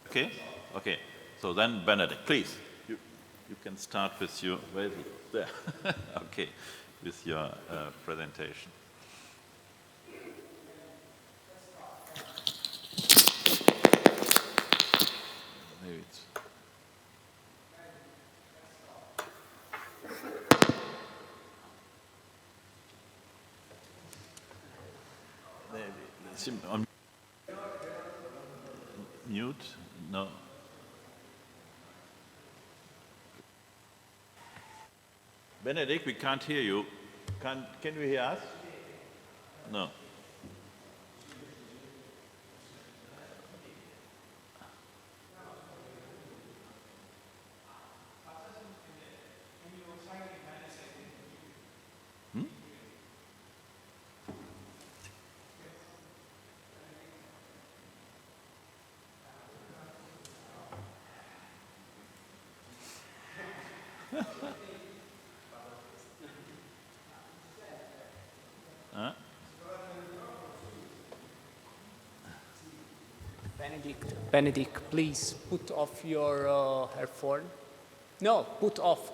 S13: Okay? Okay. So then, Benedict, please, you can start with your, there. Okay, with your presentation. Maybe it's... It's on mute? No. Benedict, we can't hear you. Can you hear us? No. Hmm? Huh?
S1: Benedict, please put off your earphone. No, put off.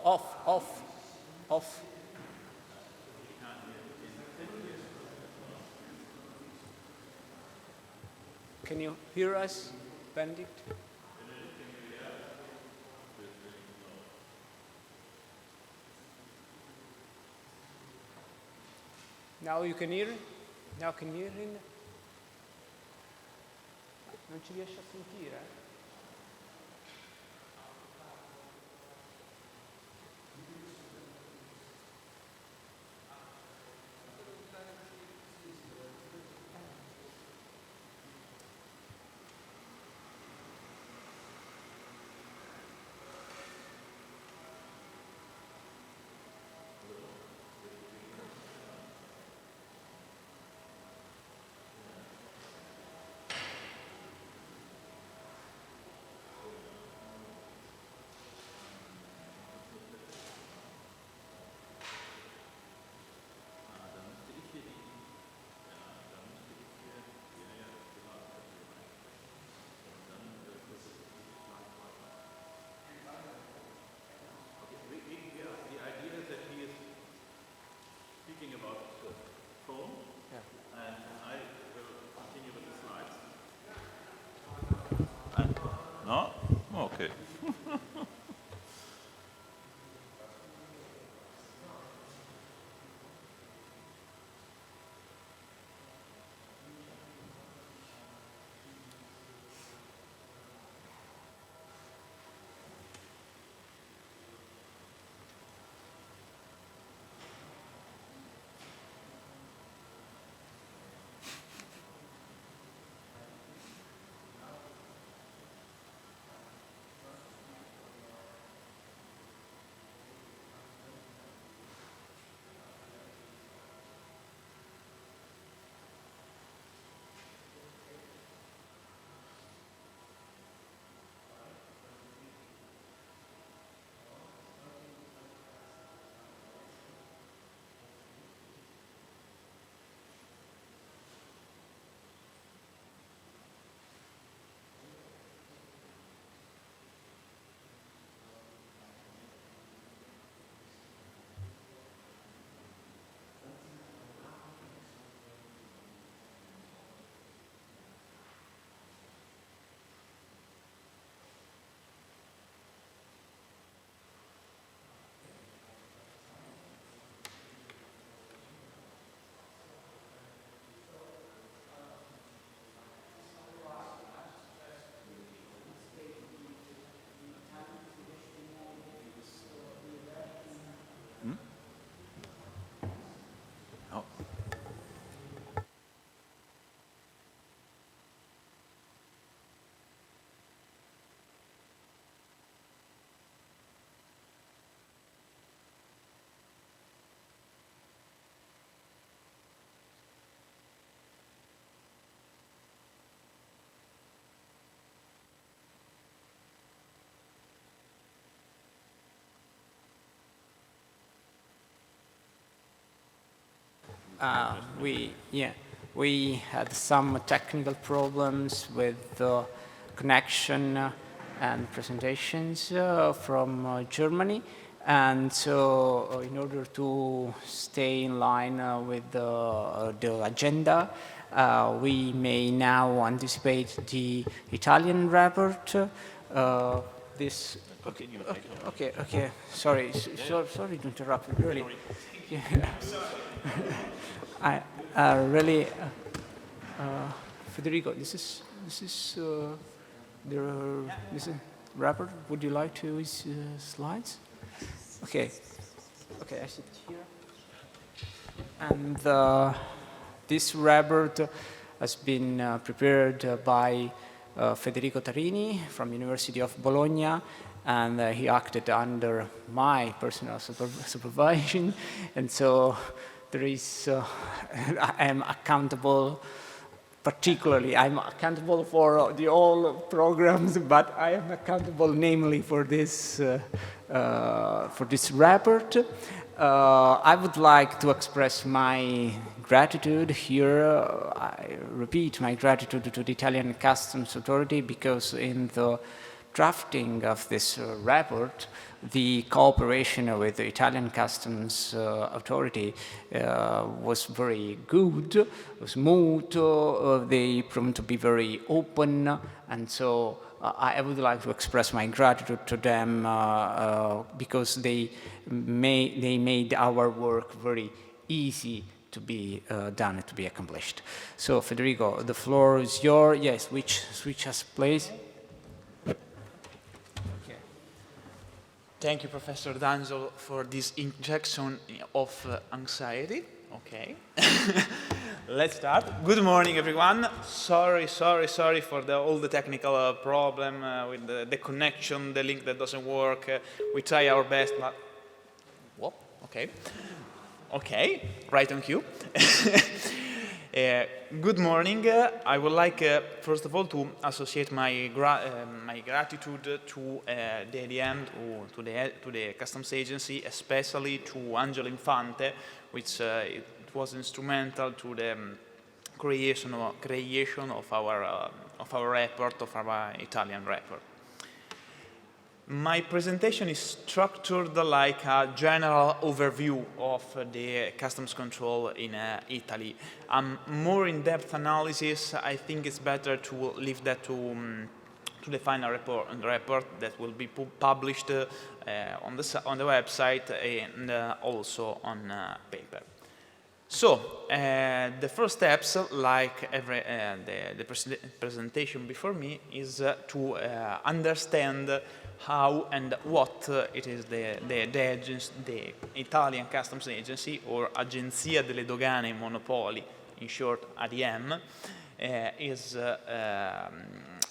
S1: Can you hear us, Benedict? Now you can hear? Now can you hear? Non ci riesce a sentire?
S13: About the phone, and I will continue with the slides. No? Okay.
S1: We had some technical problems with the connection and presentations from Germany, and so in order to stay in line with the agenda, we may now anticipate the Italian report. This. Okay. Sorry to interrupt. Really. I really, Federico. This is the report. Would you like to use slides? Okay. I sit here. And this report has been prepared by Federico Tarini from University of Bologna, and he acted under my personal supervision, and so there is, I am accountable. Particularly, I'm accountable for the all programs, but I am accountable namely for this report. I would like to express my gratitude here. I repeat my gratitude to the Italian Customs Authority, because in the drafting of this report, the cooperation with the Italian Customs Authority was very good, smooth. They proved to be very open, and so I would like to express my gratitude to them because they made our work very easy to be done, to be accomplished. So, Federico, the floor is yours. Yes, switch us, please.
S14: Thank you, Professor D'Angelo, for this injection of anxiety. Okay. Let's start. Good morning, everyone. Sorry for all the technical problem with the connection, the link that doesn't work. We try our best, but... Whoop, okay, right on cue. Good morning. I would like, first of all, to associate my gratitude to the ADM, to the Customs Agency, especially to Angelo Infante, which it was instrumental to the creation of our report, of our Italian report. My presentation is structured like a general overview of the customs control in Italy. More in-depth analysis, I think it's better to leave that to the final report that will be published on the website and also on paper. So, the first steps, like the presentation before me, is to understand how and what it is the Italian Customs Agency, or Agenzia delle Dogane e Monopoli, in short ADM,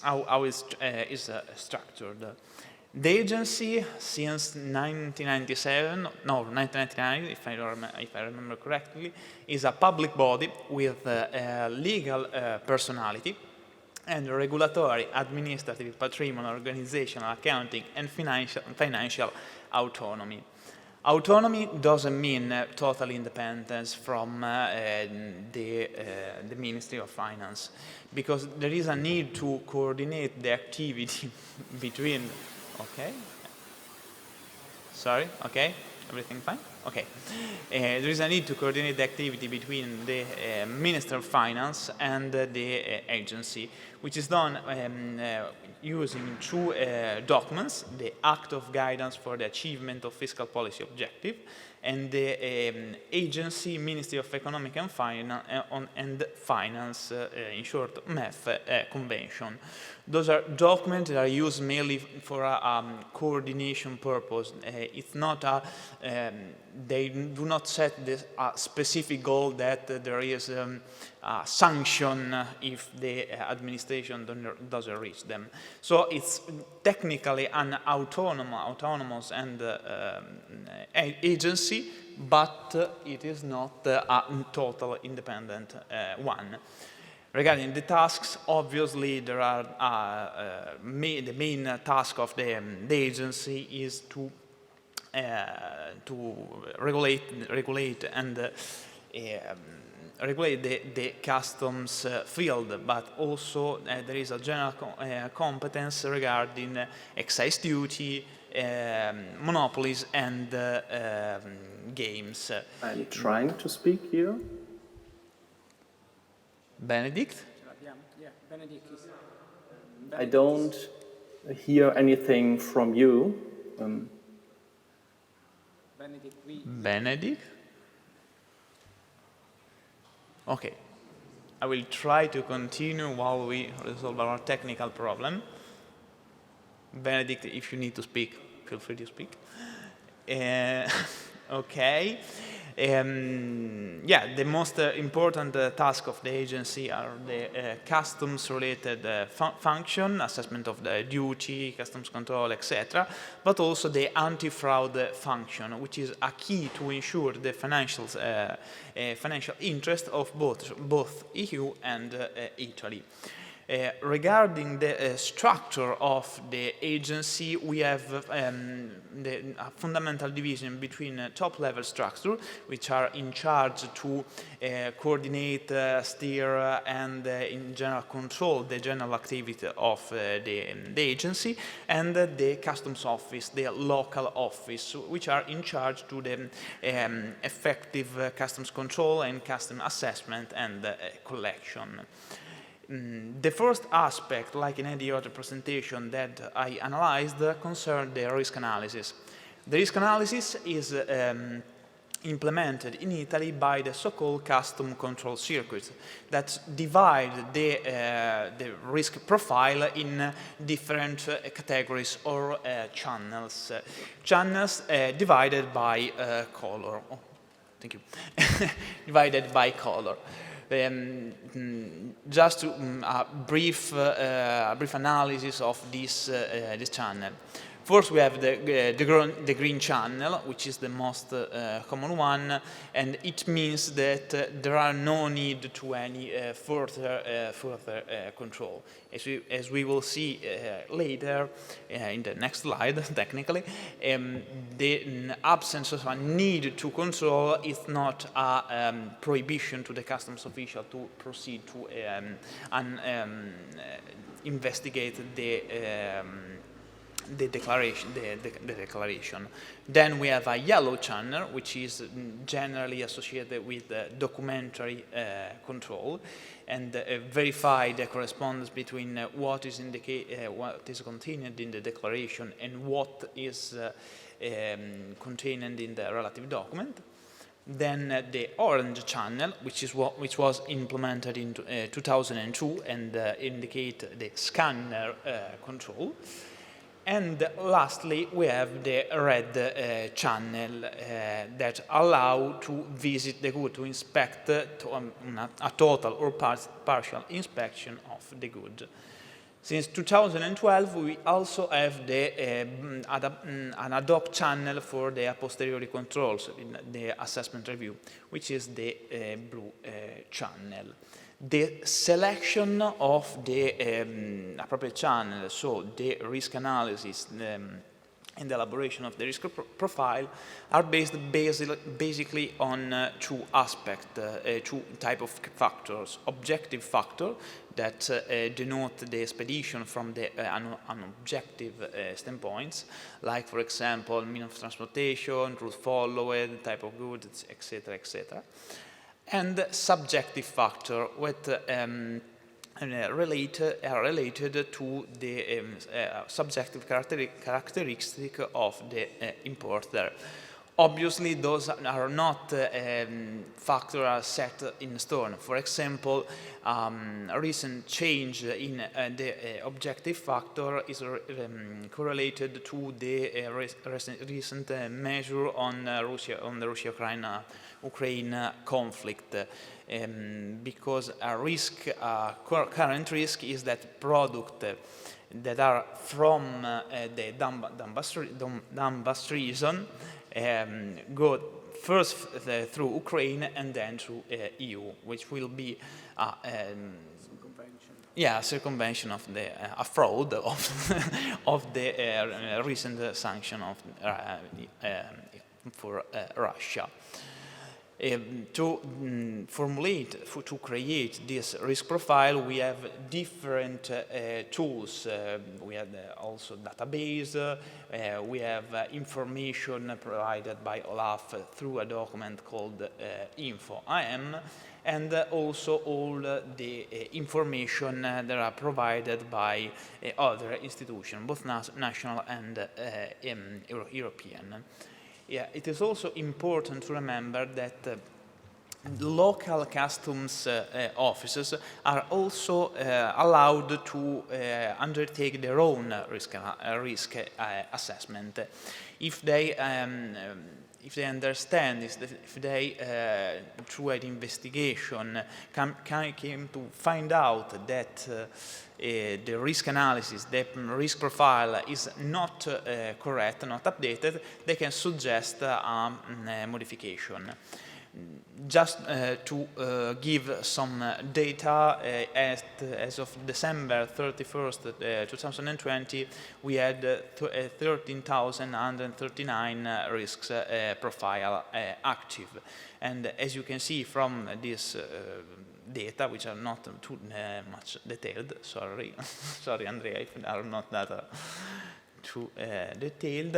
S14: how is structured. The agency, since 1999, if I remember correctly, is a public body with legal personality and regulatory, administrative, patrimonial, organizational, accounting, and financial autonomy. Autonomy doesn't mean total independence from the Ministry of Finance, because there is a need to coordinate the activity between... Okay. Sorry. Okay. Everything fine? Okay. There is a need to coordinate the activity between the Minister of Finance and the agency, which is done using two documents: the Act of Guidance for the Achievement of Fiscal Policy Objective and the Agency Ministry of Economic and Finance, in short, MEF Convention. Those are documents that are used mainly for a coordination purpose. It's not they do not set a specific goal that there is a sanction if the administration doesn't reach them. So it's technically an autonomous and agency, but it is not a total independent one. Regarding the tasks, obviously there are the main task of the agency is to regulate and regulate the customs field, but also there is a general competence regarding excise duty, monopolies, and games.
S6: I'm trying to speak here.
S14: Benedict?
S1: Yeah, Benedict is.
S6: I don't hear anything from you.
S14: Benedict? Okay. I will try to continue while we resolve our technical problem. Benedict, if you need to speak, feel free to speak. Okay. Yeah, the most important task of the agency are the customs-related function, assessment of the duty, customs control, etc., but also the anti-fraud function, which is a key to ensure the financial interest of both EU and Italy. Regarding the structure of the agency, we have a fundamental division between top-level structure, which are in charge to coordinate, steer, and in general control the general activity of the agency, and the customs office, the local office, which are in charge to the effective customs control and custom assessment and collection. The first aspect, like in any other presentation that I analyzed, concerned the risk analysis. The risk analysis is implemented in Italy by the so-called custom control circuit that divide the risk profile in different categories or channels. Channels divided by color. Oh, thank you. Divided by color. Just a brief analysis of this channel. First, we have the green channel, which is the most common one, and it means that there are no need to any further control. As we will see later in the next slide, technically, the absence of a need to control is not a prohibition to the customs official to proceed to investigate the declaration. Then we have a yellow channel, which is generally associated with documentary control, and verify the correspondence between what is contained in the declaration and what is contained in the relative document. Then the orange channel, which was implemented in 2002 and indicate the scanner control. And lastly, we have the red channel that allow to visit the good, to inspect a total or partial inspection of the good. Since 2012, we also have an ad hoc channel for the a posteriori controls in the assessment review, which is the blue channel. The selection of the appropriate channel, so the risk analysis and the elaboration of the risk profile, are based basically on two aspects, two type of factors. Objective factor that denote the expedition from an objective standpoints, like, for example, mean of transportation, route followed, type of goods, etc., etc. And subjective factor, which are related to the subjective characteristic of the importer. Obviously, those are not factors set in stone. For example, a recent change in the objective factor is correlated to the recent measure on the Russia-Ukraine conflict, because current risk is that products that are from the Donbas region go first through Ukraine and then through EU, which will be circumvention of a fraud of the recent sanction for Russia. To create this risk profile, we have different tools. We have also database. We have information provided by Olaf through a document called info.am, and also all the information that are provided by other institutions, both national and European. Yeah, it is also important to remember that local customs officers are also allowed to undertake their own risk assessment. If they understand this, if they, through an investigation, came to find out that the risk analysis, the risk profile is not correct, not updated, they can suggest a modification. Just to give some data, as of December 31st, 2020, we had 13,139 risks profile active. And as you can see from this data, which are not too much detailed, sorry, sorry Andrea, if are not that too detailed,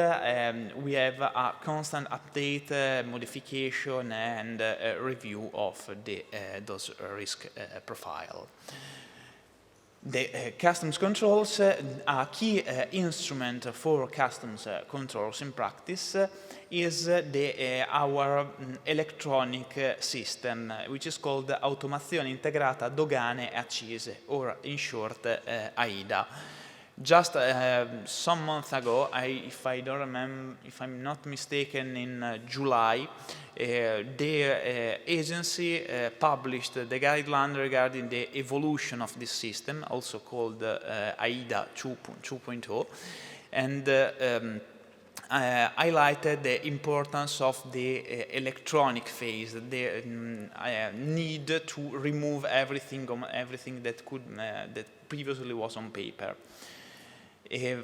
S14: we have a constant update, modification, and review of those risk profile. The customs controls, a key instrument for customs controls in practice is our electronic system, which is called Automazione Integrata Dogane e Accise, or in short, AIDA. Just some months ago, if I'm not mistaken, in July, the agency published the guideline regarding the evolution of this system, also called AIDA 2.0, and highlighted the importance of the electronic phase, the need to remove everything that previously was on paper. The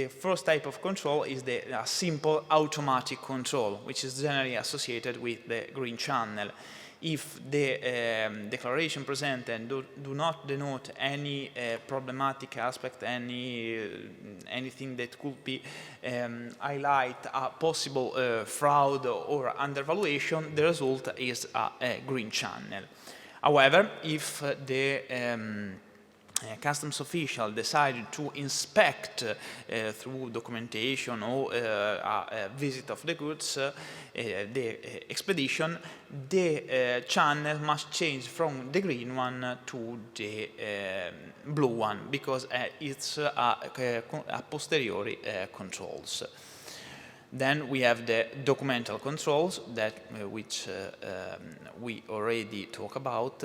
S14: first type of control is the simple automatic control, which is generally associated with the green channel. If the declaration presented do not denote any problematic aspect, anything that could be highlight a possible fraud or undervaluation, the result is a green channel. However, if the customs official decided to inspect through documentation or a visit of the goods, the expedition, the channel must change from the green one to the blue one, because it's a posteriori controls. Then we have the documental controls, that which we already talked about.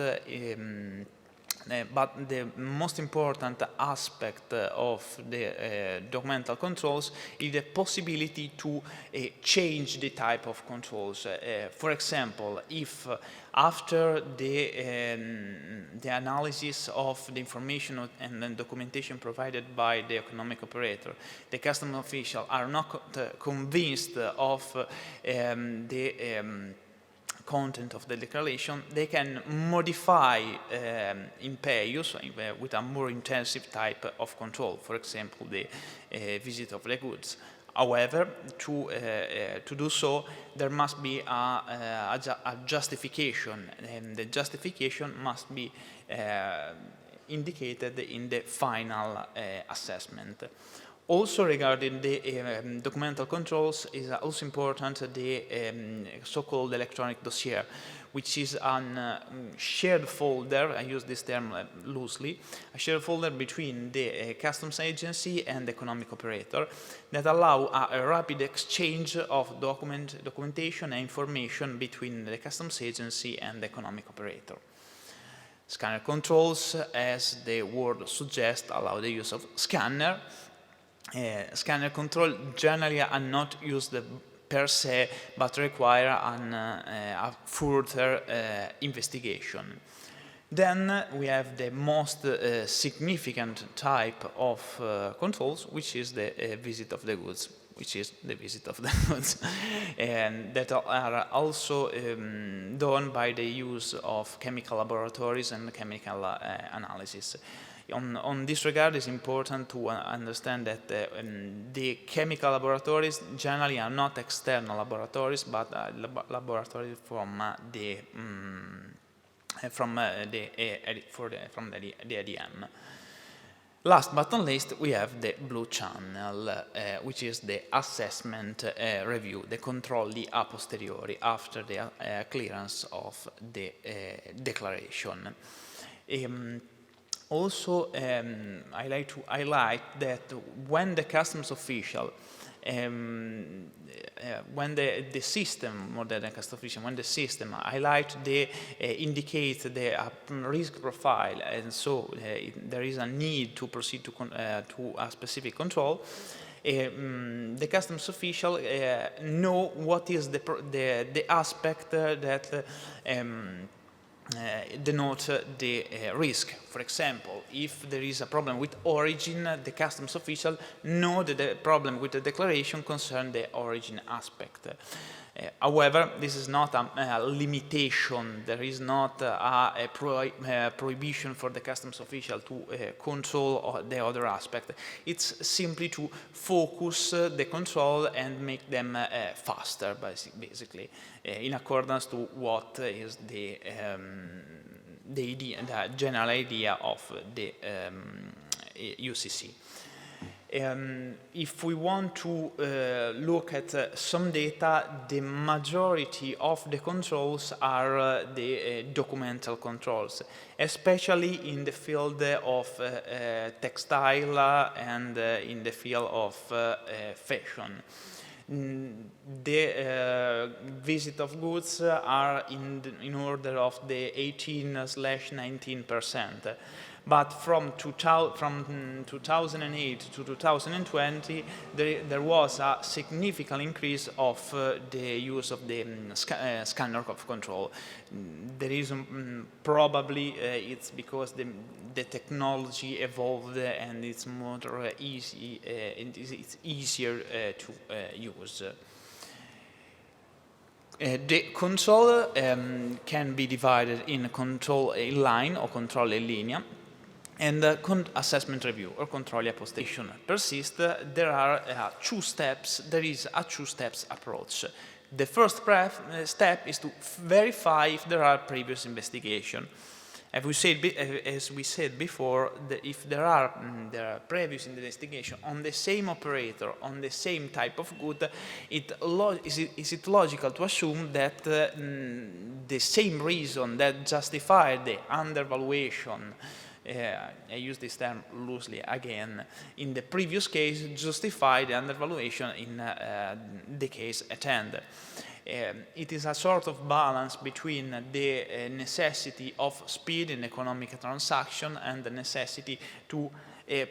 S14: But the most important aspect of the documental controls is the possibility to change the type of controls. For example, if after the analysis of the information and the documentation provided by the economic operator, the customs official are not convinced of the content of the declaration, they can modify in pay-use with a more intensive type of control, for example, the visit of the goods. However, to do so, there must be a justification, and the justification must be indicated in the final assessment. Also, regarding the documental controls, is also important the so-called electronic dossier, which is a shared folder, I use this term loosely, a shared folder between the customs agency and the economic operator that allow a rapid exchange of documentation and information between the customs agency and the economic operator. Scanner controls, as the word suggests, allow the use of scanner. Scanner control generally are not used per se, but require a further investigation. Then we have the most significant type of controls, which is the visit of the goods, and that are also done by the use of chemical laboratories and chemical analysis. On this regard, it's important to understand that the chemical laboratories generally are not external laboratories, but laboratories from the ADM. Last but not least, we have the blue channel, which is the assessment review, the controlli a posteriori after the clearance of the declaration. Also, I like to highlight that when the customs official when the system, more than the customs official, when the system indicates the risk profile, and so there is a need to proceed to a specific control, the customs official know what is the aspect that denote the risk. For example, if there is a problem with origin, the customs official know that the problem with the declaration concerns the origin aspect. However, this is not a limitation. There is not a prohibition for the customs official to control the other aspect. It's simply to focus the control and make them faster, basically, in accordance to what is the general idea of the UCC. If we want to look at some data, the majority of the controls are the documental controls, especially in the field of textile and in the field of fashion. The visit of goods are in order of the 18/19%. But from 2008 to 2020, there was a significant increase of the use of the scanner of control. The reason probably it's because the technology evolved and it's more easy. It's easier to use. The control can be divided in control in line or control in linea, and assessment review or controlli a posteriori persist. There are two steps. There is a two-steps approach. The first step is to verify if there are previous investigation. As we said before, if there are previous investigation on the same operator, on the same type of good, is it logical to assume that the same reason that justified the undervaluation, I use this term loosely again, in the previous case justified the undervaluation in the case at hand. It is a sort of balance between the necessity of speed in economic transaction and the necessity to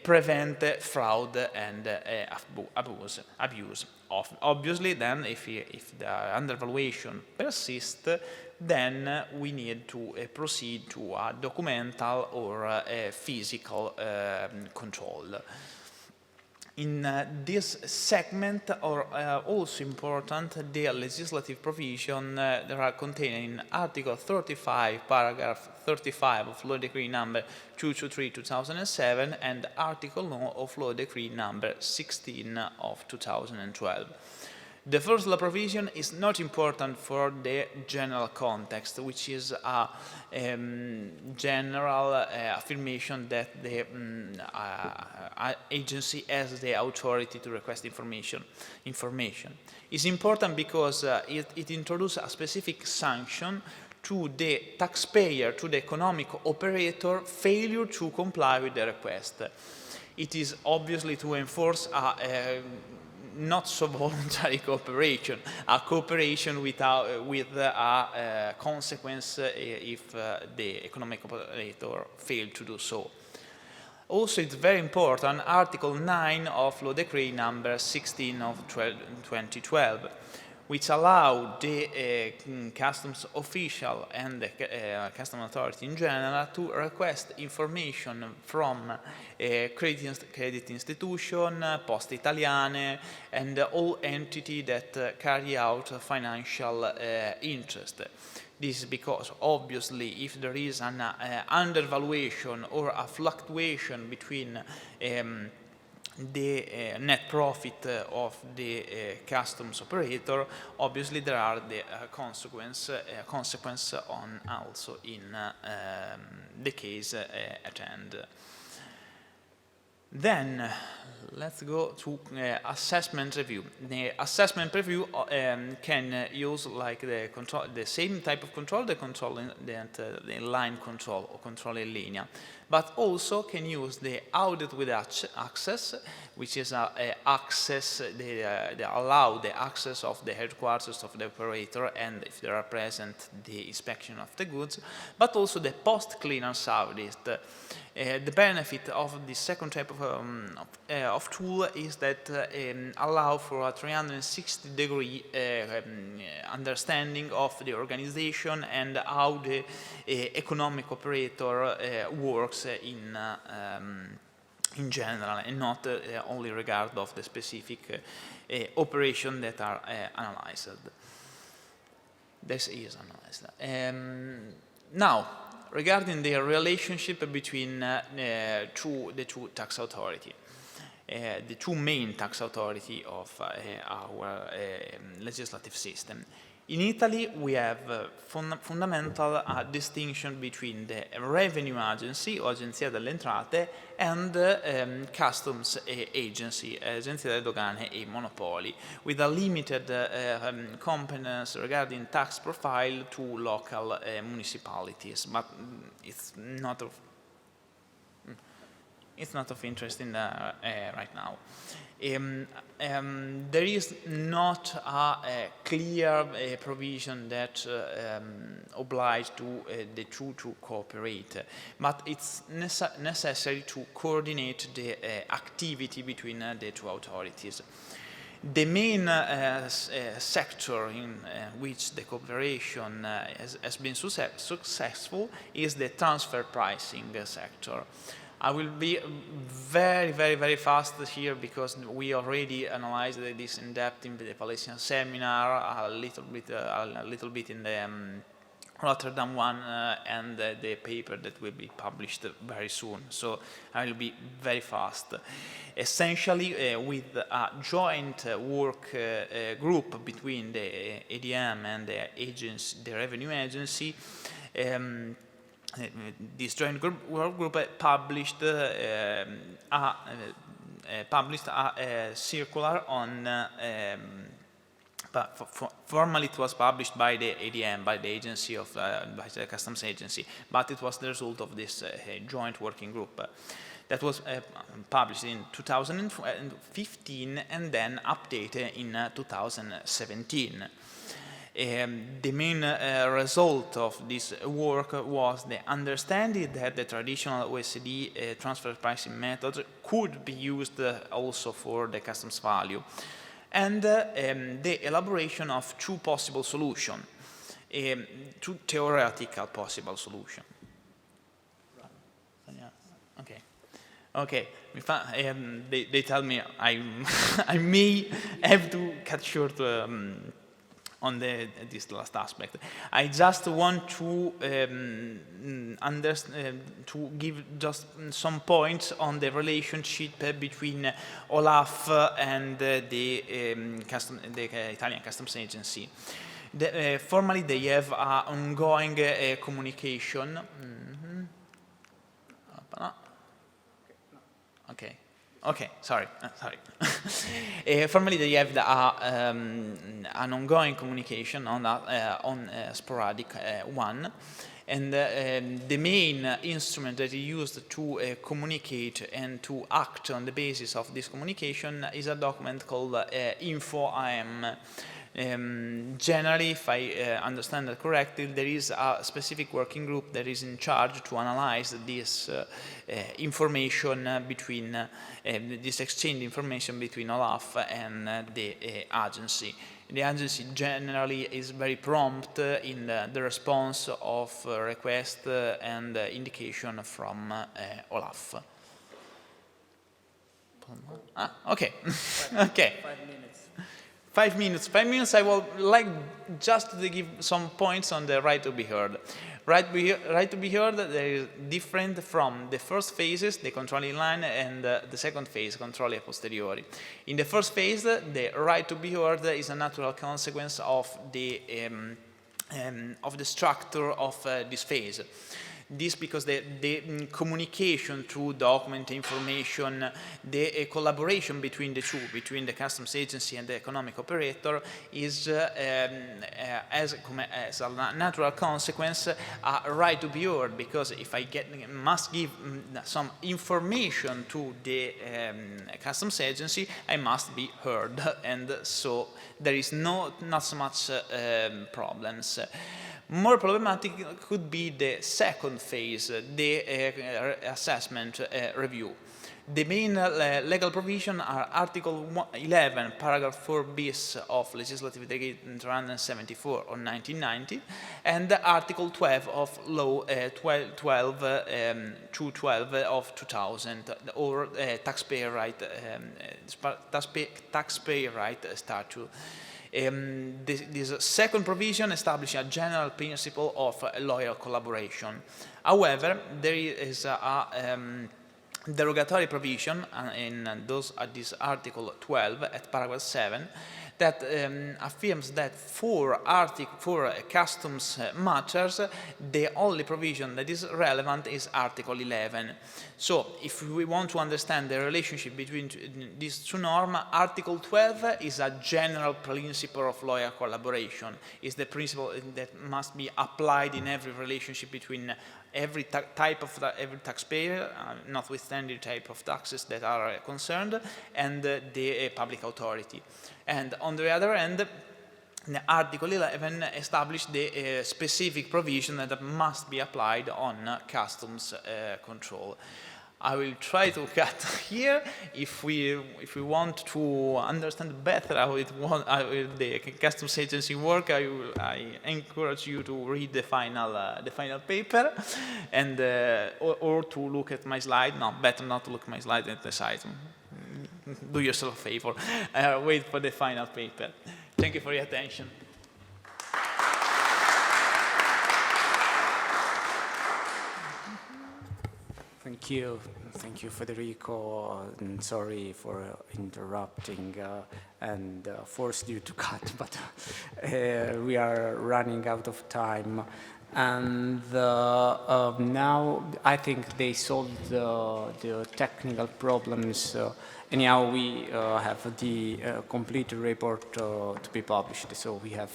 S14: prevent fraud and abuse. Obviously, then, if the undervaluation persists, then we need to proceed to a documental or a physical control. In this segment are also important the legislative provision that are contained in Article 35, paragraph 35 of Law Decree number 223/2007 and Article 9 of Law Decree number 16 of 2012. The first law provision is not important for the general context, which is a general affirmation that the agency has the authority to request information. It's important because it introduces a specific sanction to the taxpayer, to the economic operator, failure to comply with the request. It is obviously to enforce a not so voluntary cooperation, a cooperation with a consequence if the economic operator failed to do so. Also, it's very important, Article 9 of Law Decree number 16 of 2012, which allow the customs official and the custom authority in general to request information from credit institution, Poste Italiane, and all entities that carry out financial interest. This is because, obviously, if there is an undervaluation or a fluctuation between the net profit of the customs operator, obviously there are the consequence on also in the case at hand. Then let's go to assessment review. The assessment review can use like the same type of control, the line control or control in linea, but also can use the audit with access, which is access. They allow the access of the headquarters of the operator, and if they are present, the inspection of the goods, but also the post-clearance audit. The benefit of the second type of tool is that allow for a 360-degree understanding of the organization and how the economic operator works in general, and not only regard of the specific operation that are analyzed. This is analyzed. Now, regarding the relationship between the two tax authorities, the two main tax authorities of our legislative system. In Italy, we have fundamental distinction between the revenue agency, o Agenzia delle Entrate, and customs agency, Agenzia delle Dogane e Monopoli, with a limited competence regarding tax profile to local municipalities, but it's not of interest in right now. There is not a clear provision that obliges the two to cooperate, but it's necessary to coordinate the activity between the two authorities. The main sector in which the cooperation has been successful is the transfer pricing sector. I will be very, very, very fast here because we already analyzed this in depth in the Palestinian seminar, a little bit in the Rotterdam one, and the paper that will be published very soon. So I will be very fast. Essentially, with a joint work group between the ADM and the revenue agency. This joint work group published a circular on. Formally, it was published by the ADM, by the agency of by the customs agency, but it was the result of this joint working group that was published in 2015 and then updated in 2017. The main result of this work was the understanding that the traditional OECD transfer pricing method could be used also for the customs value, and the elaboration of two possible solutions, two theoretical possible solutions. Okay. They tell me I may have to cut short on this last aspect. I just want to to give just some points on the relationship between Olaf and the Italian Customs Agency. Formally, they have ongoing communication. Okay, sorry. Formally, they have an ongoing communication on a sporadic one, and the main instrument that is used to communicate and to act on the basis of this communication is a document called Info AM. Generally, if I understand that correctly, there is a specific working group that is in charge to analyze this information between this exchange information between Olaf and the agency. The agency generally is very prompt in the response of request and indication from Olaf. Okay. Okay.
S1: 5 minutes.
S14: 5 minutes. 5 minutes. I would like just to give some points on the right to be heard. Right to be heard there is different from the first phases, the controlling line, and the second phase, controlli a posteriori. In the first phase, the right to be heard is a natural consequence of the structure of this phase. This because the communication through document information, the collaboration between the two, between the customs agency and the economic operator, is as a natural consequence a right to be heard, because if I must give some information to the customs agency, I must be heard, and so there is not so much problems. More problematic could be the second phase, the assessment review. The main legal provisions are Article 11, paragraph 4 bis of Legislative Decree 374 of 1990, and Article 12 of Law 212 of 2000, or taxpayer right statute. This second provision establishes a general principle of loyal collaboration. However, there is a derogatory provision in this Article 12 at paragraph 7 that affirms that for customs matters, the only provision that is relevant is Article 11. So, if we want to understand the relationship between these two norms, Article 12 is a general principle of loyal collaboration. It's the principle that must be applied in every relationship between every type of every taxpayer, notwithstanding the type of taxes that are concerned, and the public authority. And on the other hand, Article 11 established the specific provision that must be applied on customs control. I will try to cut here. If we want to understand better how the customs agency work, I encourage you to read the final paper, and or to look at my slide. No, better not to look at my slide at the site. Do yourself a favor. Wait for the final paper. Thank you for your attention.
S1: Thank you, Federico. And sorry for interrupting and forced you to cut, but we are running out of time. And now I think they solved the technical problems. Anyhow, we have the complete report to be published, so we have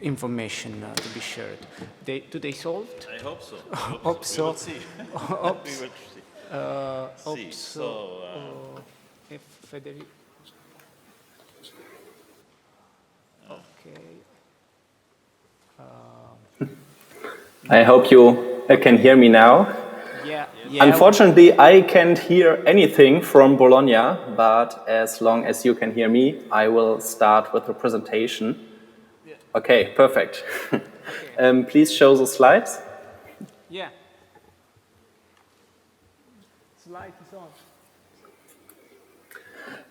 S1: information to be shared. Do they solved?
S13: I hope so.
S1: Hope so.
S13: We will see.
S1: Hope
S13: We will see.
S1: Hope so. If Federico. Okay.
S6: I hope you can hear me now.
S1: Yeah.
S6: Unfortunately, I can't hear anything from Bologna, but as long as you can hear me, I will start with the presentation.
S1: Yeah.
S6: Okay, perfect.
S1: Okay.
S6: Please show the slides.
S1: Yeah. Slide is on.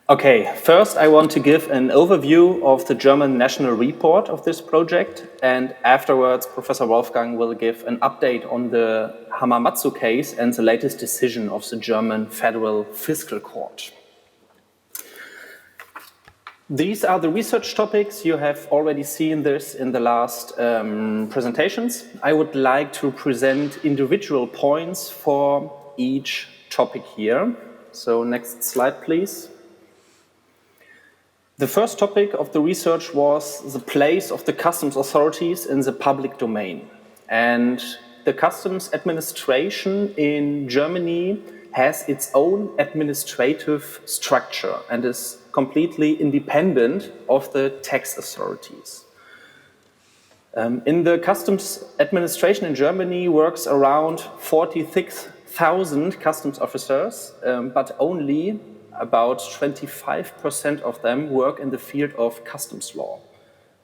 S6: Okay, first I want to give an overview of the German national report of this project, and afterwards Professor Wolfgang will give an update on the Hamamatsu case and the latest decision of the German Federal Fiscal Court. These are the research topics. You have already seen this in the last presentations. I would like to present individual points for each topic here. So next slide, please. The first topic of the research was the place of the customs authorities in the public domain. And the customs administration in Germany has its own administrative structure and is completely independent of the tax authorities. In the customs administration in Germany works around 46,000 customs officers, but only about 25% of them work in the field of customs law.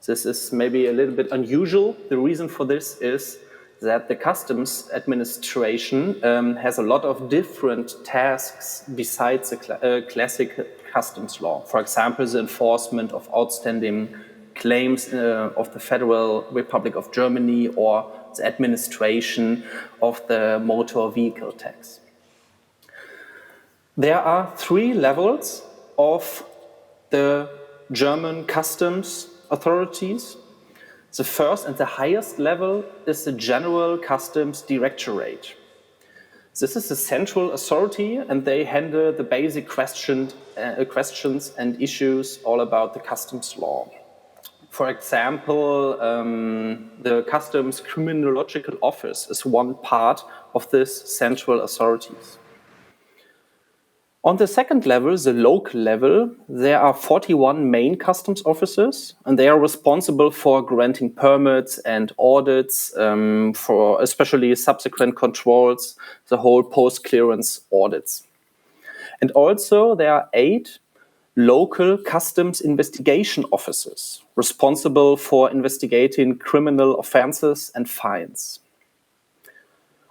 S6: This is maybe a little bit unusual. The reason for this is that the customs administration has a lot of different tasks besides the classic customs law. For example, the enforcement of outstanding claims of the Federal Republic of Germany or the administration of the motor vehicle tax. There are 3 levels of the German customs authorities. The first and the highest level is the General Customs Directorate. This is a central authority and they handle the basic questions and issues all about the customs law. For example, the Customs Criminological Office is one part of this central authorities. On the second level, the local level, there are 41 main customs officers, and they are responsible for granting permits and audits, for especially subsequent controls, the whole post-clearance audits. And also there are 8 local customs investigation officers responsible for investigating criminal offenses and fines.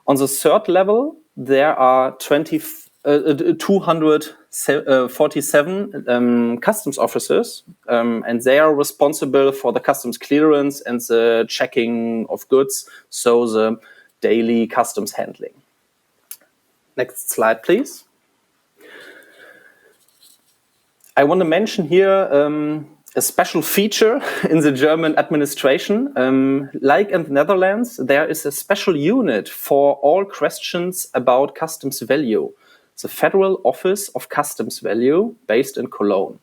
S6: On the third level, there are 247 customs officers, and they are responsible for the customs clearance and the checking of goods, so the daily customs handling. Next slide, please. I want to mention here a special feature in the German administration. Like in the Netherlands, there is a special unit for all questions about customs value, the Federal Office of Customs Value, based in Cologne.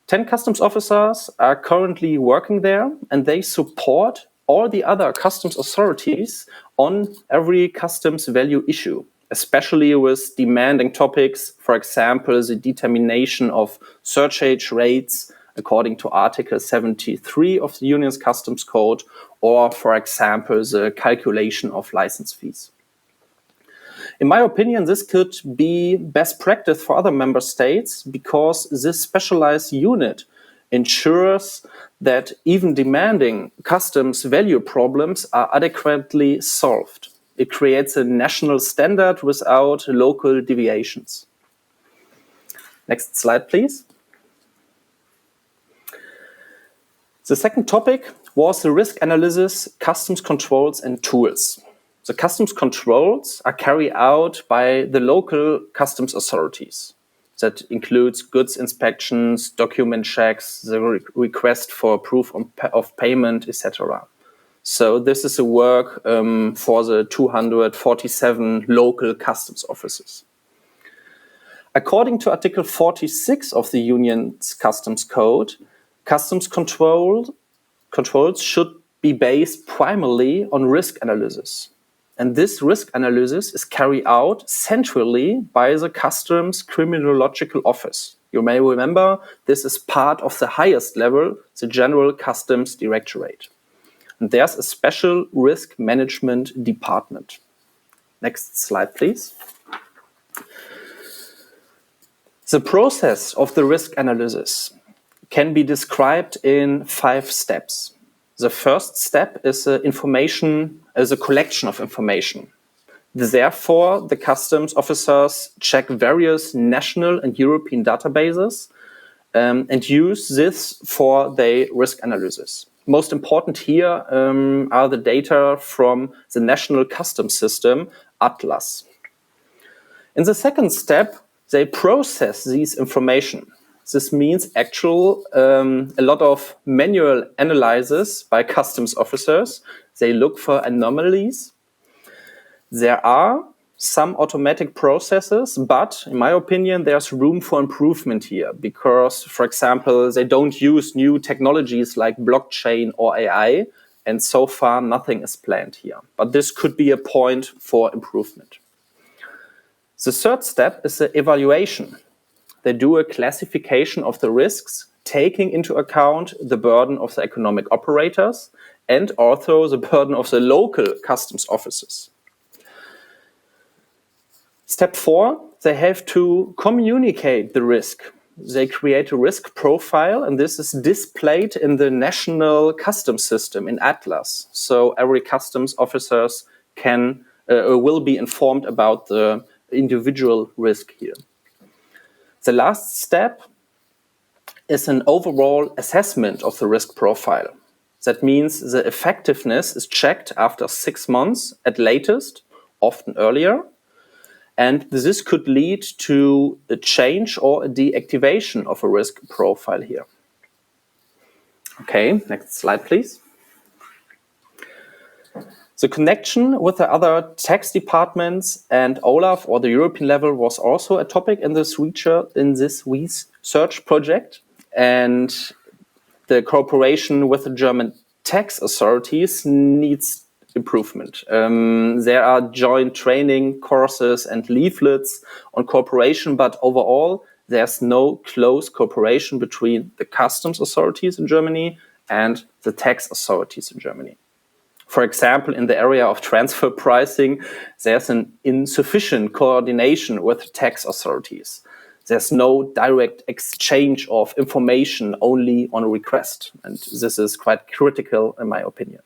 S6: 10 customs officers are currently working there, and they support all the other customs authorities on every customs value issue, especially with demanding topics, for example, the determination of surcharge rates according to Article 73 of the Union's Customs Code, or, for example, the calculation of license fees. In my opinion, this could be best practice for other member states because this specialized unit ensures that even demanding customs value problems are adequately solved. It creates a national standard without local deviations. Next slide, please. The second topic was the risk analysis, customs controls and tools. The customs controls are carried out by the local customs authorities. That includes goods inspections, document checks, the request for proof of payment, etc. So this is a work for the 247 local customs officers. According to Article 46 of the Union's Customs Code, customs controls should be based primarily on risk analysis. And this risk analysis is carried out centrally by the Customs Criminological Office. You may remember this is part of the highest level, the General Customs Directorate. And there's a special risk management department. Next slide, please. The process of the risk analysis can be described in 5 steps. The first step is a collection of information. Therefore, the customs officers check various national and European databases and use this for their risk analysis. Most important here are the data from the national customs system, Atlas. In the second step, they process these information. This means a lot of manual analysis by customs officers. They look for anomalies. There are some automatic processes, but in my opinion, there's room for improvement here because, for example, they don't use new technologies like blockchain or AI, and so far nothing is planned here. But this could be a point for improvement. The third step is the evaluation. They do a classification of the risks, taking into account the burden of the economic operators and also the burden of the local customs offices. Step 4, they have to communicate the risk. They create a risk profile, and this is displayed in the national customs system in Atlas. So every customs officers will be informed about the individual risk here. The last step is an overall assessment of the risk profile. That means the effectiveness is checked after 6 months at latest, often earlier. And this could lead to a change or a deactivation of a risk profile here. Okay, next slide, please. The connection with the other tax departments and OLAF or the European level was also a topic in this research project. And the cooperation with the German tax authorities needs improvement. There are joint training courses and leaflets on cooperation, but overall, there's no close cooperation between the customs authorities in Germany and the tax authorities in Germany. For example, in the area of transfer pricing, there's an insufficient coordination with tax authorities. There's no direct exchange of information, only on request. And this is quite critical, in my opinion.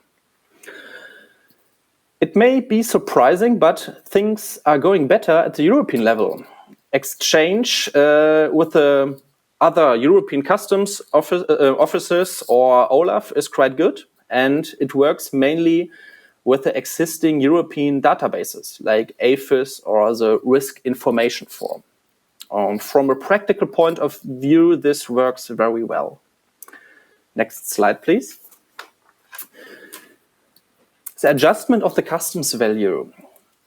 S6: It may be surprising, but things are going better at the European level. Exchange with the other European customs offices or OLAF is quite good, and it works mainly with the existing European databases like AFIS or the Risk Information Form. From a practical point of view, this works very well. Next slide, please. The adjustment of the customs value.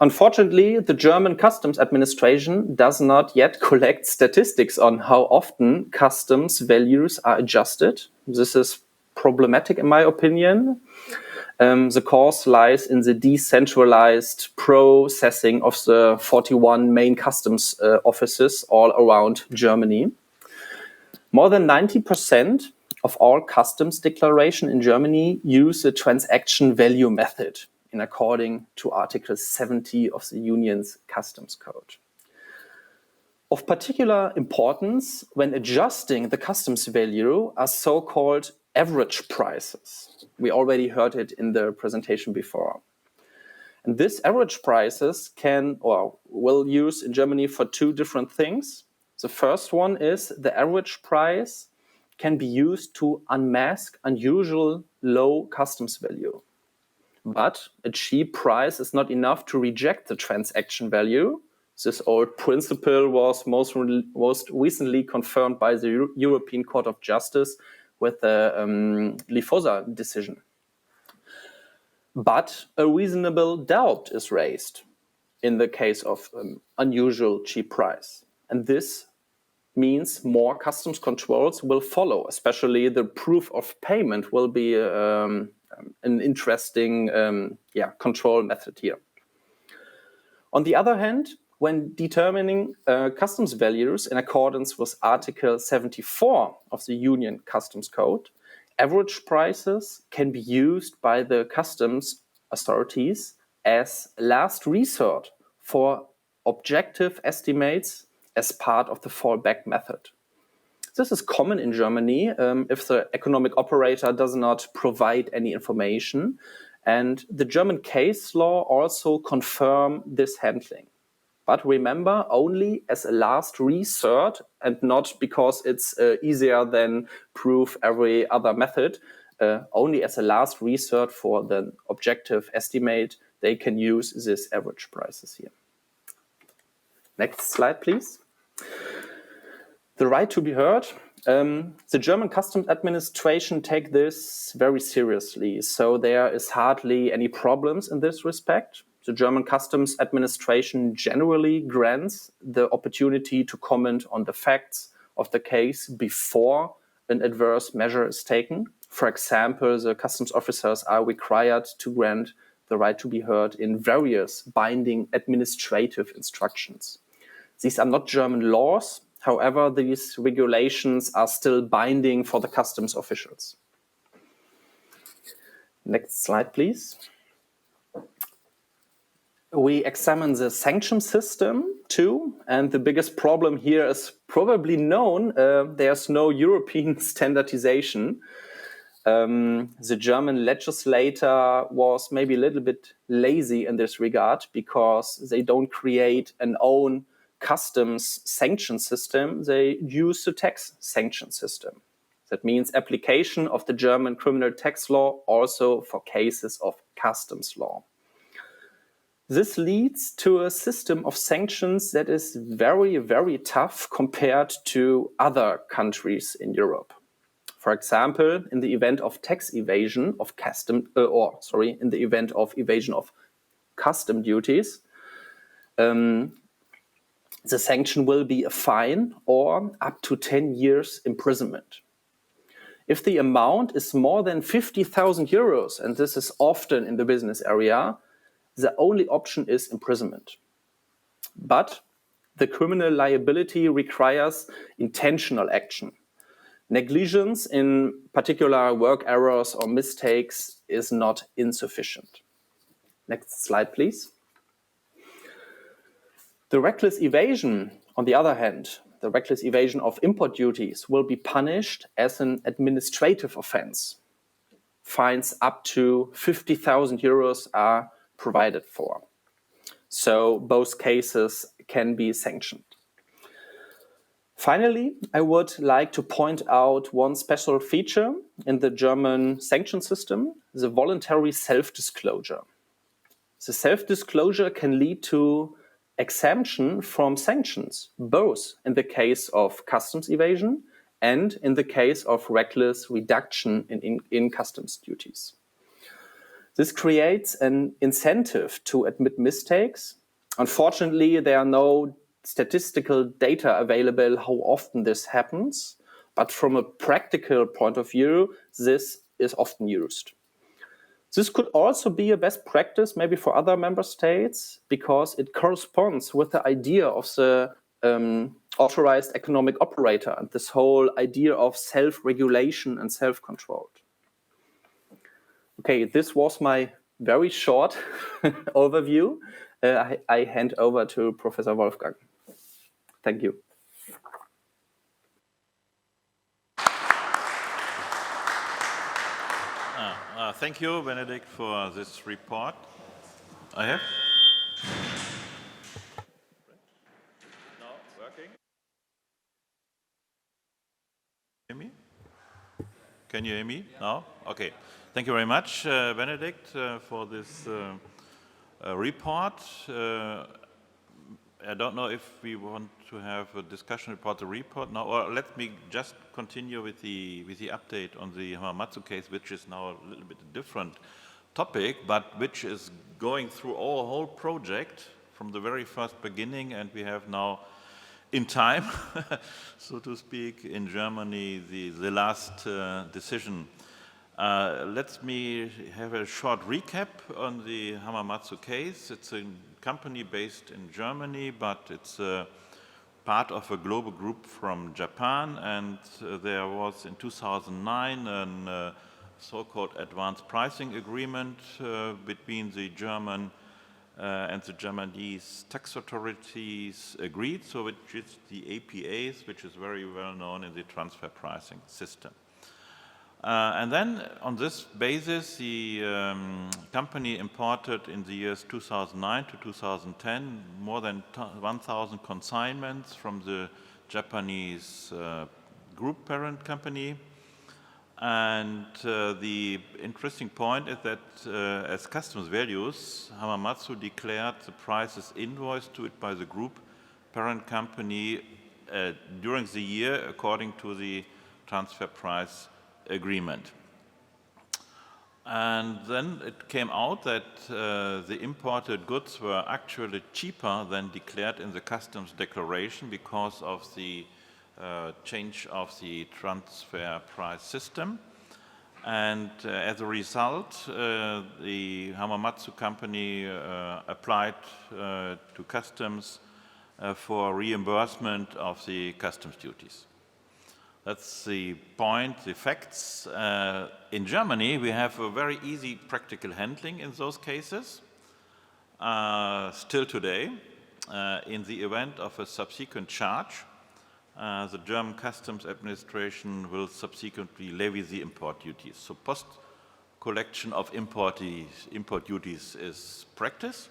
S6: Unfortunately, the German customs administration does not yet collect statistics on how often customs values are adjusted. This is problematic in my opinion. The cause lies in the decentralized processing of the 41 main customs offices all around Germany. More than 90% of all customs declaration in Germany use the transaction value method in according to Article 70 of the Union's Customs Code. Of particular importance when adjusting the customs value are so-called average prices. We already heard it in the presentation before. And this average prices can or will use in Germany for two different things. The first one is the average price can be used to unmask unusual low customs value. But a cheap price is not enough to reject the transaction value. This old principle was most recently confirmed by the European Court of Justice with the Lifosa decision. But a reasonable doubt is raised in the case of unusual cheap price. And this means more customs controls will follow, especially the proof of payment will be an interesting control method here. On the other hand, when determining customs values in accordance with Article 74 of the Union Customs Code, average prices can be used by the customs authorities as last resort for objective estimates as part of the fallback method. This is common in Germany if the economic operator does not provide any information, and the German case law also confirm this handling. But remember, only as a last resort and not because it's easier than prove every other method. Only as a last resort for the objective estimate, they can use this average prices here. Next slide, please. The right to be heard. The German customs administration take this very seriously, so there is hardly any problems in this respect. The German customs administration generally grants the opportunity to comment on the facts of the case before an adverse measure is taken. For example, the customs officers are required to grant the right to be heard in various binding administrative instructions. These are not German laws. However, these regulations are still binding for the customs officials. Next slide, please. We examine the sanction system too, and the biggest problem here is probably known. There's no European standardization. The German legislator was maybe a little bit lazy in this regard because they don't create an own customs sanction system. They use the tax sanction system. That means application of the German criminal tax law also for cases of customs law. This leads to a system of sanctions that is very, very tough compared to other countries in Europe. For example, in the event of tax evasion of in the event of evasion of custom duties, the sanction will be a fine or up to 10 years imprisonment. If the amount is more than 50,000 euros, and this is often in the business area, the only option is imprisonment. But the criminal liability requires intentional action. Negligence, in particular work errors or mistakes, is not insufficient. Next slide, please. The reckless evasion, on the other hand, the reckless evasion of import duties will be punished as an administrative offense. Fines up to 50,000 euros are provided for. So both cases can be sanctioned. Finally, I would like to point out one special feature in the German sanction system, the voluntary self-disclosure. The self-disclosure can lead to exemption from sanctions, both in the case of customs evasion and in the case of reckless reduction in customs duties. This creates an incentive to admit mistakes. Unfortunately, there are no statistical data available how often this happens, but from a practical point of view, this is often used. This could also be a best practice maybe for other member states because it corresponds with the idea of the authorized economic operator and this whole idea of self-regulation and self-control. Okay, this was my very short overview. I hand over to Professor Wolfgang. Thank you.
S13: Thank you, Benedikt, for this report. I have? No, working? Hear me? Can you hear me? No? Okay. Thank you very much, Benedikt, for this report. I don't know if we want to have a discussion about the report now, or let me just continue with the update on the Hamamatsu case, which is now a little bit different topic, but which is going through our whole project from the very first beginning, and we have now in time, so to speak, in Germany, the last decision. Let me have a short recap on the Hamamatsu case. It's a company based in Germany, but it's part of a global group from Japan, and there was in 2009 a so-called advanced pricing agreement between the German and the Japanese tax authorities agreed, so which is the APAs, which is very well known in the transfer pricing system. And then on this basis, the company imported in the years 2009 to 2010 more than 1,000 consignments from the Japanese group parent company. And the interesting point is that as customs values, Hamamatsu declared the prices invoiced to it by the group parent company during the year according to the transfer price agreement. And then it came out that the imported goods were actually cheaper than declared in the customs declaration because of the change of the transfer price system. And as a result, the Hamamatsu company applied to customs for reimbursement of the customs duties. That's the point, the facts. In Germany, we have a very easy practical handling in those cases. Still today, in the event of a subsequent charge, the German Customs Administration will subsequently levy the import duties. So post-collection of import duties is practice.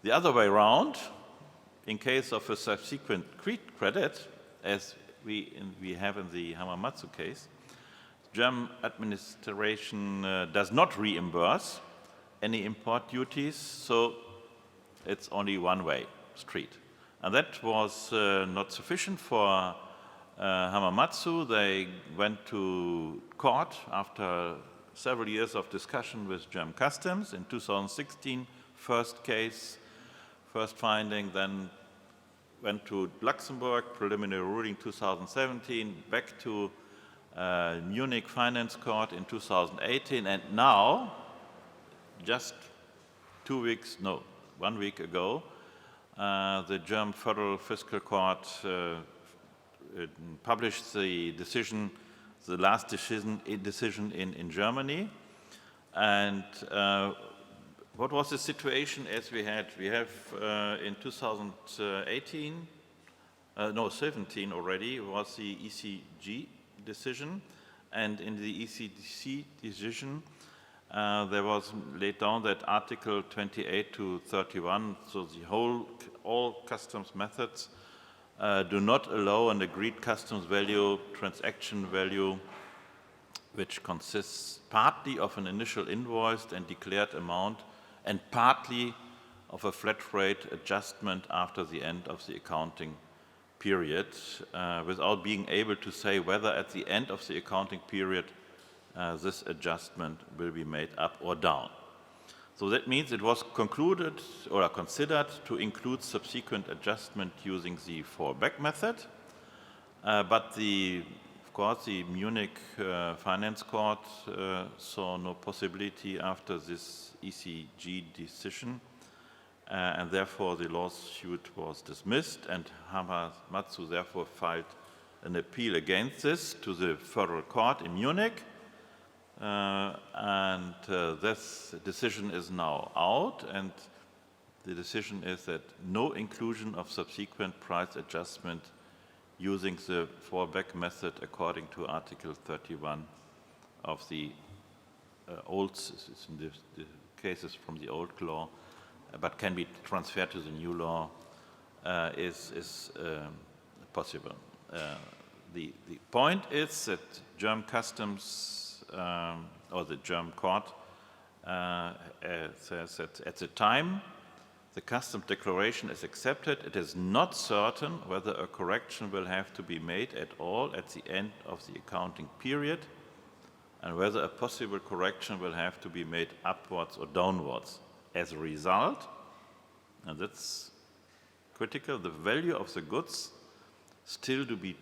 S13: The other way around, in case of a subsequent credit, as we have in the Hamamatsu case, German administration does not reimburse any import duties, so it's only one-way street. And that was not sufficient for Hamamatsu. They went to court after several years of discussion with German Customs. In 2016, first case, first finding, then went to Luxembourg, preliminary ruling 2017, back to Munich Finance Court in 2018, and now, just 1 week ago, the German Federal Fiscal Court published the decision, the last decision in Germany. And what was the situation as we had? We have in 2018, 17 already, was the ECG decision. And in the ECC decision, there was laid down that Article 28 to 31, so all customs methods do not allow an agreed customs value, transaction value, which consists partly of an initial invoiced and declared amount and partly of a flat rate adjustment after the end of the accounting period, without being able to say whether at the end of the accounting period this adjustment will be made up or down. So that means it was concluded or considered to include subsequent adjustment using the fallback method, but of course the Munich Finance Court saw no possibility after this ECG decision, and therefore the lawsuit was dismissed, and Hamamatsu therefore filed an appeal against this to the Federal Court in Munich. This decision is now out, and the decision is that no inclusion of subsequent price adjustment using the fallback method according to Article 31 of the the cases from the old law, but can be transferred to the new law, is possible. The point is that German customs or the German court says that at the time the customs declaration is accepted, it is not certain whether a correction will have to be made at all at the end of the accounting period, and whether a possible correction will have to be made upwards or downwards. As a result, and that's critical, the value of the goods still to be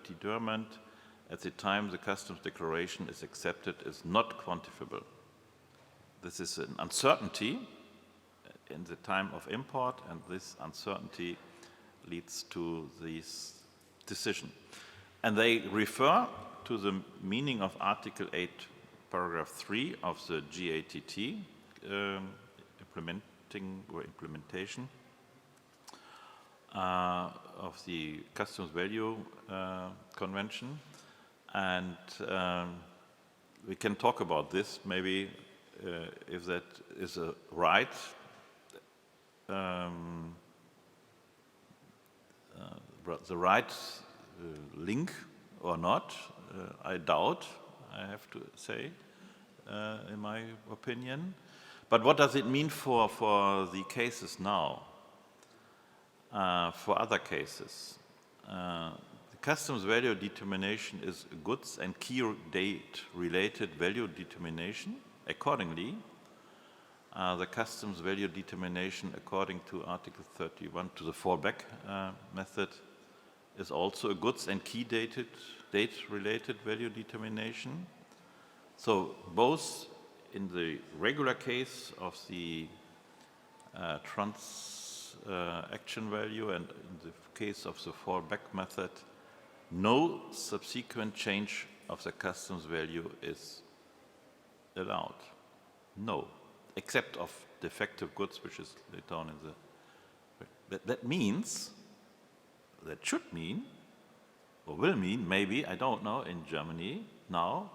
S13: determined at the time the customs declaration is accepted is not quantifiable. This is an uncertainty in the time of import, and this uncertainty leads to this decision. And they refer to the meaning of Article 8, paragraph 3 of the GATT implementation of the Customs Value Convention. And we can talk about this, maybe if that is a right the right link or not. I doubt, I have to say, in my opinion. But what does it mean for the cases now? For other cases, the customs value determination is a goods and key date related value determination. Accordingly, the customs value determination according to Article 31 to the fallback method is also a goods and key date related value determination. So both in the regular case of the action value, and in the case of the fallback method, no subsequent change of the customs value is allowed. No, except of defective goods, which is later on in the... That means, that should mean, or will mean, maybe, I don't know, in Germany now,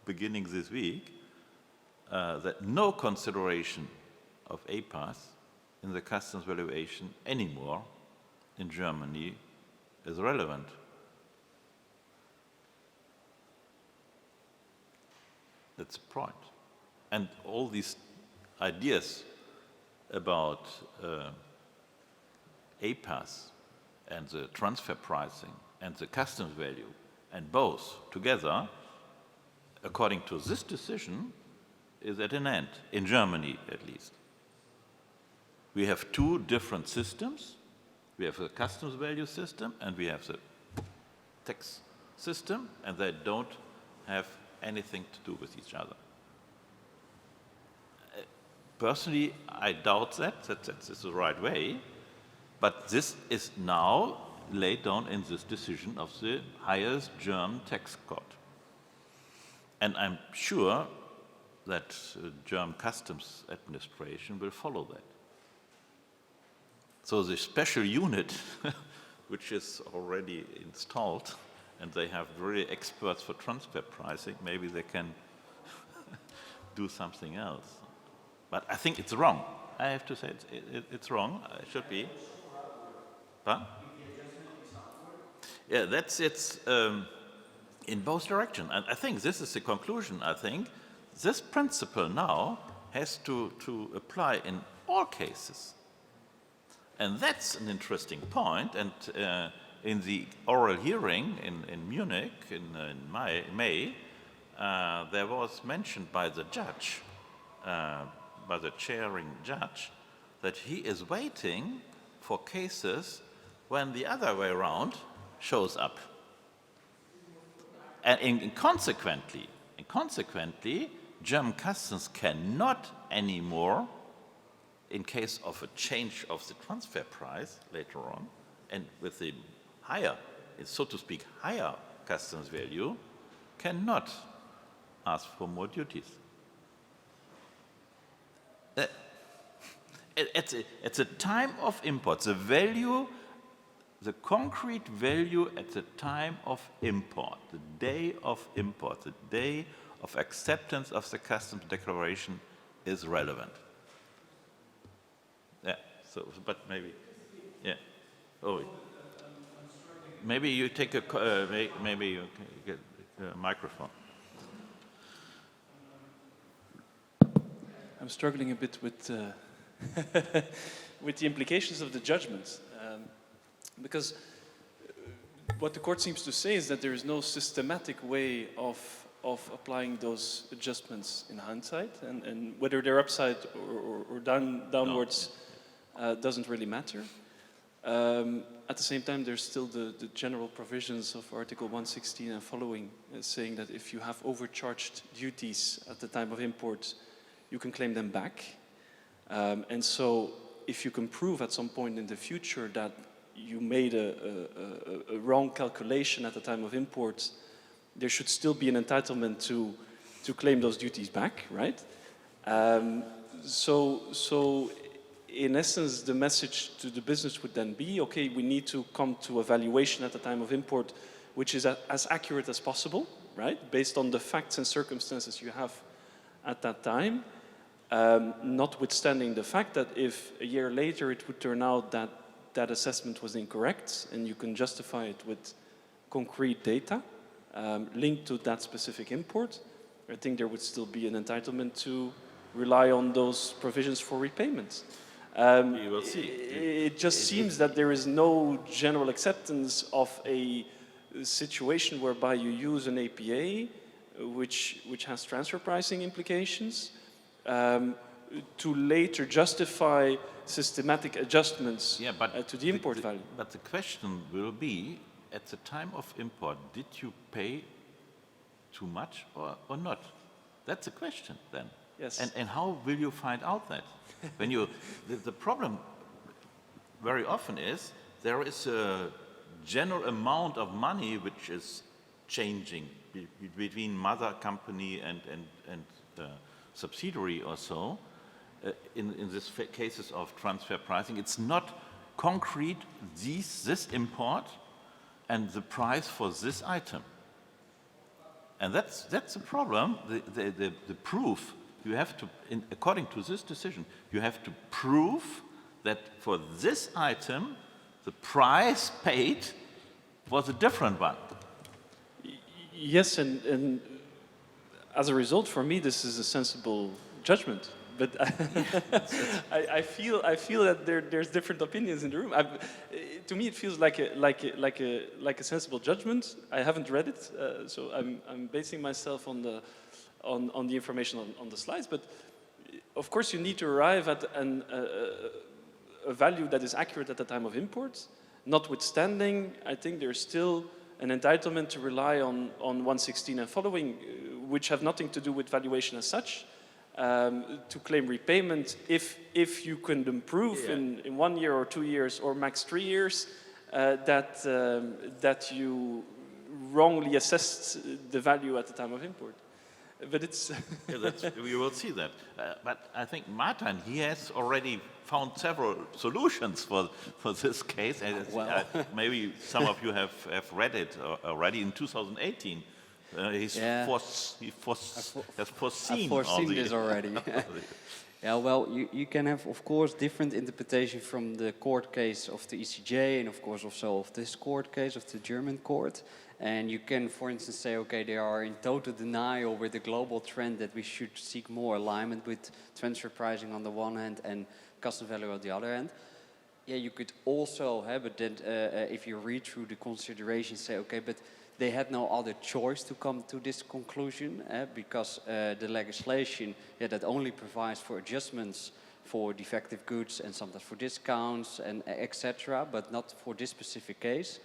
S13: beginning this week, that no consideration of APAS in the customs valuation anymore in Germany is relevant. That's the point. And all these ideas about APAS and the transfer pricing and the customs value, and both together, according to this decision, is at an end, in Germany at least. We have two different systems. We have the customs value system and we have the tax system, and they don't have anything to do with each other. Personally, I doubt that this is the right way, but this is now laid down in this decision of the highest German tax court. And I'm sure that German customs administration will follow that. So the special unit, which is already installed, and they have really experts for transfer pricing, maybe they can do something else. But I think it's wrong. I have to say it's wrong. It should be. Huh? Yeah, it's in both directions. And I think this is the conclusion. I think this principle now has to apply in all cases. And that's an interesting point. And in the oral hearing in Munich in May, there was mentioned by the judge, by the chairing judge, that he is waiting for cases when the other way around shows up. And consequently, German customs cannot anymore, in case of a change of the transfer price later on, and with the higher, so to speak, higher customs value, cannot ask for more duties. At the time of import, the value, the concrete value at the time of import, the day of import, the day of acceptance of the customs declaration is relevant. Yeah, so, but maybe, yeah. Oh, maybe you take a, maybe you can get a microphone.
S15: I'm struggling a bit with with the implications of the judgment, because what the court seems to say is that there is no systematic way of applying those adjustments in hindsight, and whether they're upside or downwards doesn't really matter. At the same time, there's still the general provisions of Article 116 and following saying that if you have overcharged duties at the time of import, you can claim them back. And so if you can prove at some point in the future that you made a wrong calculation at the time of import, there should still be an entitlement to claim those duties back, right? So in essence, the message to the business would then be, okay, we need to come to a valuation at the time of import which is as accurate as possible, right? Based on the facts and circumstances you have at that time, notwithstanding the fact that if a year later it would turn out that that assessment was incorrect and you can justify it with concrete data linked to that specific import, I think there would still be an entitlement to rely on those provisions for repayment.
S13: You will see.
S15: It just seems that there is no general acceptance of a situation whereby you use an APA which has transfer pricing implications to later justify systematic adjustments to the import value.
S13: But the question will be, at the time of import, did you pay too much or not? That's the question then.
S15: Yes.
S13: And how will you find out that? When you, the problem very often is there is a general amount of money which is changing between mother company and subsidiary or so. In this cases of transfer pricing, it's not concrete this import and the price for this item. And that's a problem. The proof you have to, according to this decision, you have to prove that for this item, the price paid was a different one.
S15: Yes, and as a result, for me, this is a sensible judgment. But I feel that there's different opinions in the room. To me, it feels like a sensible judgment. I haven't read it, so I'm basing myself on the information on the slides. But of course, you need to arrive at a value that is accurate at the time of import. Notwithstanding, I think there's still an entitlement to rely on 116 and following, which have nothing to do with valuation as such. To claim repayment if you can prove in 1 year or 2 years or max 3 years that you wrongly assessed the value at the time of import. But it's
S13: we will see that. But I think Martin, he has already found several solutions for this case. And maybe some of you have read it already in 2018. Has foreseen
S12: this already. Yeah, well, you can have, of course, different interpretation from the court case of the ECJ and, of course, also of this court case of the German court. And you can, for instance, say, okay, they are in total denial with the global trend that we should seek more alignment with transfer pricing on the one hand and custom value on the other hand. Yeah, you could also have, but then if you read through the considerations, say, okay, but they had no other choice to come to this conclusion because the legislation that only provides for adjustments for defective goods and sometimes for discounts and etc., but not for this specific case.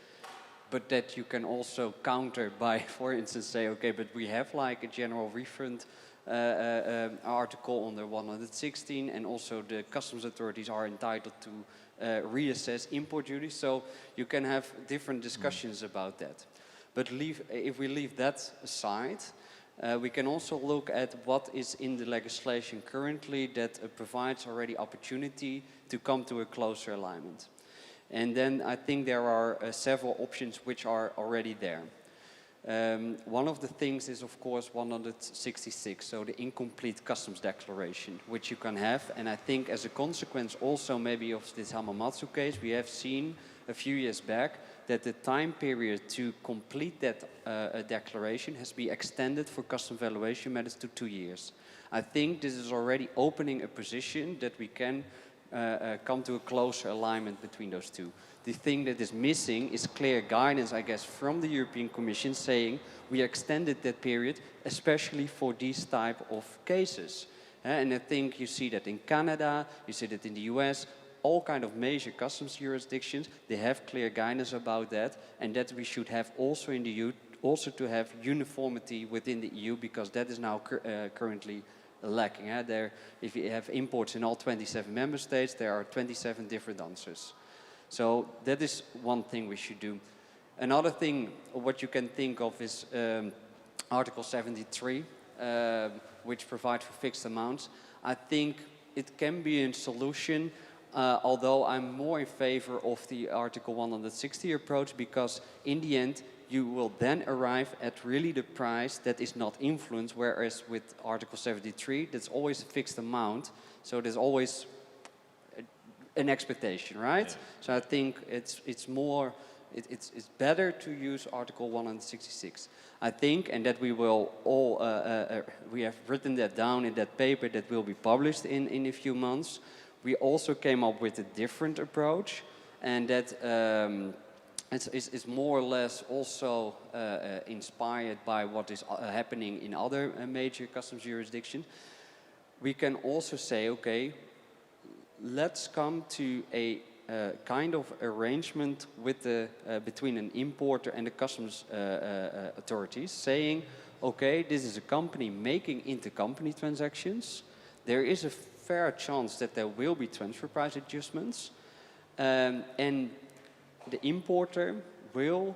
S12: But that you can also counter by, for instance, say, okay, but we have like a general refund article under 116, and also the customs authorities are entitled to reassess import duties. So you can have different discussions about that. But if we leave that aside, we can also look at what is in the legislation currently that provides already opportunity to come to a closer alignment. And then I think there are several options which are already there. One of the things is, of course, 166, so the incomplete customs declaration, which you can have. And I think as a consequence also maybe of this Hamamatsu case, we have seen a few years back that the time period to complete that declaration has been extended for custom valuation methods to 2 years. I think this is already opening a position that we can come to a closer alignment between those two. The thing that is missing is clear guidance, I guess, from the European Commission saying we extended that period, especially for these type of cases. And I think you see that in Canada, you see that in the US, all kind of major customs jurisdictions, they have clear guidance about that, and that we should have also in the EU, also to have uniformity within the EU, because that is now currently lacking. If you have imports in all 27 member states, there are 27 different answers. So that is one thing we should do. Another thing, what you can think of is Article 73, which provides for fixed amounts. I think it can be a solution, although I'm more in favor of the Article 160 approach, because in the end, you will then arrive at really the price that is not influenced, whereas with Article 73, that's always a fixed amount, so there's always an expectation, right? Yeah. So I think it's better to use Article 166. I think, and that we will all, we have written that down in that paper that will be published in a few months. We also came up with a different approach, and that it's more or less also inspired by what is happening in other major customs jurisdictions. We can also say, okay, let's come to a kind of arrangement with the, between an importer and the customs authorities, saying, okay, this is a company making intercompany transactions. There is a fair chance that there will be transfer price adjustments, and the importer will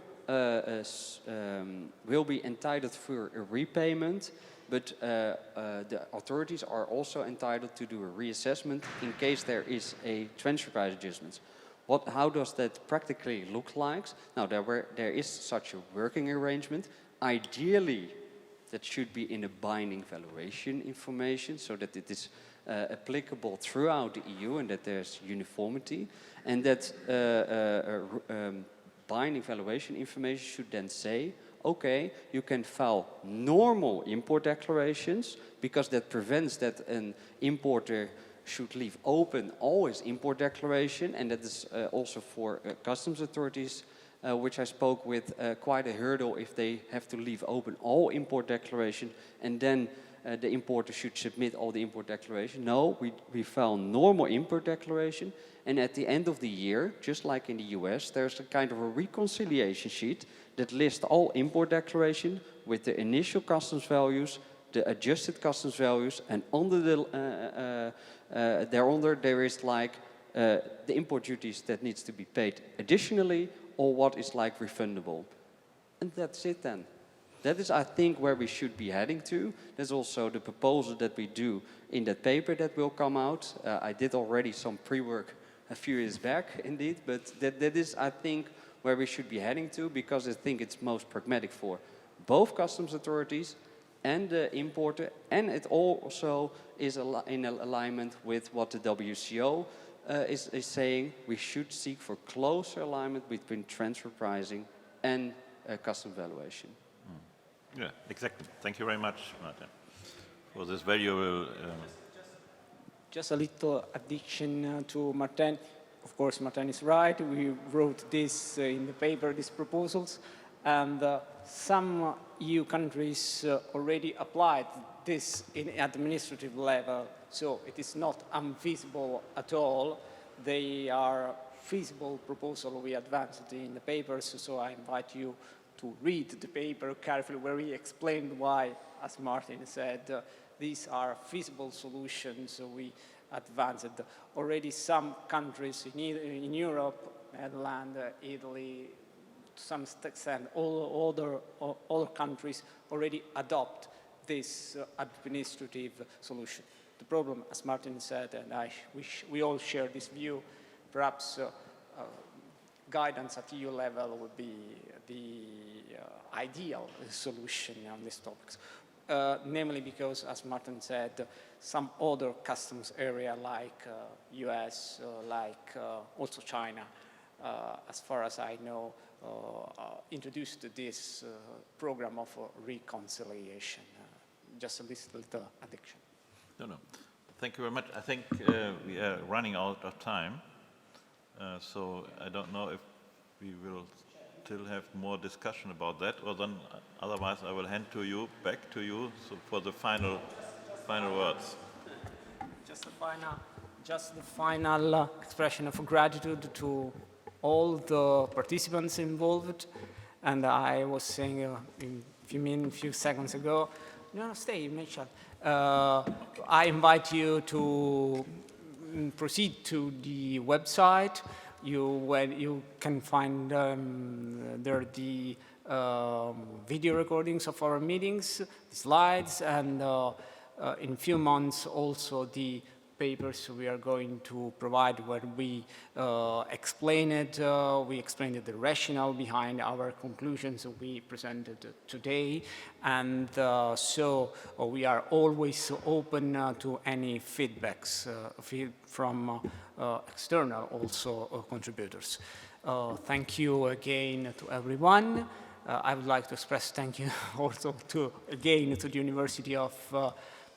S12: be entitled for a repayment, but the authorities are also entitled to do a reassessment in case there is a transfer price adjustment. How does that practically look like? Now, there is such a working arrangement. Ideally, that should be in a binding valuation information so that it is applicable throughout the EU and that there's uniformity, and that binding valuation information should then say, okay, you can file normal import declarations because that prevents that an importer should leave open all his import declaration, and that is also for customs authorities, which I spoke with, quite a hurdle if they have to leave open all import declaration and then the importer should submit all the import declaration. No, we file normal import declaration, and at the end of the year, just like in the US, there's a kind of a reconciliation sheet that lists all import declaration with the initial customs values, the adjusted customs values, and under the thereunder there is like the import duties that needs to be paid additionally, or what is like refundable. And that's it then. That is, I think, where we should be heading to. There's also the proposal that we do in that paper that will come out. I did already some pre-work a few years back, indeed, but that is, I think, where we should be heading to, because I think it's most pragmatic for both customs authorities and the importer, and it also is in alignment with what the WCO is saying. We should seek for closer alignment between transfer pricing and custom valuation.
S13: Yeah, exactly. Thank you very much, Martin, for this valuable...
S1: Just a little addition to Martin. Of course, Martin is right. We wrote this in the paper, these proposals, and some EU countries already applied this in administrative level, so it is not unfeasible at all. They are feasible proposal we advanced in the papers, so I invite you to read the paper carefully, where we explained why, as Martin said, these are feasible solutions we advanced. Already some countries in Europe, Netherlands, Italy, to some extent, all other countries already adopt this administrative solution. The problem, as Martin said, and we all share this view, perhaps guidance at EU level would be the ideal solution on these topics. Namely because, as Martin said, some other customs area like US, like also China, as far as I know, introduced this program of reconciliation. Just a little addiction.
S13: No. Thank you very much. I think we are running out of time. So I don't know if we will still have more discussion about that, or then otherwise I will hand back to you so for the final words.
S1: Just the final expression of gratitude to all the participants involved. And I was saying a few seconds ago, no, stay, Mitchell. I invite you to proceed to the website. You can find there the video recordings of our meetings, the slides, and in a few months also the papers we are going to provide, where we explain it. We explained the rationale behind our conclusions we presented today, and so we are always open to any feedbacks from external also contributors. Thank you again to everyone. I would like to express thank you also again to the University of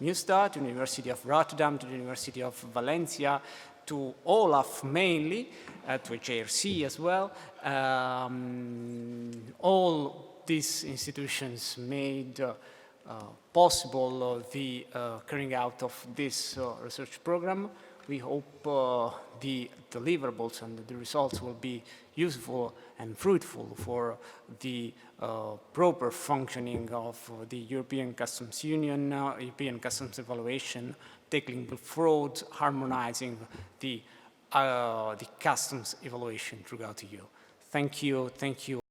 S1: Münster, to the University of Rotterdam, to the University of Valencia, to Olaf mainly, to HRC as well. All these institutions made possible the carrying out of this research program. We hope the deliverables and the results will be useful and fruitful for the proper functioning of the European Customs Union, European Customs Evaluation, tackling the fraud, harmonizing the customs evaluation throughout the EU. Thank you.